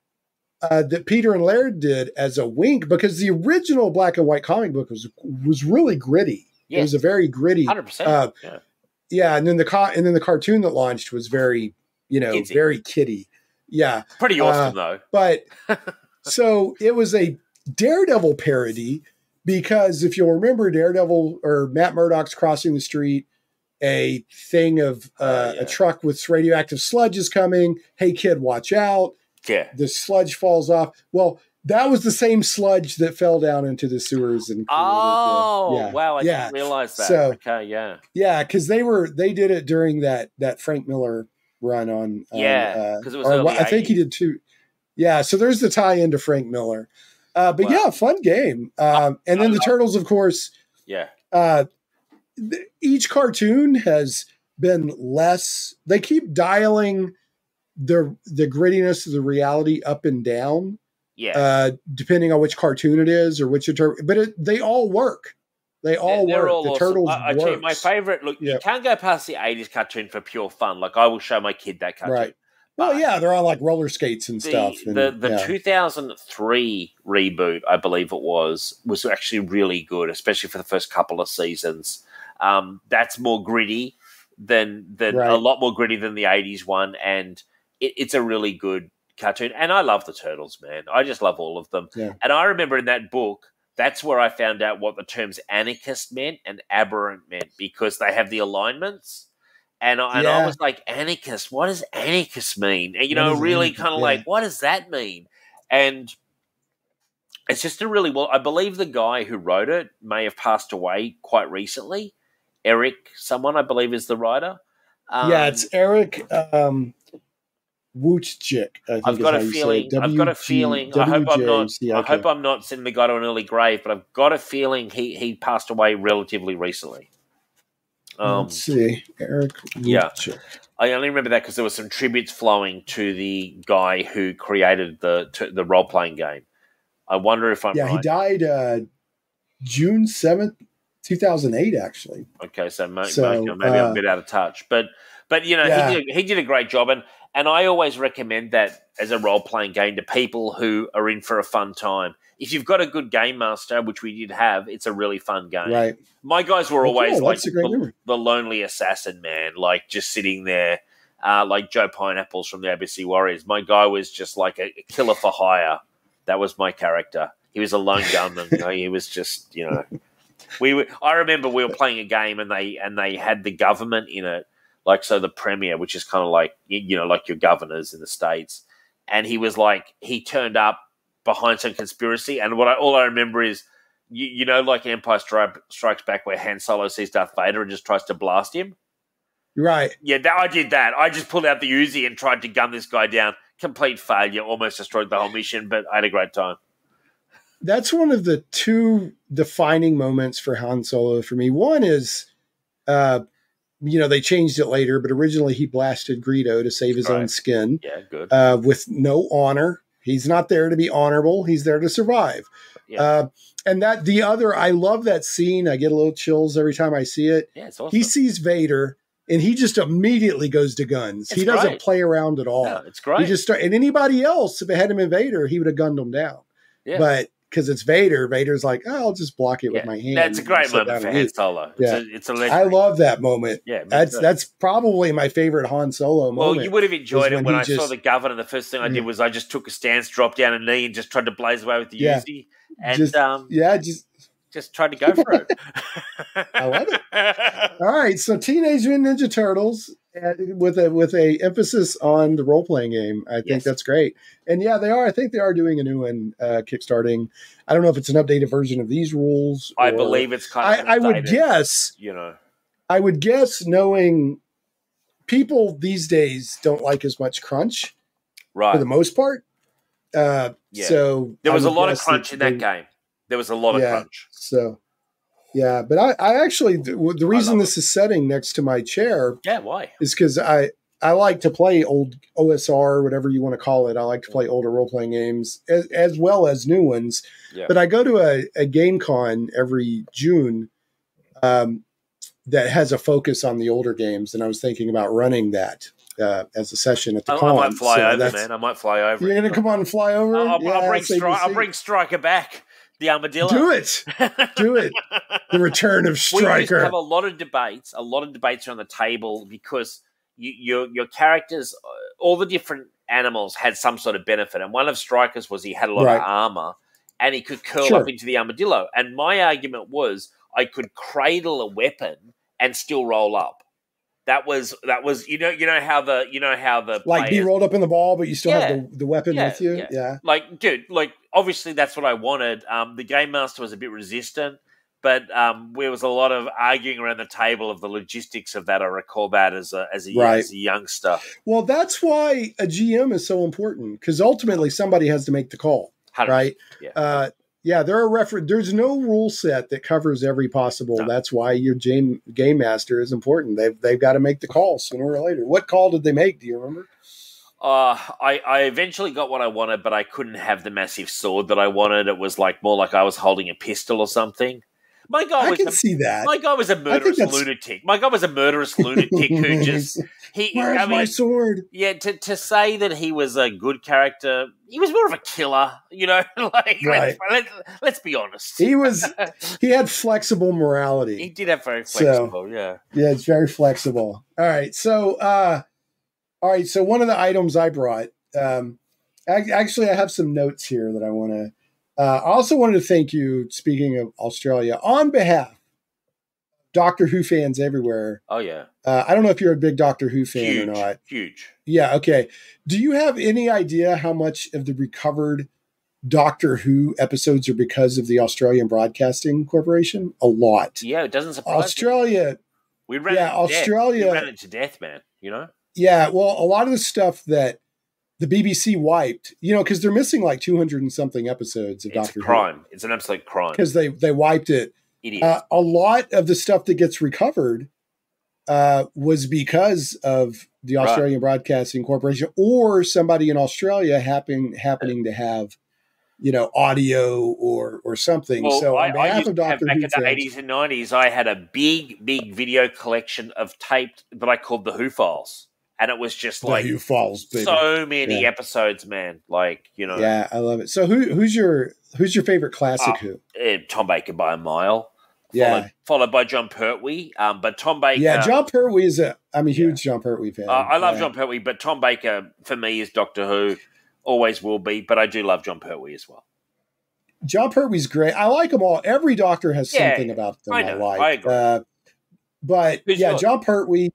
that Peter and Laird did as a wink, because the original black and white comic book was really gritty. Yeah. It was a very gritty, 100%. Yeah, and then the cartoon that launched was very, very kiddie. Yeah, pretty awesome though. But so it was a Daredevil parody because if you'll remember, Daredevil or Matt Murdock's crossing the street, a thing of a truck with radioactive sludge is coming. Hey kid, watch out! Yeah, the sludge falls off. Well, that was the same sludge that fell down into the sewers and wow! I didn't realize that. So, okay, because they did it during that Frank Miller run on. Because it was early 80s. I think he did too. Yeah, so there's the tie into Frank Miller. But fun game. And then the Turtles, of course. Yeah. Each cartoon has been less. They keep dialing the grittiness of the reality up and down. Yeah. Depending on which cartoon it is or which but they all work. They all They're work. all The awesome. Turtles I tell you, my works. favorite. Look, you can't go past the '80s cartoon for pure fun. Like I will show my kid that cartoon. Right. But Well, yeah, they're on like roller skates and stuff. The 2003 reboot, I believe it was actually really good, especially for the first couple of seasons. That's more gritty than a lot more gritty than the '80s one, and it's a really good cartoon. And I love the Turtles, man. I just love all of them. Yeah. And I remember in that book, that's where I found out what the terms anarchist meant and aberrant meant, because they have the alignments. And I was like, anarchist, what does anarchist mean? And, really kind of like, what does that mean? And it's just I believe the guy who wrote it may have passed away quite recently. Eric, someone I believe is the writer. It's Eric Wuchik. I've got a feeling. I hope I'm not sending the guy to an early grave, but I've got a feeling he passed away relatively recently. Let's see, Eric Wuchik. I only remember that because there were some tributes flowing to the guy who created the role playing game. I wonder if I'm right. He died June 7th, 2008. Actually. Okay, so maybe I'm a bit out of touch, but he did a great job, and I always recommend that as a role playing game to people who are in for a fun time. If you've got a good game master, which we did have, it's a really fun game. Right. My guys were always like the lonely assassin, man, like just sitting there, like Joe Pineapples from the ABC Warriors. My guy was just like a killer for hire. That was my character. He was a lone gunman. He was just, I remember we were playing a game and they had the government in it, like so the premier, which is kind of like like your governors in the States, and he turned up behind some conspiracy, and all I remember is like Empire Strikes Back, where Han Solo sees Darth Vader and just tries to blast him. Right. Yeah, I did that. I just pulled out the Uzi and tried to gun this guy down. Complete failure. Almost destroyed the whole mission, but I had a great time. That's one of the two defining moments for Han Solo for me. One is, they changed it later, but originally he blasted Greedo to save his own skin. Yeah, good. With no honor. He's not there to be honorable. He's there to survive. Yeah. And I love that scene. I get a little chills every time I see it. Yeah, it's awesome. He sees Vader and he just immediately goes to guns. He doesn't play around at all. No, it's great. He just and anybody else, if it had him in Vader, he would have gunned him down. Yeah. But because it's Vader, Vader's like, I'll just block it with my hand. That's a great moment for Han Solo. It's a I love that moment. Yeah, that's probably my favorite Han Solo moment. Well, you would have enjoyed it when I saw the governor. The first thing I did was I just took a stance, dropped down a knee, and just tried to blaze away with the Uzi. And just tried to go for it. I love it. All right, so Teenage Mutant Ninja Turtles with a emphasis on the role playing game. I think that's great. And they are. I think they are doing a new one, kickstarting. I don't know if it's an updated version of these rules. I believe it's kind of. I would guess. I would guess, knowing people these days don't like as much crunch, right? For the most part. So there was a lot of crunch in that game. There was a lot of crunch. So, but I actually, the reason this is sitting next to my chair, why? Is because I like to play old OSR, whatever you want to call it. I like to play older role playing games as well as new ones. Yeah. But I go to a game con every June that has a focus on the older games, and I was thinking about running that. As a session at the con. I might fly over, man. I might fly over. You're going to come on and fly over? I'll bring Stryker back. The armadillo. Do it. The return of Stryker. We used to have a lot of debates around the table because your characters, all the different animals had some sort of benefit. And one of Stryker's was he had a lot of armor and he could curl up into the armadillo. And my argument was I could cradle a weapon and still roll up. That was you know how the like be rolled up in the ball, but you still have the weapon with you. Yeah. Like, dude, obviously that's what I wanted. The game master was a bit resistant, but there was a lot of arguing around the table of the logistics of that. I recall that as a youngster. Well, that's why a GM is so important, because ultimately somebody has to make the call, 100%. Right? Yeah. There's no rule set that covers every possible. No. That's why your game master is important. They've got to make the call sooner or later. What call did they make? Do you remember? I eventually got what I wanted, but I couldn't have the massive sword that I wanted. It was more like I was holding a pistol or something. My guy I can see that. My guy was a murderous lunatic. My guy was a murderous lunatic who just where's my sword? Yeah, to say that he was a good character, he was more of a killer. You know, like right. let's be honest. He had flexible morality. He did have very flexible. Yeah, it's very flexible. All right, so one of the items I brought. Actually, I have some notes here that I want to. I also wanted to thank you, speaking of Australia, on behalf of Doctor Who fans everywhere. Oh, yeah. I don't know if you're a big Doctor Who fan or not. Huge. Yeah, okay. Do you have any idea how much of the recovered Doctor Who episodes are because of the Australian Broadcasting Corporation? A lot. Yeah, it doesn't surprise Australia. Me. We ran it to death, man, you know? Yeah, well, a lot of the stuff that the BBC wiped, because they're missing like 200 and something episodes of Doctor Who. It's a crime. It's an absolute crime. Because they wiped it. Idiots. A lot of the stuff that gets recovered was because of the Australian Broadcasting Corporation or somebody in Australia happening to have, audio or something. Well, so on behalf of Doctor Who, back in the 80s and 90s, I had a big video collection of taped that I called the Who Files. And it was just like Who Files, baby. So many episodes, man. Like, Yeah, I love it. So who's your favorite classic Who? Tom Baker by a mile. Yeah. Followed by John Pertwee. But Tom Baker. Yeah, John Pertwee I'm a huge John Pertwee fan. I love John Pertwee, but Tom Baker for me is Doctor Who. Always will be, but I do love John Pertwee as well. John Pertwee's great. I like them all. Every Doctor has something about them I like. I agree. But John Pertwee.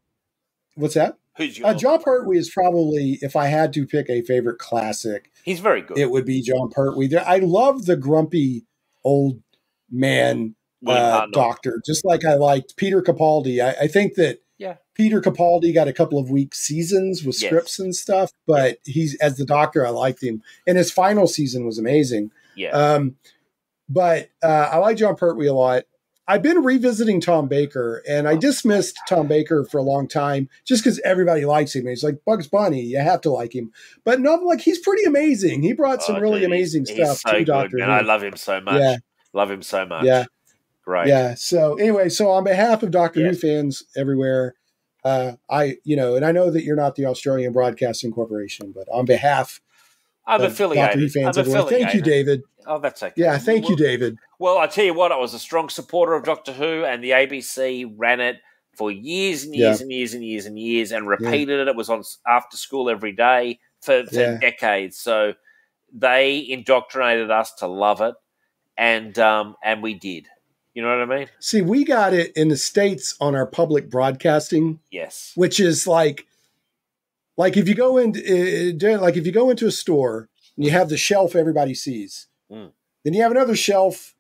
What's that? Who's yours? John Pertwee is probably, if I had to pick a favorite classic, he's very good. It would be John Pertwee. I love the grumpy old man Doctor, just like I liked Peter Capaldi. I think that Peter Capaldi got a couple of weak seasons with scripts and stuff, but he's as the Doctor, I liked him, and his final season was amazing. Yeah. But I like John Pertwee a lot. I've been revisiting Tom Baker, and I dismissed Tom Baker for a long time just because everybody likes him. He's like Bugs Bunny. You have to like him. But no, like he's pretty amazing. He brought some really amazing stuff to Doctor Who. I love him so much. Yeah. Love him so much. Yeah. Great. Yeah. So anyway, on behalf of Doctor Who fans everywhere, and I know that you're not the Australian Broadcasting Corporation, but on behalf I'm affiliated. Doctor Who fans everywhere, thank you, David. Oh, that's okay. Yeah, thank you, David. Well, I tell you what, I was a strong supporter of Doctor Who, and the ABC ran it for years and years and years and years and years, and repeated it. It was on after school every day for decades. So they indoctrinated us to love it, and we did. You know what I mean? See, we got it in the States on our public broadcasting. Yes, which is like if you go into a store and you have the shelf everybody sees. Then you have another shelf,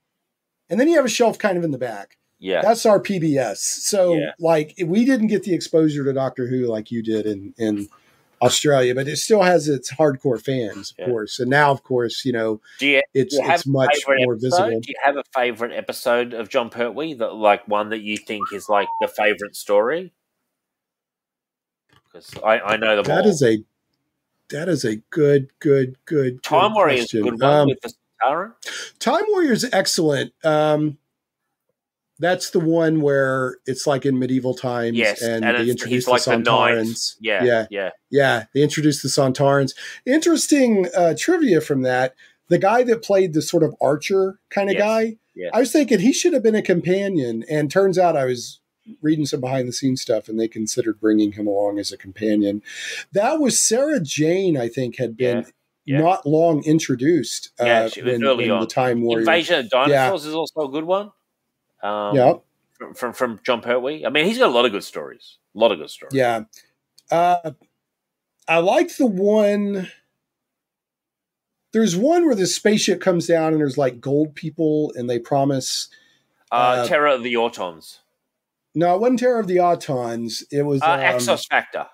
and then you have a shelf kind of in the back. Yeah. That's our PBS. So, we didn't get the exposure to Doctor Who like you did in Australia, but it still has its hardcore fans, of course. And now, of course, it's much more visible. Do you have a favorite episode of John Pertwee, one that you think is like the favorite story? Because I know them all. That is a good Time Warrior is a good one with the Satara. Time Warrior is excellent. That's the one where it's like in medieval times, and they introduce the Sontarans. Yeah. They introduced the Sontarans. Interesting trivia from that. The guy that played the sort of archer kind of guy, I was thinking he should have been a companion, and turns out I was reading some behind the scenes stuff, and they considered bringing him along as a companion. That was Sarah Jane, I think, had been not long introduced. She was early on. The Time Warrior. Invasion of Dinosaurs is also a good one. From John Pertwee. I mean, he's got a lot of good stories. Yeah. I like the one. There's one where the spaceship comes down and there's like gold people and they promise. Terror of the Autons. No, it wasn't Terror of the Autons. It was Exos Factor.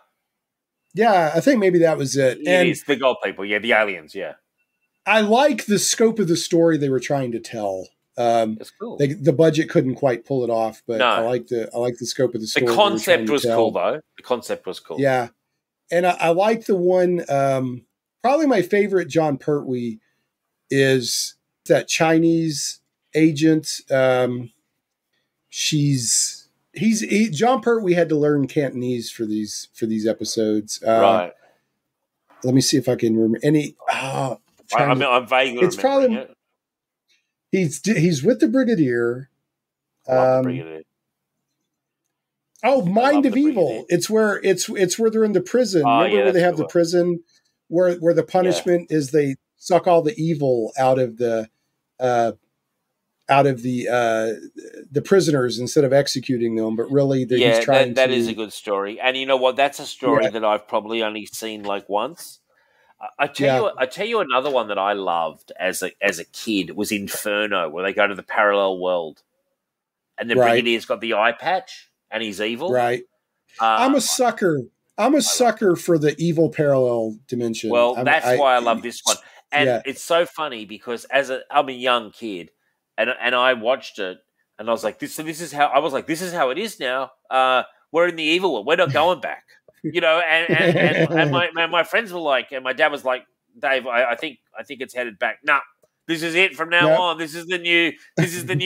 Yeah, I think maybe that was it. It is the gold people. Yeah, the aliens. Yeah. I like the scope of the story they were trying to tell. That's cool. The budget couldn't quite pull it off, but I like the scope of the story. The concept was cool, though. The concept was cool. Yeah, and I like the one. Probably my favorite John Pertwee is that Chinese agent. John Pertwee had to learn Cantonese for these episodes. Right. Let me see if I can remember any. I'm vaguely it's remembering probably, it. He's with the Brigadier. I love the Brigadier. Oh, Mind of Evil. It's where they're in the prison. Remember where they have the prison where the punishment is they suck all the evil out of the prisoners instead of executing them, but really he's trying that is a good story. And you know what? That's a story that I've probably only seen like once. I tell you another one that I loved as a kid was Inferno, where they go to the parallel world, and the Brigadier's got the eye patch and he's evil. Right. I'm a sucker. I'm a sucker for the evil parallel dimension. Well, that's why I love this one, and it's so funny because I'm a young kid, and I watched it, and I was like, this is how it is now. We're in the evil world. We're not going back. And my friends were like, and my dad was like, Dave, I think it's headed back. No, this is it from now on. This is the new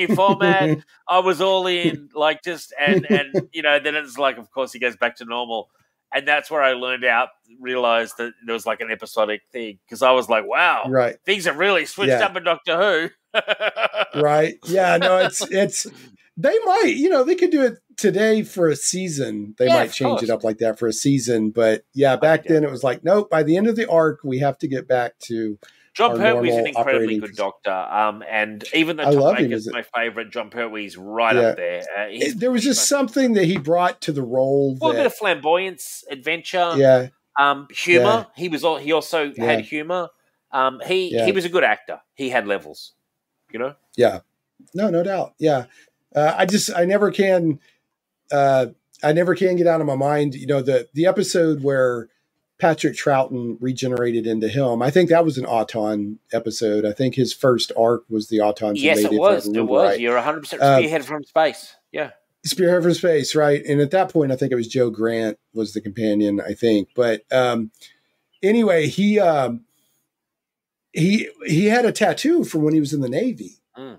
format. I was all in, like, just and then it's like, of course, he goes back to normal, and that's where I realized that there was like an episodic thing, because I was like, wow, things have really switched up in Doctor Who. Right? Yeah. No, it's they might, they could do it today for a season. They might change it up like that for a season. But back then it was like, nope, by the end of the arc, we have to get back to John Pertwee's an incredibly good Doctor. And even though Tom Baker's my favorite, John Pertwee's right up there. There was just something that he brought to the role. A bit of flamboyance, adventure, humor. Yeah. He also had humor. He was a good actor. He had levels, Yeah. No doubt. Yeah. I never can get out of my mind, the episode where Patrick Troughton regenerated into him. I think that was an Auton episode. I think his first arc was the Autons. Yes, it was. It was. Right. You're 100% Spearhead from Space. Yeah. Spearhead from Space, right. And at that point, I think it was Joe Grant was the companion, I think. But anyway, he had a tattoo from when he was in the Navy. Mm.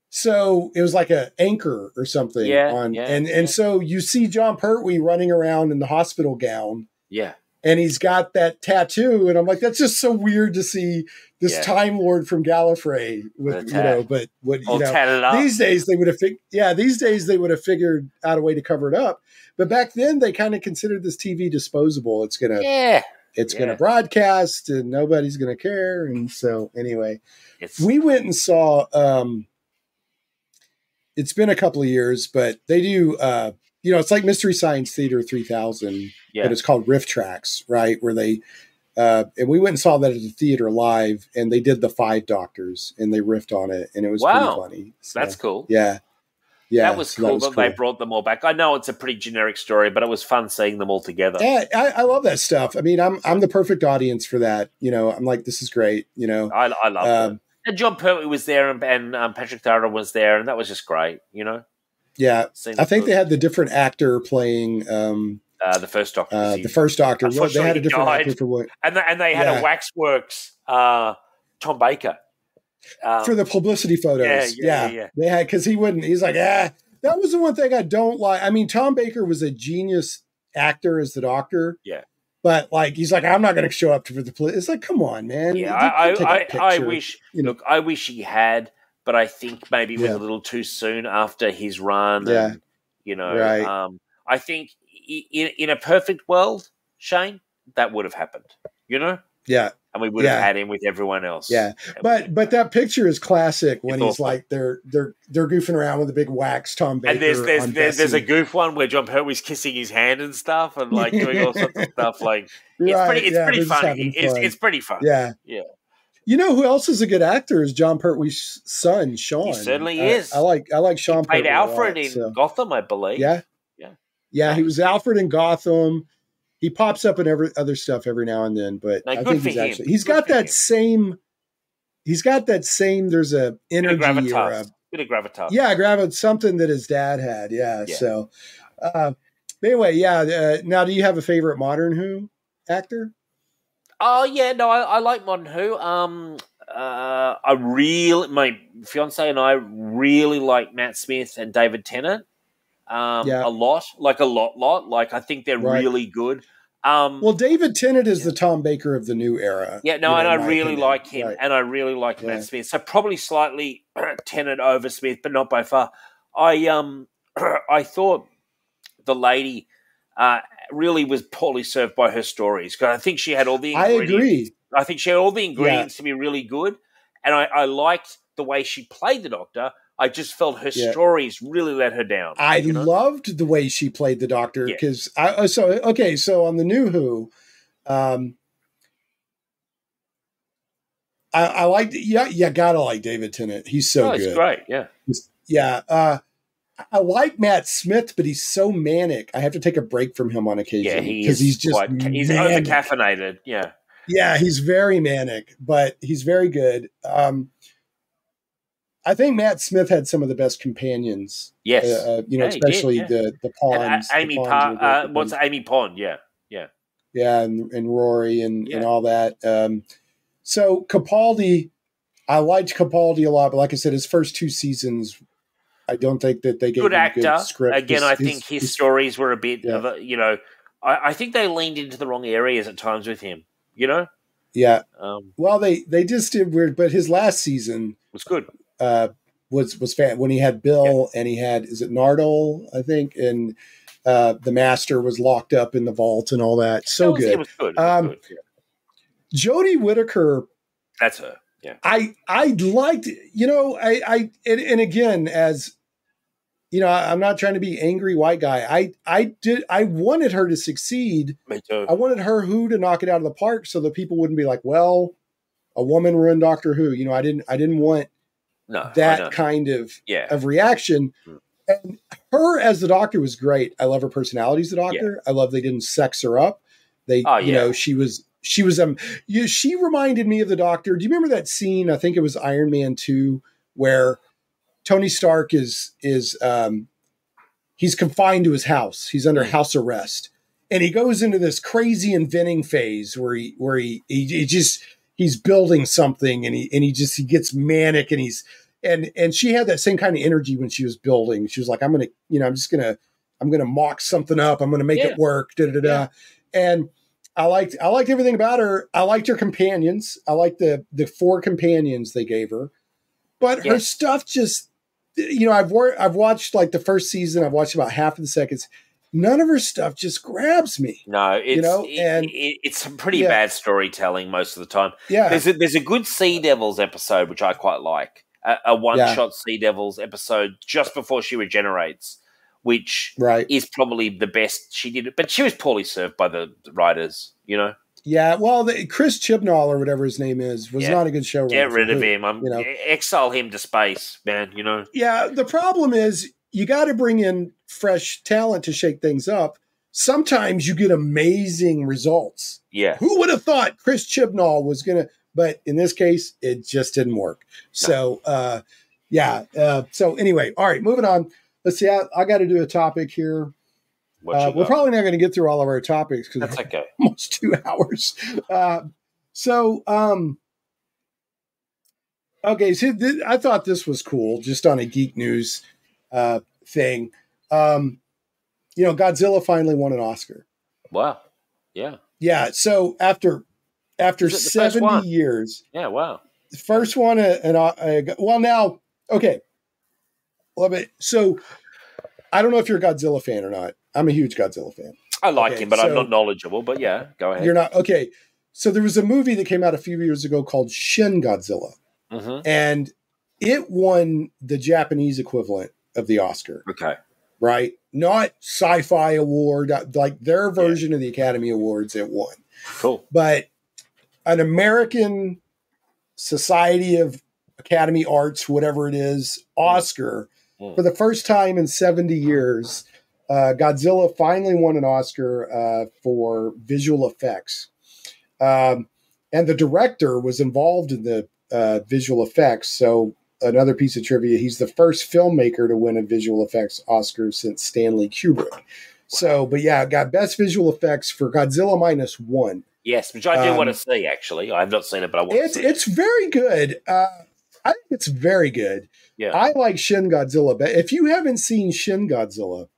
So it was like an anchor or something. And so you see John Pertwee running around in the hospital gown. Yeah. And he's got that tattoo. And I'm like, that's just so weird to see this Time Lord from Gallifrey with, but these days they would have figured out a way to cover it up. But back then they kind of considered this TV disposable. It's going to broadcast and nobody's going to care. And so anyway, we went and saw, it's been a couple of years, but they do, it's like Mystery Science Theater 3000, but it's called Riff Tracks, right? Where they, and we went and saw that at the theater live, and they did the 5 Doctors, and they riffed on it, and it was pretty funny. So, that's cool. Yeah. That was cool that they brought them all back. I know it's a pretty generic story, but it was fun seeing them all together. Yeah, I love that stuff. I mean, I'm the perfect audience for that. I'm like, this is great. I love it. And John Pertwee was there, and Patrick Troughton was there, and that was just great. Yeah, I think they had the different actor playing the first Doctor. The first Doctor. They had a different actor for what, and they had a Waxworks Tom Baker for the publicity photos. Yeah. They had, because he wouldn't. He's like, that was the one thing I don't like. I mean, Tom Baker was a genius actor as the Doctor. Yeah. But like, he's like, I'm not going to show up for the. It's like, come on, man. Yeah, I wish. Look, I wish he had. But I think maybe it was a little too soon after his run. Yeah. And, I think in a perfect world, Shane, that would have happened, Yeah. And we would have had him with everyone else. Yeah. But that picture is classic when he's like, they're goofing around with a big wax Tom Baker. And there's a goof one where John Pertwee's kissing his hand and stuff and like doing all sorts of stuff. Like, it's pretty funny. It's pretty fun. Yeah. Yeah. You know who else is a good actor is John Pertwee's son, Sean. He certainly is. I like Sean. He played Alfred in Gotham, I believe. Yeah. He was Alfred in Gotham. He pops up in other stuff every now and then, but I think he's got that same. There's a energy bit of gravitas. Yeah, gravitas. Something that his dad had. Yeah. So, anyway, now, do you have a favorite modern Who actor? Oh yeah, no, I like Modern Who. My fiance and I really like Matt Smith and David Tennant a lot. Like, I think they're really good. Well, David Tennant is the Tom Baker of the new era. Yeah, no, and I really like him, and I really like Matt Smith. So probably slightly Tennant over Smith, but not by far. I thought the lady really was poorly served by her stories, because I think she had all the ingredients. I agree. I think she had all the ingredients to be really good, and I liked the way she played the Doctor. I just felt her stories really let her down. I loved the way she played the Doctor, because so on the new Who, I liked you gotta like David Tennant. He's so good. He's great. I like Matt Smith, but he's so manic. I have to take a break from him on occasion because he's just he's over-caffeinated. Yeah, he's very manic, but he's very good. I think Matt Smith had some of the best companions. Yes, especially the Pawns. What's Amy Pond? Yeah, and Rory and all that. So Capaldi, I liked Capaldi a lot, but like I said, his first 2 seasons, I don't think that they gave good him actor. Good script. Again, I think his stories were a bit of a, I think they leaned into the wrong areas at times with him. Yeah. Well, they just did weird, but his last season was good. Was fan when he had Bill and he had, is it Nardole, I think, and the Master was locked up in the vault and all that. So good. It was good. Jodie Whittaker. That's her. Yeah. I liked, and again, as I'm not trying to be angry white guy. I wanted her to succeed. Me too. I wanted her Who to knock it out of the park so that people wouldn't be like, well, a woman ruined Doctor Who. I didn't want that kind of reaction. And her as the Doctor was great. I love her personality as the Doctor. I love they didn't sex her up. She reminded me of the Doctor. Do you remember that scene? I think it was Iron Man 2 where Tony Stark is he's confined to his house. He's under house arrest, and he goes into this crazy inventing phase where he's building something, and he gets manic, and she had that same kind of energy when she was building. She was like, I'm gonna mock something up. I'm gonna make it work. And I liked everything about her. I liked her companions. I liked the 4 companions they gave her, but her stuff just. I've watched like the first season. I've watched about half of the seconds. None of her stuff just grabs me. No, it's some pretty bad storytelling most of the time. Yeah, there's a good Sea Devils episode which I quite like. A one-shot Sea Devils episode just before she regenerates, which is probably the best she did. But she was poorly served by the writers. Yeah, well, Chris Chibnall or whatever his name is was not a good showrunner. Get rid of him. Exile him to space, man. Yeah, the problem is you got to bring in fresh talent to shake things up. Sometimes you get amazing results. Yeah, who would have thought Chris Chibnall was gonna? But in this case, it just didn't work. So, so anyway, all right, moving on. Let's see. I got to do a topic here. We're probably not going to get through all of our topics because that's okay. Almost 2 hours. Okay. So I thought this was cool, just on a geek news thing. Godzilla finally won an Oscar. Wow. Yeah. Yeah. So after 70 years. Yeah. Wow. The first one. Now. Okay. So I don't know if you're a Godzilla fan or not. I'm a huge Godzilla fan. I like him, but I'm not knowledgeable. But yeah, go ahead. You're not? Okay. So there was a movie that came out a few years ago called Shin Godzilla. Mm-hmm. And it won the Japanese equivalent of the Oscar. Okay. Right? Not Sci-Fi Award, like their version of the Academy Awards, it won. Cool. But an American Society of Academy Arts, whatever it is, Oscar, for the first time in 70 years, Godzilla finally won an Oscar for visual effects. And the director was involved in the visual effects. So another piece of trivia, he's the first filmmaker to win a visual effects Oscar since Stanley Kubrick. So, but yeah, got best visual effects for Godzilla -1. Yes, which I do want to see, actually. I have not seen it, but I want to see it. It's very good. I think it's very good. Yeah. I like Shin Godzilla, but if you haven't seen Shin Godzilla,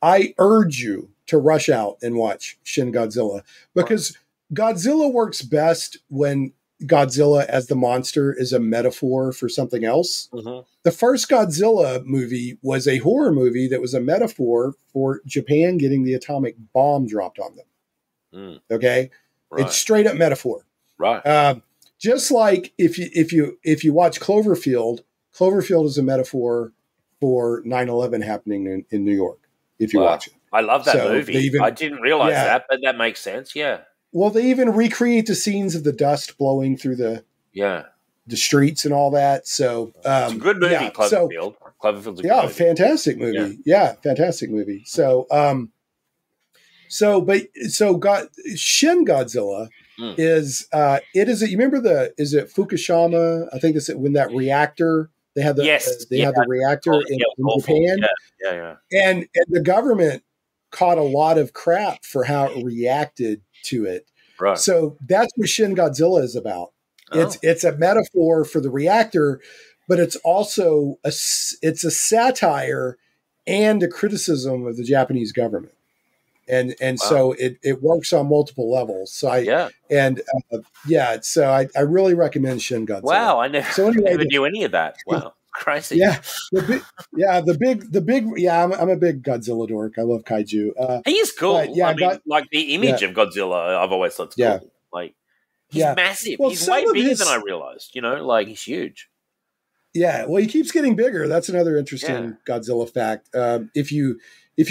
I urge you to rush out and watch Shin Godzilla, because Godzilla works best when Godzilla as the monster is a metaphor for something else. Mm-hmm. The first Godzilla movie was a horror movie that was a metaphor for Japan getting the atomic bomb dropped on them. Okay, Right. It's straight up metaphor. Right. Just like if you watch Cloverfield, Cloverfield is a metaphor for 9/11 happening in New York. If you watch it, I love that movie. I didn't realize that, but that makes sense. Yeah. Well, they even recreate the scenes of the dust blowing through the streets and all that. So it's a good movie, Cloverfield. Cloverfield's a good movie. Fantastic movie. Yeah, fantastic movie. So Shin Godzilla is you remember is it Fukushima? I think it's when that reactor they had the the reactor in Japan. Yeah. And the government caught a lot of crap for how it reacted to it. Right. So that's what Shin Godzilla is about. It's a metaphor for the reactor, but it's also it's a satire and a criticism of the Japanese government. And so it works on multiple levels. So I really recommend Shin Godzilla. Wow, I never knew any of that. Wow, crazy. I'm a big Godzilla dork. I love kaiju. He is cool. Like the image of Godzilla, I've always thought cool. Like he's massive. Well, he's way bigger than I realized. Like he's huge. Yeah, well, he keeps getting bigger. That's another interesting Godzilla fact. If you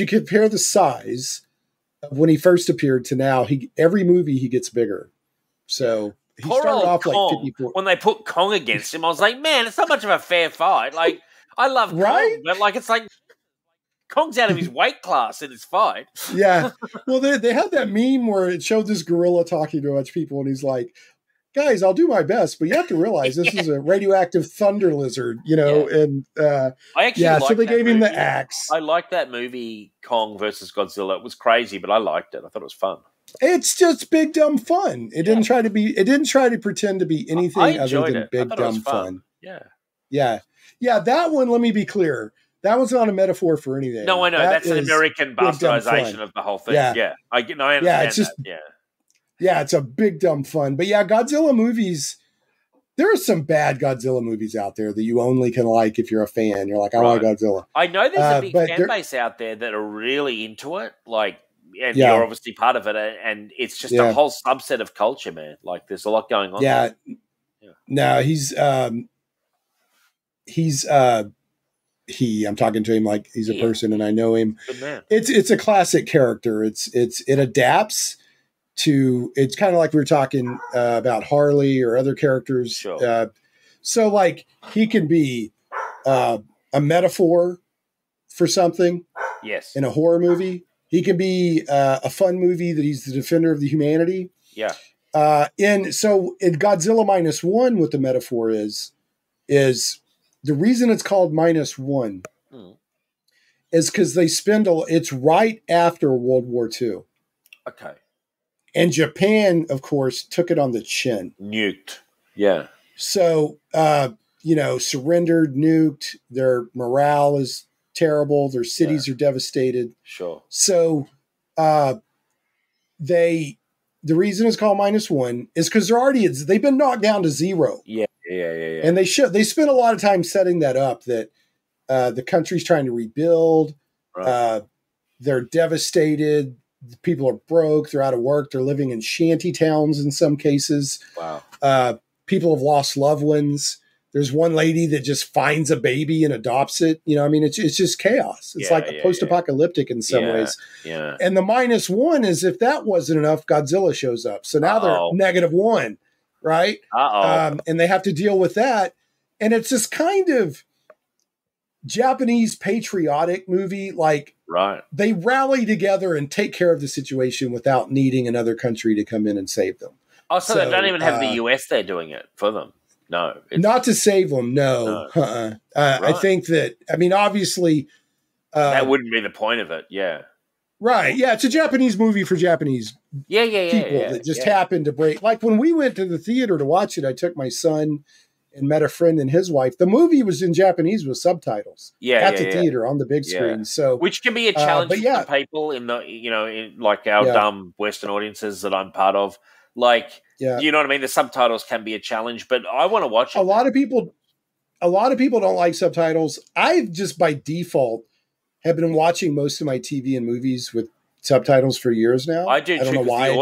compare the size of when he first appeared to now, every movie he gets bigger. So he started off Kong, like 54. When they put Kong against him, I was like, man, it's not much of a fair fight. Like I love Kong, but like it's like Kong's out of his weight class in this fight. Yeah. Well, they had that meme where it showed this gorilla talking to a bunch of people, and he's like, guys, I'll do my best, but you have to realize this is a radioactive thunder lizard, and I actually so they gave him the axe. I liked that movie, Kong versus Godzilla. It was crazy, but I liked it. I thought it was fun. It's just big dumb fun. It didn't try to pretend to be anything other than big dumb fun. Yeah. That one, let me be clear. That one's not a metaphor for anything. No, I know. That's an American bastardization of the whole thing. I understand that. Yeah, it's a big dumb fun. But Godzilla movies, there are some bad Godzilla movies out there that you only can like if you're a fan. You're like, I like Godzilla. I know there's a big fan base out there that are really into it. And you're obviously part of it. And it's just a whole subset of culture, man. Like there's a lot going on. Yeah. No, I'm talking to him like he's a person and I know him. Good man. It's a classic character. It adapts to, it's kind of like we were talking about Harley or other characters. Sure. So like he can be a metaphor for something. Yes. In a horror movie. He can be a fun movie that he's the defender of the humanity. Yeah. And so in Godzilla -1, what the metaphor is the reason it's called -1 is because they it's right after World War II. Okay. And Japan, of course, took it on the chin. Nuked. Yeah. So, surrendered, nuked. Their morale is terrible. Their cities are devastated. Sure. So, the reason it's called -1 is because they've been knocked down to zero. Yeah. And they spent a lot of time setting that up, that the country's trying to rebuild. Right. They're devastated. People are broke. They're out of work. They're living in shanty towns in some cases. Wow. People have lost loved ones. There's one lady that just finds a baby and adopts it. It's just chaos. It's post-apocalyptic in some ways. Yeah. And the -1 is, if that wasn't enough, Godzilla shows up. So now they're -1, right? And they have to deal with that. And it's this kind of Japanese patriotic movie. Like, they rally together and take care of the situation without needing another country to come in and save them. Oh, so they don't even have the US there doing it for them? No. Not to save them, no. I think that, obviously... that wouldn't be the point of it, yeah. Right, yeah, it's a Japanese movie for Japanese people that just happen to break... Like, when we went to the theater to watch it, I took my son and met a friend and his wife. The movie was in Japanese with subtitles at the theater on the big screen. So, which can be a challenge for some people in the, in like our dumb Western audiences that I'm part of. Like, you know what I mean? The subtitles can be a challenge, but I want to watch it. A lot of people don't like subtitles. I just by default have been watching most of my TV and movies with subtitles for years now. I do. I don't know why. The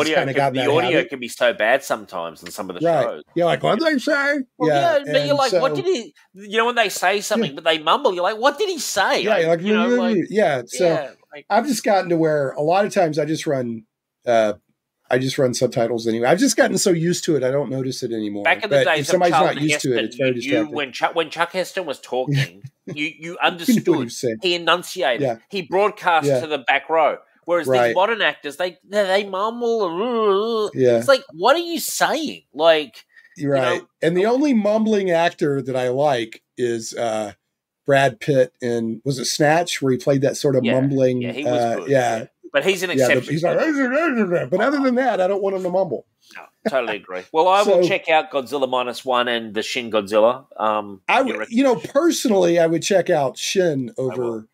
audio can be so bad sometimes in some of the shows. You're like, what did they say? Well, but you're like, what did he? When they say something, but they mumble, you're like, what did he say? Yeah, So I've just gotten to where a lot of times I just run subtitles anyway. I've just gotten so used to it, I don't notice it anymore. Back in the days, if somebody's not used Heston, to it, it's very distracting. When Chuck Heston was talking, you understood. He enunciated. Yeah. He broadcast to the back row. Whereas these modern actors, they mumble. It's like, what are you saying? Like, And the only mumbling actor that I like is Brad Pitt in, was it Snatch, where he played that sort of mumbling? Yeah, he was good. But he's an exception. He's like, but other than that, I don't want him to mumble. No, totally agree. Well, I will check out Godzilla -1 and the Shin Godzilla. Personally, I would check out Shin over.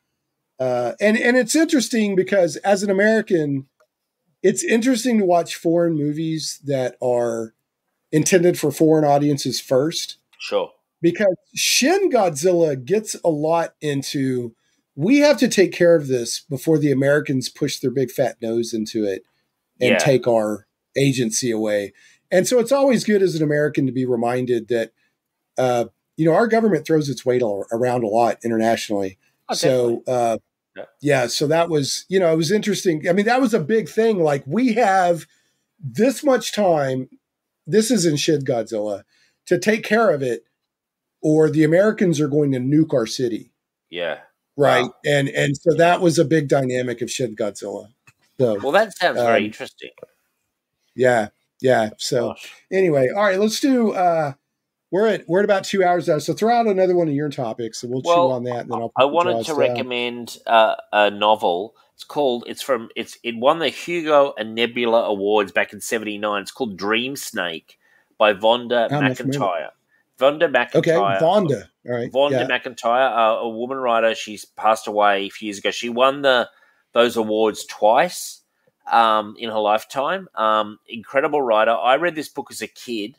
And it's interesting because as an American, it's interesting to watch foreign movies that are intended for foreign audiences first. Sure. Because Shin Godzilla gets a lot into, we have to take care of this before the Americans push their big fat nose into it and take our agency away. And so it's always good as an American to be reminded that, our government throws its weight around a lot internationally. So that was, it was interesting. I mean, that was a big thing. Like, we have this much time, this is in Shin Godzilla, to take care of it, or the Americans are going to nuke our city. Yeah. Right. Wow. And so that was a big dynamic of Shin Godzilla. So, well, that sounds very interesting. Yeah. Yeah. So anyway, all right, let's do, we're at about 2 hours now. So throw out another one of your topics and we'll chew on that. And then I wanted to recommend a novel. It won the Hugo and Nebula Awards back in '79. It's called Dreamsnake by Vonda McIntyre. Vonda McIntyre. Okay, Vonda. All right. Vonda McIntyre, a woman writer. She's passed away a few years ago. She won those awards twice in her lifetime. Incredible writer. I read this book as a kid.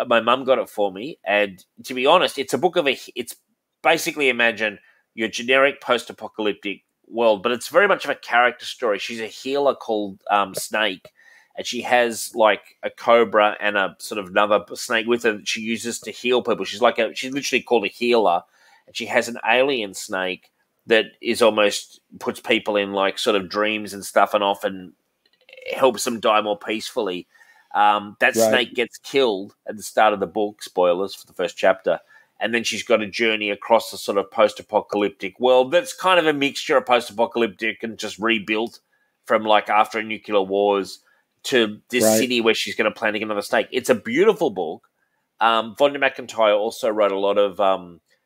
My mum got it for me, and to be honest, it's a book it's basically, imagine your generic post-apocalyptic world, but it's very much of a character story. She's a healer called Snake, and she has like a cobra and a sort of another snake with her that she uses to heal people. She's literally called a healer, and she has an alien snake that is almost puts people in like sort of dreams and stuff, and often helps them die more peacefully. Snake gets killed at the start of the book, spoilers for the first chapter, and then she's got a journey across the sort of post-apocalyptic world that's kind of a mixture of post-apocalyptic and just rebuilt from like after nuclear wars to this city where she's going to plan to get another snake. It's a beautiful book. Vonda McIntyre also wrote a lot of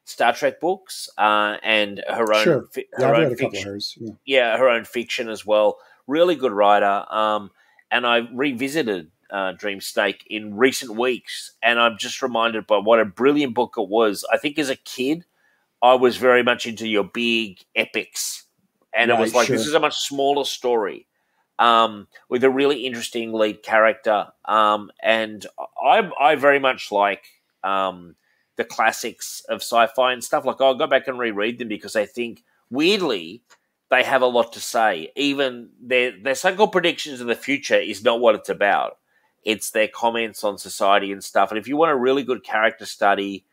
Star Trek books and her own fiction. Her own fiction as well. Really good writer. And I revisited Dreamsnake in recent weeks, and I'm just reminded by what a brilliant book it was. I think as a kid, I was very much into your big epics, and it was like, this is a much smaller story with a really interesting lead character. And I very much like the classics of sci-fi and stuff. Like, I'll go back and reread them because I think, weirdly, they have a lot to say. Even their so-called predictions of the future is not what it's about. It's their comments on society and stuff. And if you want a really good character study,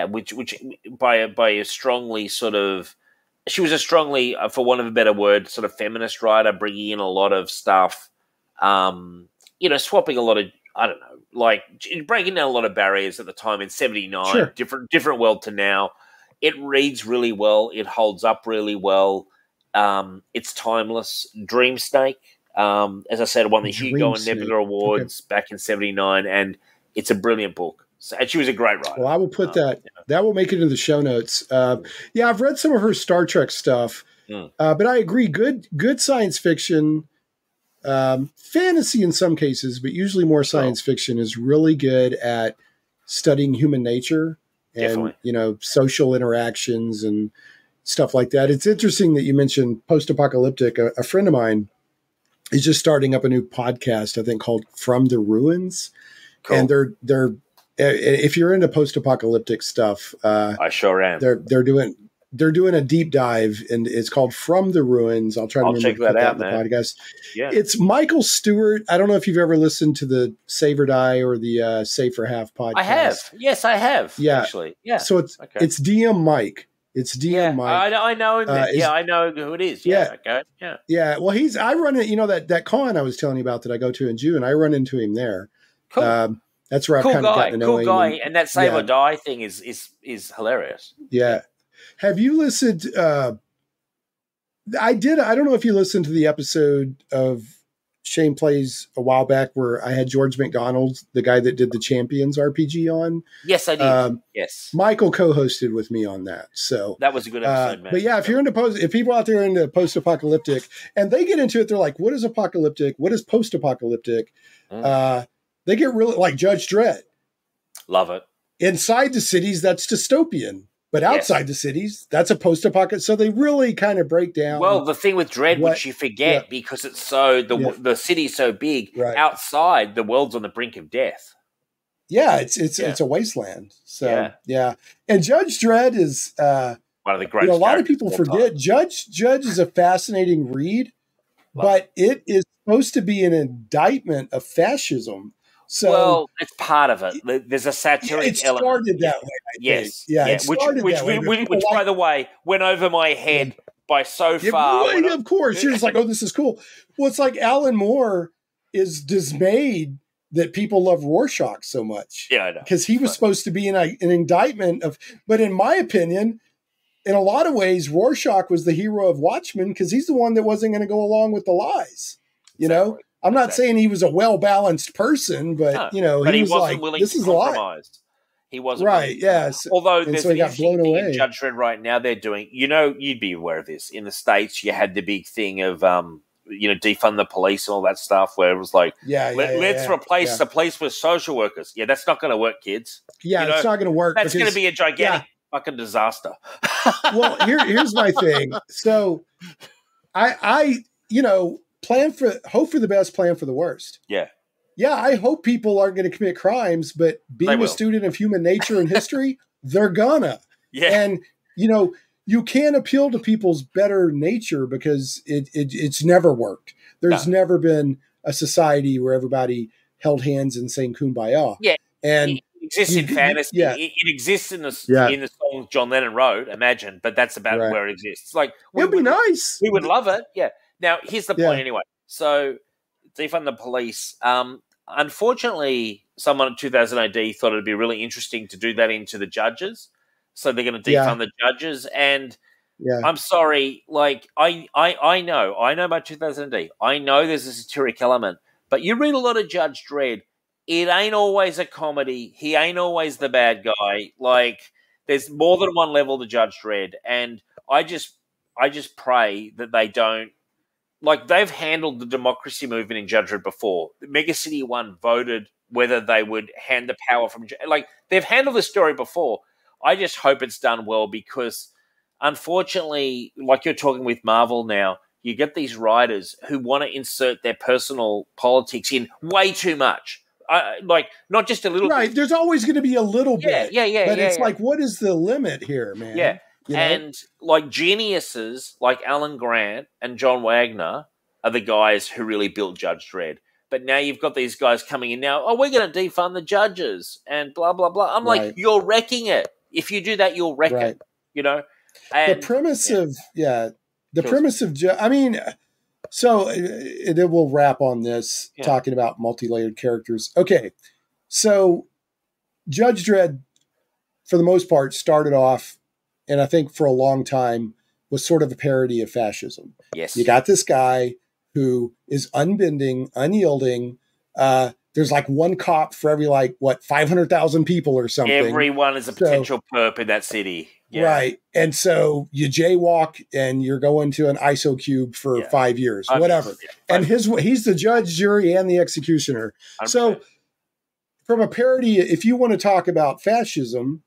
which by a strongly sort of, she was a strongly, for want of a better word, sort of feminist writer, bringing in a lot of stuff, swapping a lot of, I don't know, like breaking down a lot of barriers at the time in '79, different world to now. It reads really well. It holds up really well. It's timeless. Dreamsnake, as I said, won the Hugo and Nebula Awards back in '79, and it's a brilliant book. So, and she was a great writer. Well, I will put that. That will make it into the show notes. I've read some of her Star Trek stuff, but I agree. Good science fiction. fantasy in some cases, but usually more science fiction is really good at studying human nature and, social interactions and stuff like that. It's interesting that you mentioned post-apocalyptic. A friend of mine is just starting up a new podcast, I think, called From the Ruins. Cool. And they're if you're into post-apocalyptic stuff, I sure am. They're doing a deep dive, and it's called From the Ruins. I'll try to remember check that out, man. The podcast. Yeah. It's Michael Stewart. I don't know if you've ever listened to the Save or Die or the Save for Half podcast. I have. Yes, I have. Yeah. Actually. Yeah. So it's DM Mike. It's DM Mike. I know him. I know who it is. Yeah. Okay. Yeah. Yeah. Well, I run it. That con I was telling you about that I go to in June. I run into him there. Cool. That's where I've kind of gotten to know him. Cool guy. And that Save or Die thing is hilarious. Yeah. Have you listened? I did. I don't know if you listened to the episode of Shane Plays a while back where I had George McDonald, the guy that did the Champions RPG on. Yes, I did. Yes. Michael co-hosted with me on that. So that was a good episode, man. But yeah, if you're if people out there are into post-apocalyptic and they get into it, they're like, what is apocalyptic? What is post-apocalyptic? They get really like Judge Dredd. Love it. Inside the cities, that's dystopian. But outside the cities, that's a post-apocalyptic. So they really kind of break down. Well, the thing with Dredd, which you forget because it's the city's so big, outside the world's on the brink of death. Yeah, it's a wasteland. So and Judge Dredd is one of the great. A lot of people forget Judge is a fascinating read, but it is supposed to be an indictment of fascism. So, it's part of it. There's a satiric element. It started that way. Yes. Which, by the way, went over my head by so far. Of course. You're just like, oh, this is cool. Well, it's like Alan Moore is dismayed that people love Rorschach so much. Yeah, I know. Because he was supposed to be an indictment of, but in my opinion, in a lot of ways, Rorschach was the hero of Watchmen because he's the one that wasn't going to go along with the lies. You know? I'm not saying he was a well-balanced person, but, he was like, this is a lie. He wasn't. Right, yes. Although there's an interesting thing in Judge Dredd right now they're doing, you'd be aware of this. In the States, you had the big thing of, defund the police and all that stuff where it was like, let's replace the police with social workers. Yeah, that's not going to work, kids. Yeah, it's not going to work. That's going to be a gigantic fucking disaster. Well, here's my thing. So I hope for the best, plan for the worst. Yeah. Yeah, I hope people aren't going to commit crimes, but being a student of human nature and history, they're gonna. Yeah. And, you can't appeal to people's better nature because it's never worked. There's never been a society where everybody held hands and sang Kumbaya. Yeah. And it exists in fantasy. Yeah. It exists in the song John Lennon wrote, imagine, but that's about where it exists. Like, it'd be nice. We would love it. Yeah. Now, here's the point anyway. So, defund the police. Unfortunately, someone in 2000 AD thought it'd be really interesting to do that into the judges. So they're going to defund the judges. And I'm sorry, like, I know about 2000 AD. I know there's a satiric element. But you read a lot of Judge Dredd, it ain't always a comedy. He ain't always the bad guy. Like, there's more than one level to Judge Dredd. And I just pray that they don't. Like, they've handled the democracy movement in Judge Dredd before. Mega City 1 voted whether they would hand the power from... Like, they've handled this story before. I just hope it's done well because, unfortunately, like you're talking with Marvel now, you get these writers who want to insert their personal politics in way too much. Like, not just a little bit. Right, there's always going to be a little bit. Yeah. But it's like, what is the limit here, man? Yeah. And like geniuses like Alan Grant and John Wagner are the guys who really built Judge Dredd. But now you've got these guys coming in now, we're going to defund the judges and blah, blah, blah. I'm like, you're wrecking it. If you do that, you'll wreck it, And, the premise of, I mean, so then we'll wrap on this talking about multi-layered characters. Okay. So Judge Dredd, for the most part, started off, and I think for a long time, was sort of a parody of fascism. Yes. You got this guy who is unbending, unyielding. There's like one cop for every 500,000 people or something. Everyone is a potential perp in that city. Right. And so you jaywalk and you're going to an ISO cube for 5 years, whatever. And he's the judge, jury, and the executioner. 100%. So from a parody, if you want to talk about fascism,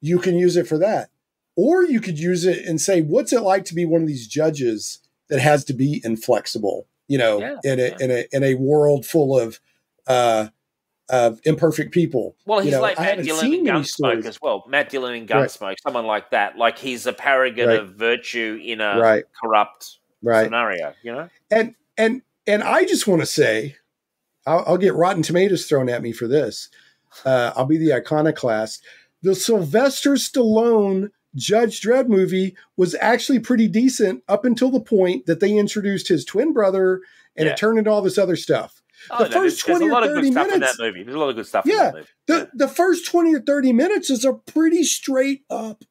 you can use it for that. Or you could use it and say, what's it like to be one of these judges that has to be inflexible, in a world full of imperfect people. Well, he's like Matt Dillon in Gunsmoke as well. Matt Dillon in Gunsmoke, someone like that. Like he's a paragon of virtue in a corrupt scenario, And I just want to say, I'll get Rotten Tomatoes thrown at me for this. I'll be the iconoclast. The Sylvester Stallone Judge Dredd movie was actually pretty decent up until the point that they introduced his twin brother and it turned into all this other stuff. The first 20 or 30 minutes in that movie. There's a lot of good stuff in that movie. The first 20 or 30 minutes is a pretty straight up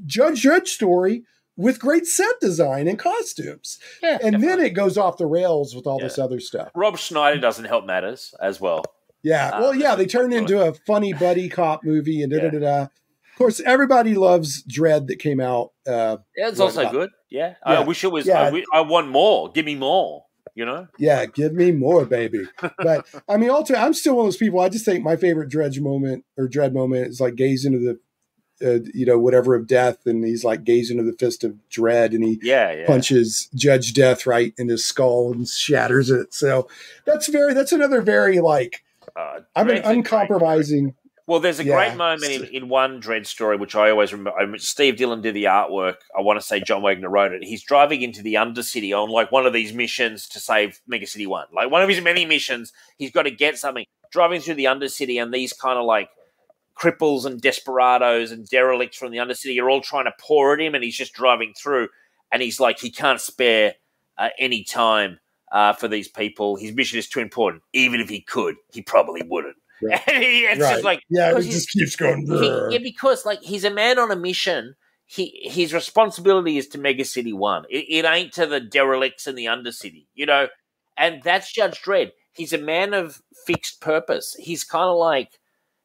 Judge Dredd story with great set design and costumes. Yeah, and definitely. Then it goes off the rails with all this other stuff. Rob Schneider doesn't help matters as well. Yeah. They turned into a funny buddy cop movie and da-da-da-da. Of course, everybody loves Dredd that came out. It's also good. Yeah. I wish it was. I want more. Give me more. Yeah, give me more, baby. But I mean, ultimately, I'm still one of those people. I just think my favorite Dredd moment is like gaze into the, whatever of death, and he's like gaze into the fist of Dredd, and he punches Judge Death right in his skull and shatters it. So that's another very like I'm an uncompromising. Well, there's a great moment in one Dredd story, which I always remember. Steve Dillon did the artwork. I want to say John Wagner wrote it. He's driving into the Undercity on like one of these missions to save Mega City 1. Like one of his many missions, he's got to get something. Driving through the Undercity, and these kind of like cripples and desperados and derelicts from the Undercity are all trying to pour at him, and he's just driving through. And he's like, he can't spare any time for these people. His mission is too important. Even if he could, he probably wouldn't. Right. And just like it just keeps going. Because like he's a man on a mission. His responsibility is to Mega City 1. It ain't to the derelicts in the Undercity, And that's Judge Dredd. He's a man of fixed purpose. He's kind of like,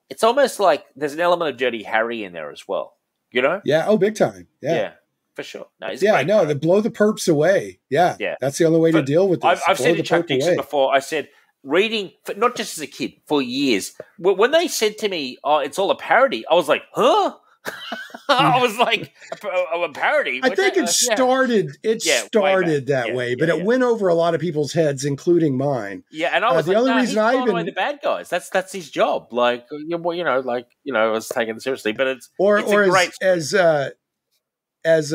it's almost like there's an element of Dirty Harry in there as well. Yeah. Oh, big time. Yeah. For sure. No, they blow the perps away. Yeah. That's the only way to deal with this. I've said to Chuck Dixon before. I said, reading, not just as a kid, for years. When they said to me, "Oh, it's all a parody," I was like, "Huh?" I was like, "A parody." I think it started. It started that way, but it went over a lot of people's heads, including mine. Yeah, and I was the only reason I even the bad guys. That's his job. Like, I was taken seriously, but it's a great as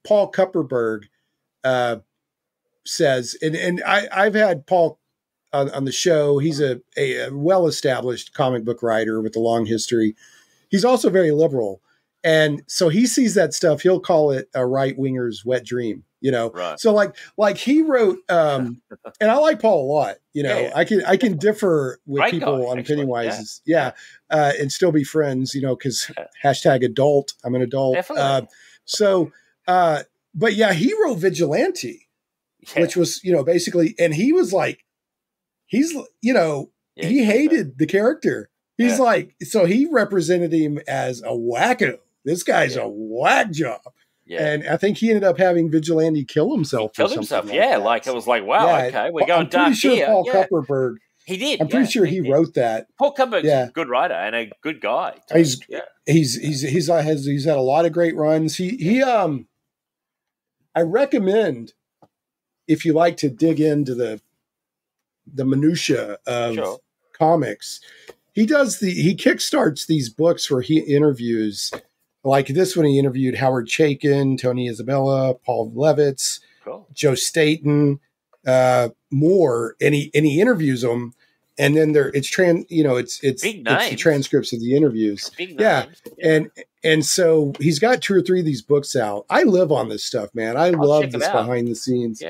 Paul Kupperberg says, and I've had Paul on the show. He's a well-established comic book writer with a long history. He's also very liberal. And so he sees that stuff. He'll call it a right-winger's wet dream, Right. So like he wrote, and I like Paul a lot, I can differ with right people guy, on actually. Pennywise. And still be friends, because #adult, I'm an adult. Definitely. But yeah, he wrote Vigilante, which was, basically, and he was like, he hated the character. He's like, so he represented him as a wacko. This guy's a whack job. Yeah. And I think he ended up having Vigilante kill himself. It was like, wow, okay, we're going dark here. Paul Kupperberg. He did. I'm pretty sure he wrote that. Paul Kupperberg's a good writer and a good guy. He's had a lot of great runs. I recommend, if you like to dig into the minutia of comics, he kickstarts these books where he interviews, like this one, he interviewed Howard Chaykin, Tony Isabella, Paul Levitz, Joe Staten, more, and he interviews them, and then it's the transcripts of the interviews. Big names. And so he's got 2 or 3 of these books out. I live on this stuff, man. I love this behind the scenes.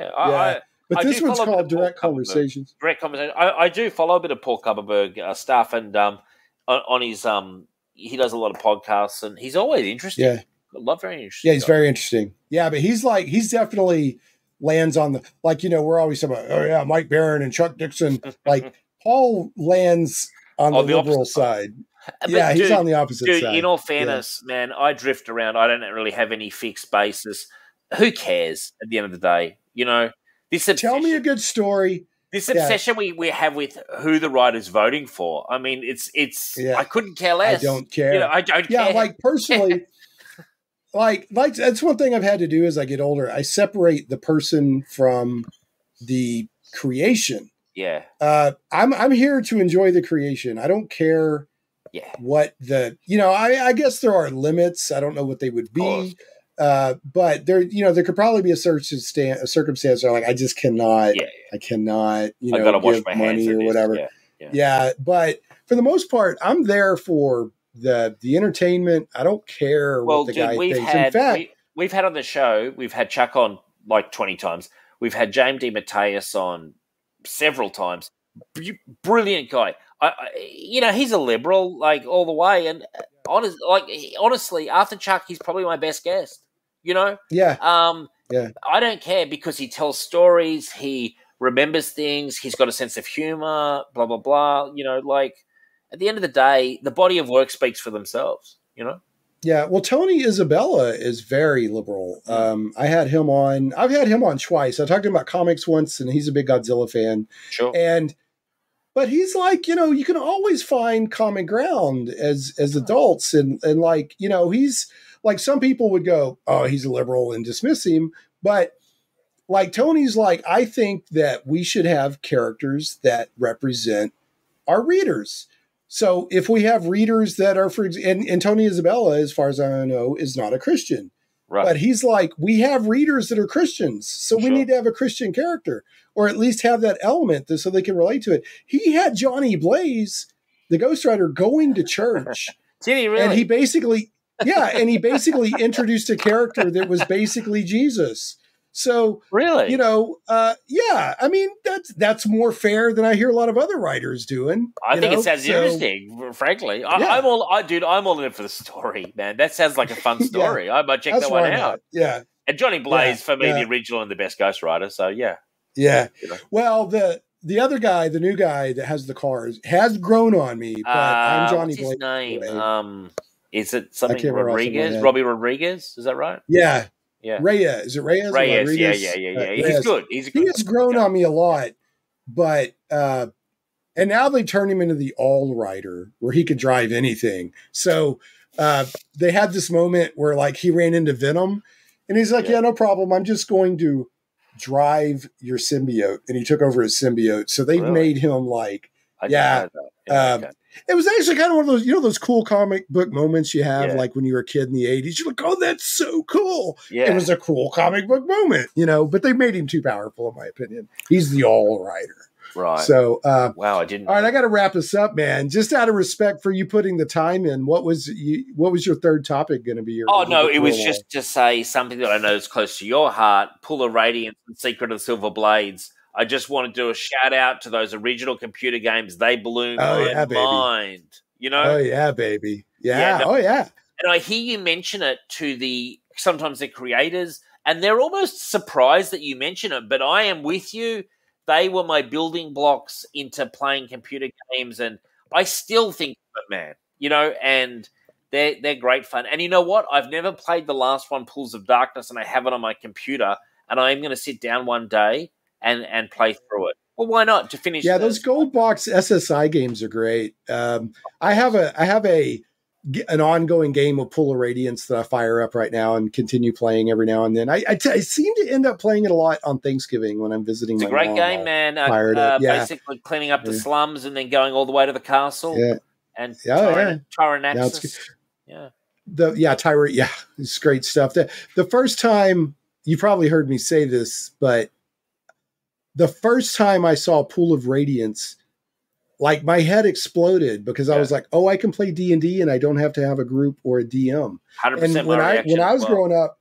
But this one's called Direct Conversations. Direct Conversations. I do follow a bit of Paul Kupperberg stuff, and on his he does a lot of podcasts, and he's always interesting. Yeah, very interesting. Yeah, he's very interesting. Yeah, but he's definitely lands on the, we're always talking about, Mike Barron and Chuck Dixon. Like Paul lands on the liberal side. Yeah, he's on the opposite dude, side. in all fairness, man, I drift around. I don't really have any fixed basis. Who cares at the end of the day? You know, this obsession, Tell me a good story. This obsession we have with who the writer's voting for. I mean, it's I couldn't care less. I don't care. You know, I don't care. Yeah, like personally, like that's one thing I've had to do as I get older. I separate the person from the creation. Yeah. I'm here to enjoy the creation. I don't care what I guess there are limits. I don't know what they would be. But there could probably be a circumstance where like I just cannot I cannot, I gotta give money or whatever. Yeah. But for the most part, I'm there for the entertainment. I don't care what the guy thinks. In fact, we've had on the show, we've had Chuck on like 20 times. We've had James D. Mateus on several times. Brilliant guy. He's a liberal, like all the way. And honestly, after Chuck, he's probably my best guest. You know? Yeah. I don't care because he tells stories. He remembers things. He's got a sense of humor. Blah blah blah. You know, like at the end of the day, the body of work speaks for themselves. You know? Yeah, well, Tony Isabella is very liberal. I've had him on twice. I talked to him about comics once, and he's a big Godzilla fan. Sure. But he's like, you can always find common ground as adults, and like, he's like, some people would go, oh, he's a liberal and dismiss him, but like Tony's like, I think that we should have characters that represent our readers. So if we have readers that are, and Tony Isabella, as far as I know, is not a Christian. Right. But he's like, we have readers that are Christians, so we need to have a Christian character, or at least have that element so they can relate to it. He had Johnny Blaze, the ghostwriter, going to church. Did he really? And he basically introduced a character that was basically Jesus. So really, I mean, that's more fair than I hear a lot of other writers doing. I think it sounds interesting, frankly. I'm all in it for the story, man. That sounds like a fun story. I might check that one out. Yeah. And Johnny Blaze, for me, the original and the best ghostwriter. So yeah. Yeah. Well, the other guy, the new guy that has the cars, has grown on me, but I'm Johnny Blaze. What's his name? Is it something Rodriguez? Robbie Rodriguez? Is that right? Yeah. Yeah. Reyes. Is it Reyes? Reyes, yeah. He's good. He has grown on me a lot, but and now they turned him into the all rider where he could drive anything. So they had this moment where like he ran into Venom and he's like, yeah, no problem. I'm just going to drive your symbiote. And he took over his symbiote. So they've made him like, it was actually kind of one of those, those cool comic book moments you have, like when you were a kid in the 80s. You're like, oh, that's so cool. Yeah. It was a cool comic book moment, but they made him too powerful, in my opinion. He's the all-rider. Right. So, wow, I didn't. All right, I got to wrap this up, man. Just out of respect for you putting the time in, what was your third topic going to be? It was just to say something that I know is close to your heart, Pull of Radiance and Secret of the Silver Blades. I just want to do a shout out to those original computer games. They blew my mind. Oh yeah, baby. Yeah. And I hear you mention it to sometimes the creators, and they're almost surprised that you mention it. But I am with you. They were my building blocks into playing computer games, and I still think of it, man. And they're great fun. And you know what? I've never played the last one, Pools of Darkness, and I have it on my computer. And I am going to sit down one day and play through it. Well, why not? To finish. Yeah, those gold box SSI games are great. I have an ongoing game of Pool of Radiance that I fire up right now and continue playing every now and then. I seem to end up playing it a lot on Thanksgiving when I'm visiting. It's a great game, man. Basically cleaning up the slums and then going all the way to the castle. Yeah. And Tyrannaxis. It's great stuff. The first time, you probably heard me say this, but the first time I saw Pool of Radiance, like my head exploded because I was like, oh, I can play D&D and I don't have to have a group or a DM. 100% and when I was growing up,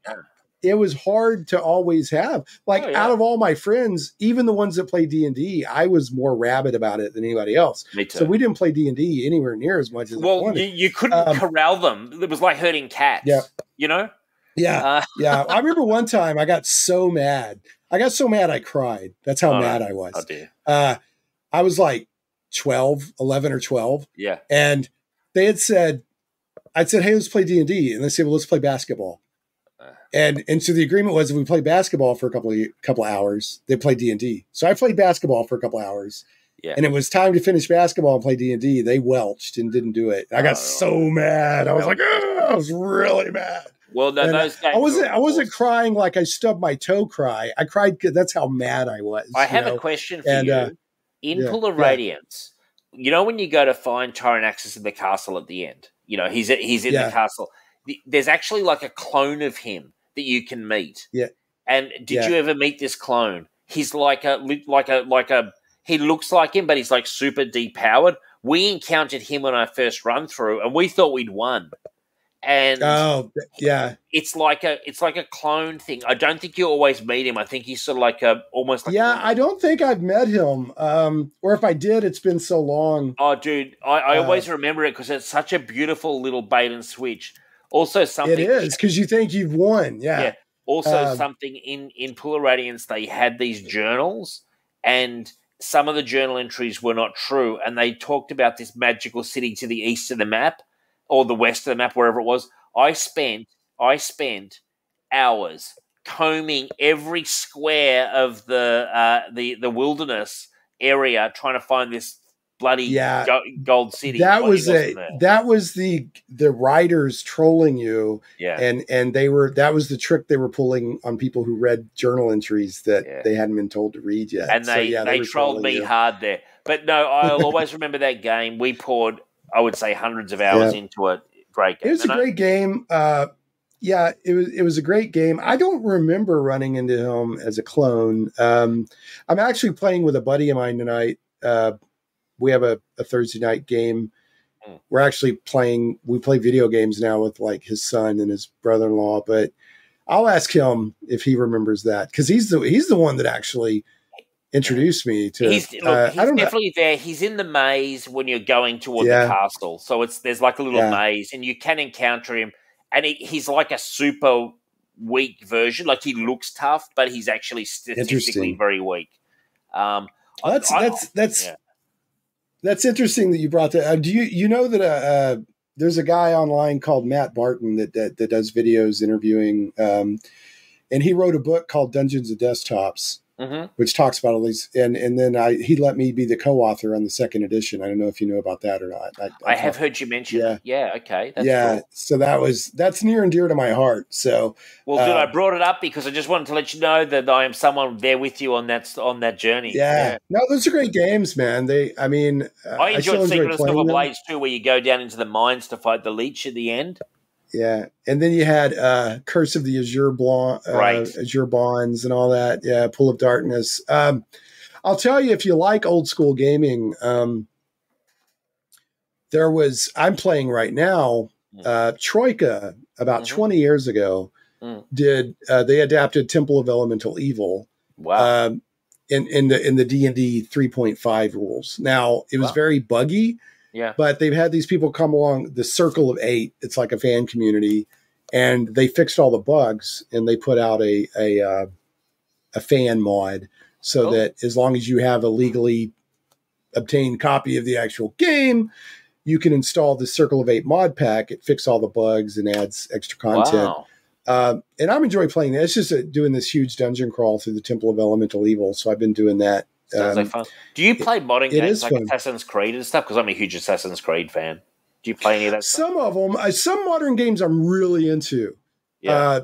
it was hard to always have. Out of all my friends, even the ones that play D&D, I was more rabid about it than anybody else. Me too. So we didn't play D&D anywhere near as much as I wanted. You couldn't corral them. It was like herding cats. Yeah. Yeah. I remember one time I got so mad. I cried. That's how mad I was. Oh, dear. I was like 11 or 12. Yeah. And they had said, I'd said, hey, let's play D&D. And they said, well, let's play basketball. And so the agreement was if we played basketball for a couple hours, they played D&D. So I played basketball for a couple hours. Yeah. And it was time to finish basketball and play D&D. They welched and didn't do it. I got so mad. I was like, I was really mad. Well, no, those games I wasn't crying like I stubbed my toe cry. I cried because that's how mad I was. I have a question for you. In Pool of Radiance, you know when you go to find Tyrannaxis in the castle at the end? You know, he's in the castle. There's actually like a clone of him that you can meet. Yeah. And did you ever meet this clone? He's like a he looks like him, but he's like super depowered. We encountered him on our first run through, and we thought we'd won. And it's like a clone thing. I don't think you always meet him. I think he's sort of like almost like I don't think I've met him. Or if I did, it's been so long. Oh, dude, I always remember it because it's such a beautiful little bait and switch. Also, something it is because you think you've won. Yeah. Also, something in Pool of Radiance, they had these journals, and some of the journal entries were not true, and they talked about this magical city to the east of the map or the west of the map, wherever it was. I spent hours combing every square of the wilderness area trying to find this bloody gold city. That was the writers trolling you. Yeah. And that was the trick they were pulling on people who read journal entries that they hadn't been told to read yet. And they trolled me hard there. But no, I'll always remember that game. We poured, I would say, hundreds of hours into it. Great game. It was a great game. It was a great game. I don't remember running into him as a clone. I'm actually playing with a buddy of mine tonight. We have a Thursday night game. We're actually we play video games now with like his son and his brother-in-law, but I'll ask him if he remembers that because he's the one that actually introduced me to. He's definitely there. He's in the maze when you're going toward the castle. So there's like a little maze and you can encounter him and he's like a super weak version. Like he looks tough, but he's actually statistically very weak. That's interesting that you brought that. Do you know that there's a guy online called Matt Barton that does videos interviewing, and he wrote a book called Dungeons and Desktops, which talks about all these. And then he let me be the co-author on the second edition. I don't know if you know about that or not. I have heard you mention it. Yeah, okay. That's cool. So that's near and dear to my heart. So, well, dude, I brought it up because I just wanted to let you know that I am someone there with you on that journey. Yeah. No, those are great games, man. I enjoyed Secret of Silver Blades too, where you go down into the mines to fight the leech at the end. Yeah, and then you had Curse of the Azure Bonds and all that. Yeah, Pool of Darkness. I'll tell you, if you like old school gaming, I'm playing right now. Troika about 20 years ago they adapted Temple of Elemental Evil. Wow. In the D&D 3.5 rules. Now it was very buggy. Yeah, but they've had these people come along, the Circle of 8. It's like a fan community, and they fixed all the bugs, and they put out a fan mod so that as long as you have a legally obtained copy of the actual game, you can install the Circle of 8 mod pack. It fixes all the bugs and adds extra content. Wow. And I'm enjoying playing that. It's just doing this huge dungeon crawl through the Temple of Elemental Evil. So I've been doing that. Sounds like fun. Do you play modern games like Assassin's Creed and stuff? Because I'm a huge Assassin's Creed fan. Do you play any of that stuff? Some of them. Some modern games I'm really into. Yeah.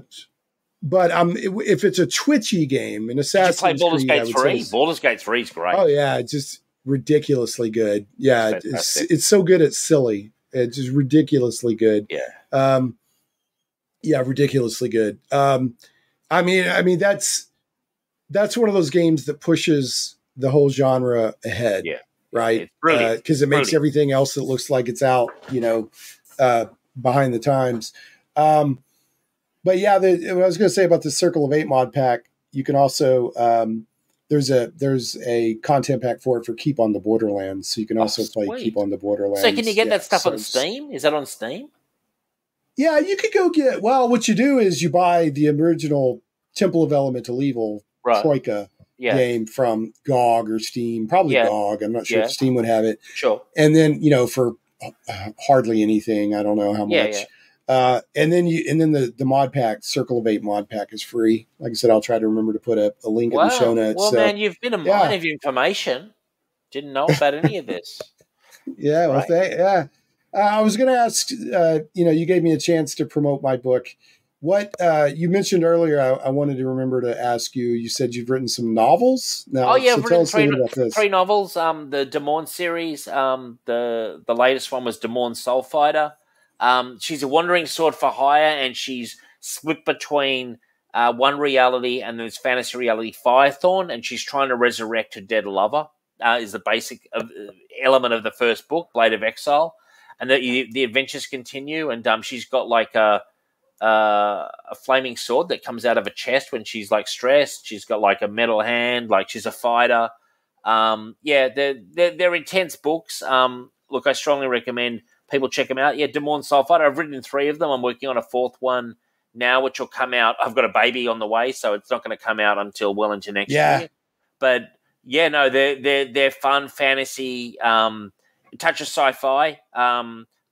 But if it's a twitchy game, an Assassin's Creed, Baldur's Gate 3? Baldur's Gate 3 is great. Oh, yeah. It's just ridiculously good. Yeah. It's so good it's silly. It's just ridiculously good. Yeah. Ridiculously good. I mean, that's one of those games that pushes the whole genre ahead, right? Because it makes everything else that looks like it's out, behind the times. But yeah, what I was going to say about the Circle of 8 mod pack, you can also there's a content pack for Keep on the Borderlands, so you can also play Keep on the Borderlands. So can you get that stuff on Steam? Is that on Steam? Yeah, you could go get. Well, what you do is you buy the original Temple of Elemental Evil Troika game from GOG or Steam, probably GOG. I'm not sure if Steam would have it. Sure. And then, for hardly anything. I don't know how much. And then the mod pack, Circle of 8 mod pack is free. Like I said, I'll try to remember to put a link in the show notes. Well, man, you've been a mine of information. Didn't know about any of this. Yeah, right. I was going to ask, you gave me a chance to promote my book. What you mentioned earlier, I wanted to remember to ask you. You said you've written some novels. Now, I've written three novels. The Des Moines series. The latest one was Des Moines Soul Fighter. She's a wandering sword for hire, and she's split between one reality and this fantasy reality, Firethorn, and she's trying to resurrect her dead lover. Is the basic element of the first book, Blade of Exile, and the adventures continue. And she's got like a flaming sword that comes out of her chest when she's like stressed. She's got like a metal hand, like she's a fighter. They're intense books. Look, I strongly recommend people check them out. Yeah, Des Moines Soul Fighter. I've written 3 of them. I'm working on a 4th one now, which will come out. I've got a baby on the way, so it's not going to come out until well into next year. But yeah, no, they're fun fantasy, touch of sci-fi,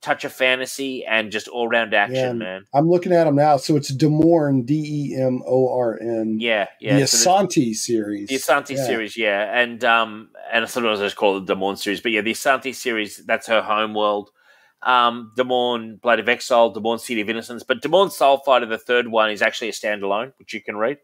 touch of fantasy, and just all-round action, man. I'm looking at them now. So it's Des Moines, Demorn. Yeah. The Asanti series. The Asanti series, yeah. And I sometimes just call it the Des Moines series. But yeah, the Asanti series, that's her home world. Des Moines, Blade of Exile, Des Moines City of Innocence. But Des Moines Soul Fighter, the 3rd one, is actually a standalone, which you can read.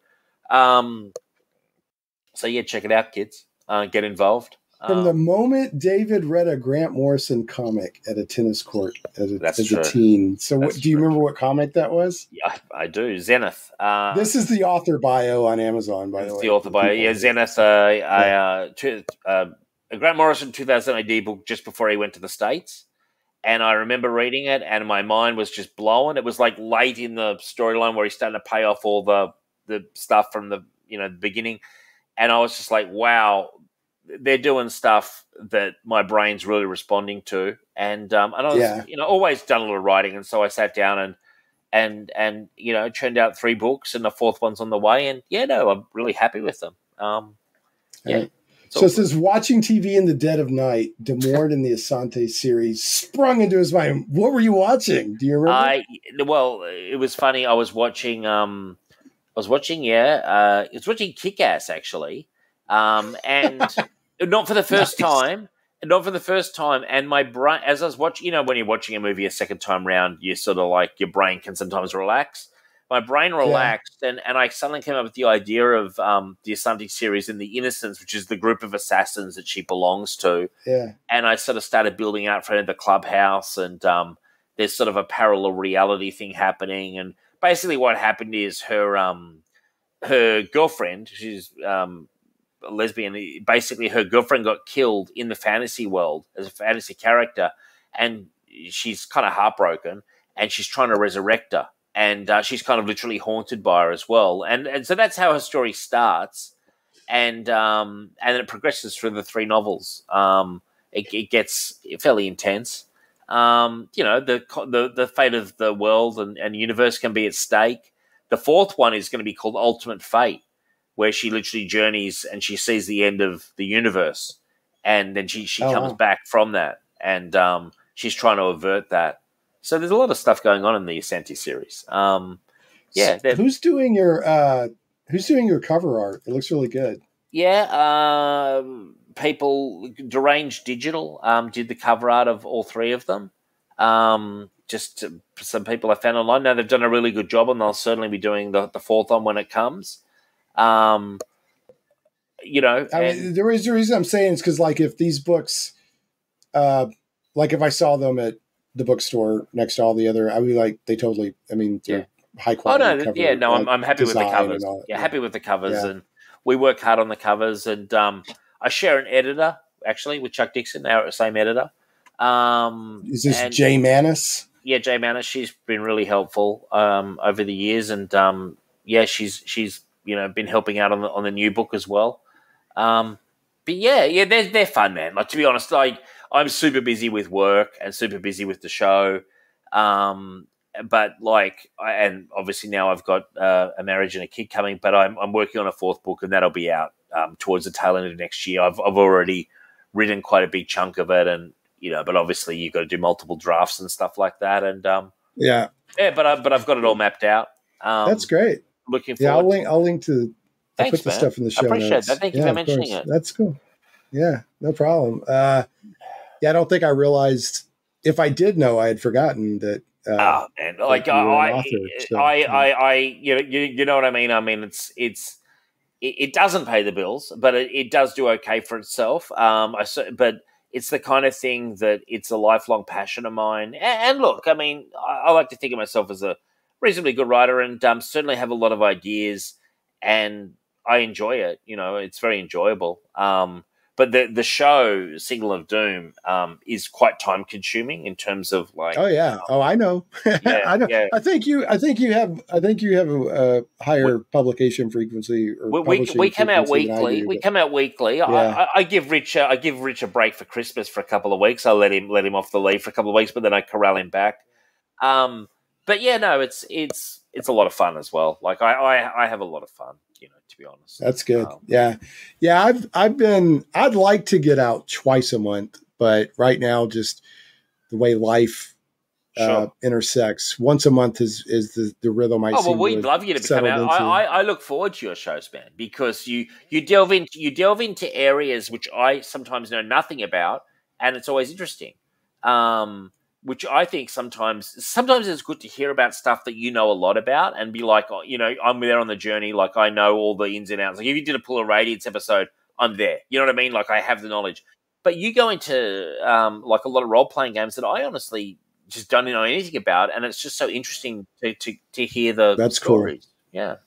So yeah, check it out, kids. Get involved. From the moment David read a Grant Morrison comic at a tennis court as a teen. So do you remember what comic that was? Yeah, I do. Zenith. This is the author bio on Amazon, by the way. The author bio. Yeah, Zenith. A Grant Morrison 2000 AD book just before he went to the States. And I remember reading it, and my mind was just blown. It was like late in the storyline where he's starting to pay off all the stuff from the beginning. And I was just like, wow, they're doing stuff that my brain's really responding to. And I was, always done a little writing. And so I sat down and churned out 3 books, and the 4th one's on the way. And I'm really happy with them. So it says, watching TV in the dead of night, Des Moines and the Asanti series sprung into his mind. What were you watching? Do you remember? It was funny. I was watching Kick-Ass, actually. And not for the first time. Not for the first time. And my brain, as I was watching, when you're watching a movie a second time round, you sort of like, your brain can sometimes relax. My brain relaxed, and I suddenly came up with the idea of the Asanti series and the Innocents, which is the group of assassins that she belongs to. Yeah. And I sort of started building out for the clubhouse, and there's sort of a parallel reality thing happening. And basically what happened is her girlfriend, she's a lesbian, basically her girlfriend got killed in the fantasy world as a fantasy character, and she's kind of heartbroken, and she's trying to resurrect her. And she's kind of literally haunted by her as well. And so that's how her story starts. And then it progresses through the 3 novels. It gets fairly intense. The fate of the world and universe can be at stake. The 4th one is going to be called Ultimate Fate, where she literally journeys and she sees the end of the universe. And then she comes back from that. And she's trying to avert that. So there's a lot of stuff going on in the Asanti series. Who's doing your cover art? It looks really good. Yeah, Deranged Digital did the cover art of all 3 of them. Just some people I found online. Now they've done a really good job, and they'll certainly be doing the 4th one when it comes. The reason I'm saying is because, like, if these books, like if I saw them at the bookstore next to all the other, I would be like, they're high quality. I'm happy with the covers. Happy with the covers, and we work hard on the covers. And I share an editor actually with Chuck Dixon, our same editor. Is this Jay Manis? Yeah, Jay Manis. She's been really helpful over the years, and she's been helping out on the new book as well. But they're fun, man. Like, to be honest, like, I'm super busy with work and super busy with the show. But and obviously now I've got a marriage and a kid coming, but I'm working on a 4th book, and that'll be out towards the tail end of next year. I've already written quite a big chunk of it, and but obviously you've got to do multiple drafts and stuff like that. And but I've got it all mapped out. That's great. Looking forward. Yeah, I'll link to. I'll put the stuff in the show notes. I appreciate that. Thank you for mentioning it. That's cool. Yeah, no problem. I don't think I realized. If I did know, I had forgotten that. Man, like you know what I mean. I mean, it doesn't pay the bills, but it does do okay for itself. But it's the kind of thing that it's a lifelong passion of mine. And look, I mean, I like to think of myself as a reasonably good writer, and certainly have a lot of ideas, and I enjoy it. It's very enjoyable. But the show Signal of Doom is quite time consuming in terms of like. Oh yeah. I know. I know. Yeah. I think you have a higher publication frequency. Or we come out weekly. We come out weekly. Yeah. I give Rich a break for Christmas for a couple of weeks. I let him off the leave for a couple of weeks, but then I corral him back. But yeah, no, it's a lot of fun as well. Like I have a lot of fun. To be honest. That's good. Yeah. I'd like to get out twice a month, but right now, just the way life intersects, once a month is the rhythm I see. Oh, well, we'd love you to come out. I look forward to your shows, man, because you delve into areas which I sometimes know nothing about, and it's always interesting. Which I think sometimes it's good to hear about stuff that you know a lot about and be like, I'm there on the journey. Like I know all the ins and outs. Like if you did a Pull of Radiance episode, I'm there. You know what I mean? Like I have the knowledge. But you go into like a lot of role-playing games that I honestly just don't know anything about. And it's just so interesting to hear the stories. Cool. Yeah.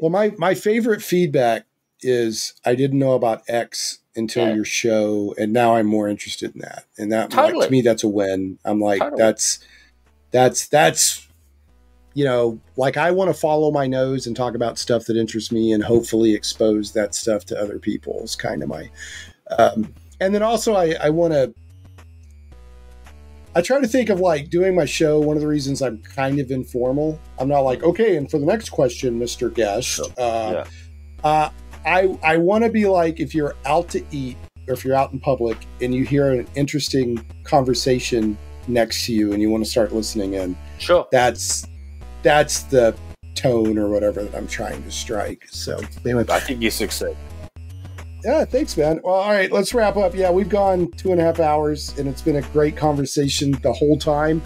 Well, my favorite feedback is I didn't know about X until your show, and now I'm more interested in that. And that like, to me, that's a win. I'm like, that's like I want to follow my nose and talk about stuff that interests me, and hopefully expose that stuff to other people. Is kind of my. And then also I want to. I try to think of like doing my show. One of the reasons I'm kind of informal. I'm not like, okay, and for the next question, Mr. Guest. I want to be like, if you're out to eat or if you're out in public and you hear an interesting conversation next to you and you want to start listening in. Sure. That's the tone or whatever that I'm trying to strike. So anyway, I think you succeed. Yeah, thanks, man. Well, all right, let's wrap up. Yeah, we've gone 2.5 hours and it's been a great conversation the whole time.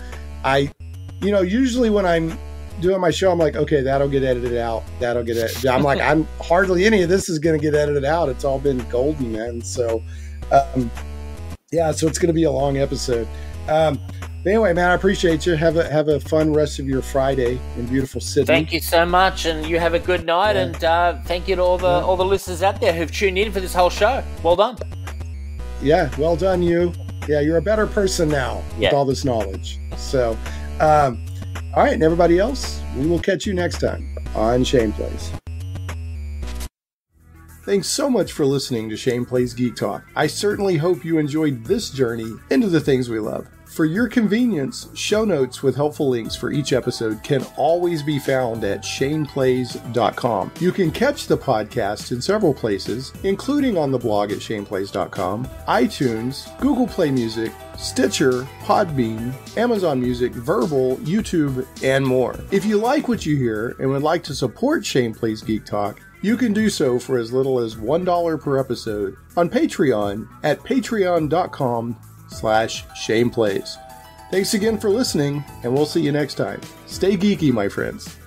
Usually when I'm doing my show, I'm like, okay, that'll get edited out. I'm like, hardly any of this is going to get edited out. It's all been golden, man. So, so it's going to be a long episode. But anyway, man, I appreciate you. Have a fun rest of your Friday in beautiful Sydney. Thank you so much, and you have a good night. Yeah. And thank you to all the listeners out there who've tuned in for this whole show. Well done. Yeah, well done, you. Yeah, you're a better person now with all this knowledge. So. All right, and everybody else, we will catch you next time on Shane Plays. Thanks so much for listening to Shane Plays Geek Talk. I certainly hope you enjoyed this journey into the things we love. For your convenience, show notes with helpful links for each episode can always be found at shaneplays.com. You can catch the podcast in several places, including on the blog at shaneplays.com, iTunes, Google Play Music, Stitcher, Podbean, Amazon Music, Verbal, YouTube, and more. If you like what you hear and would like to support Shane Plays Geek Talk, you can do so for as little as $1 per episode on Patreon at patreon.com/Shane Plays. Thanks again for listening, and we'll see you next time. Stay geeky, my friends.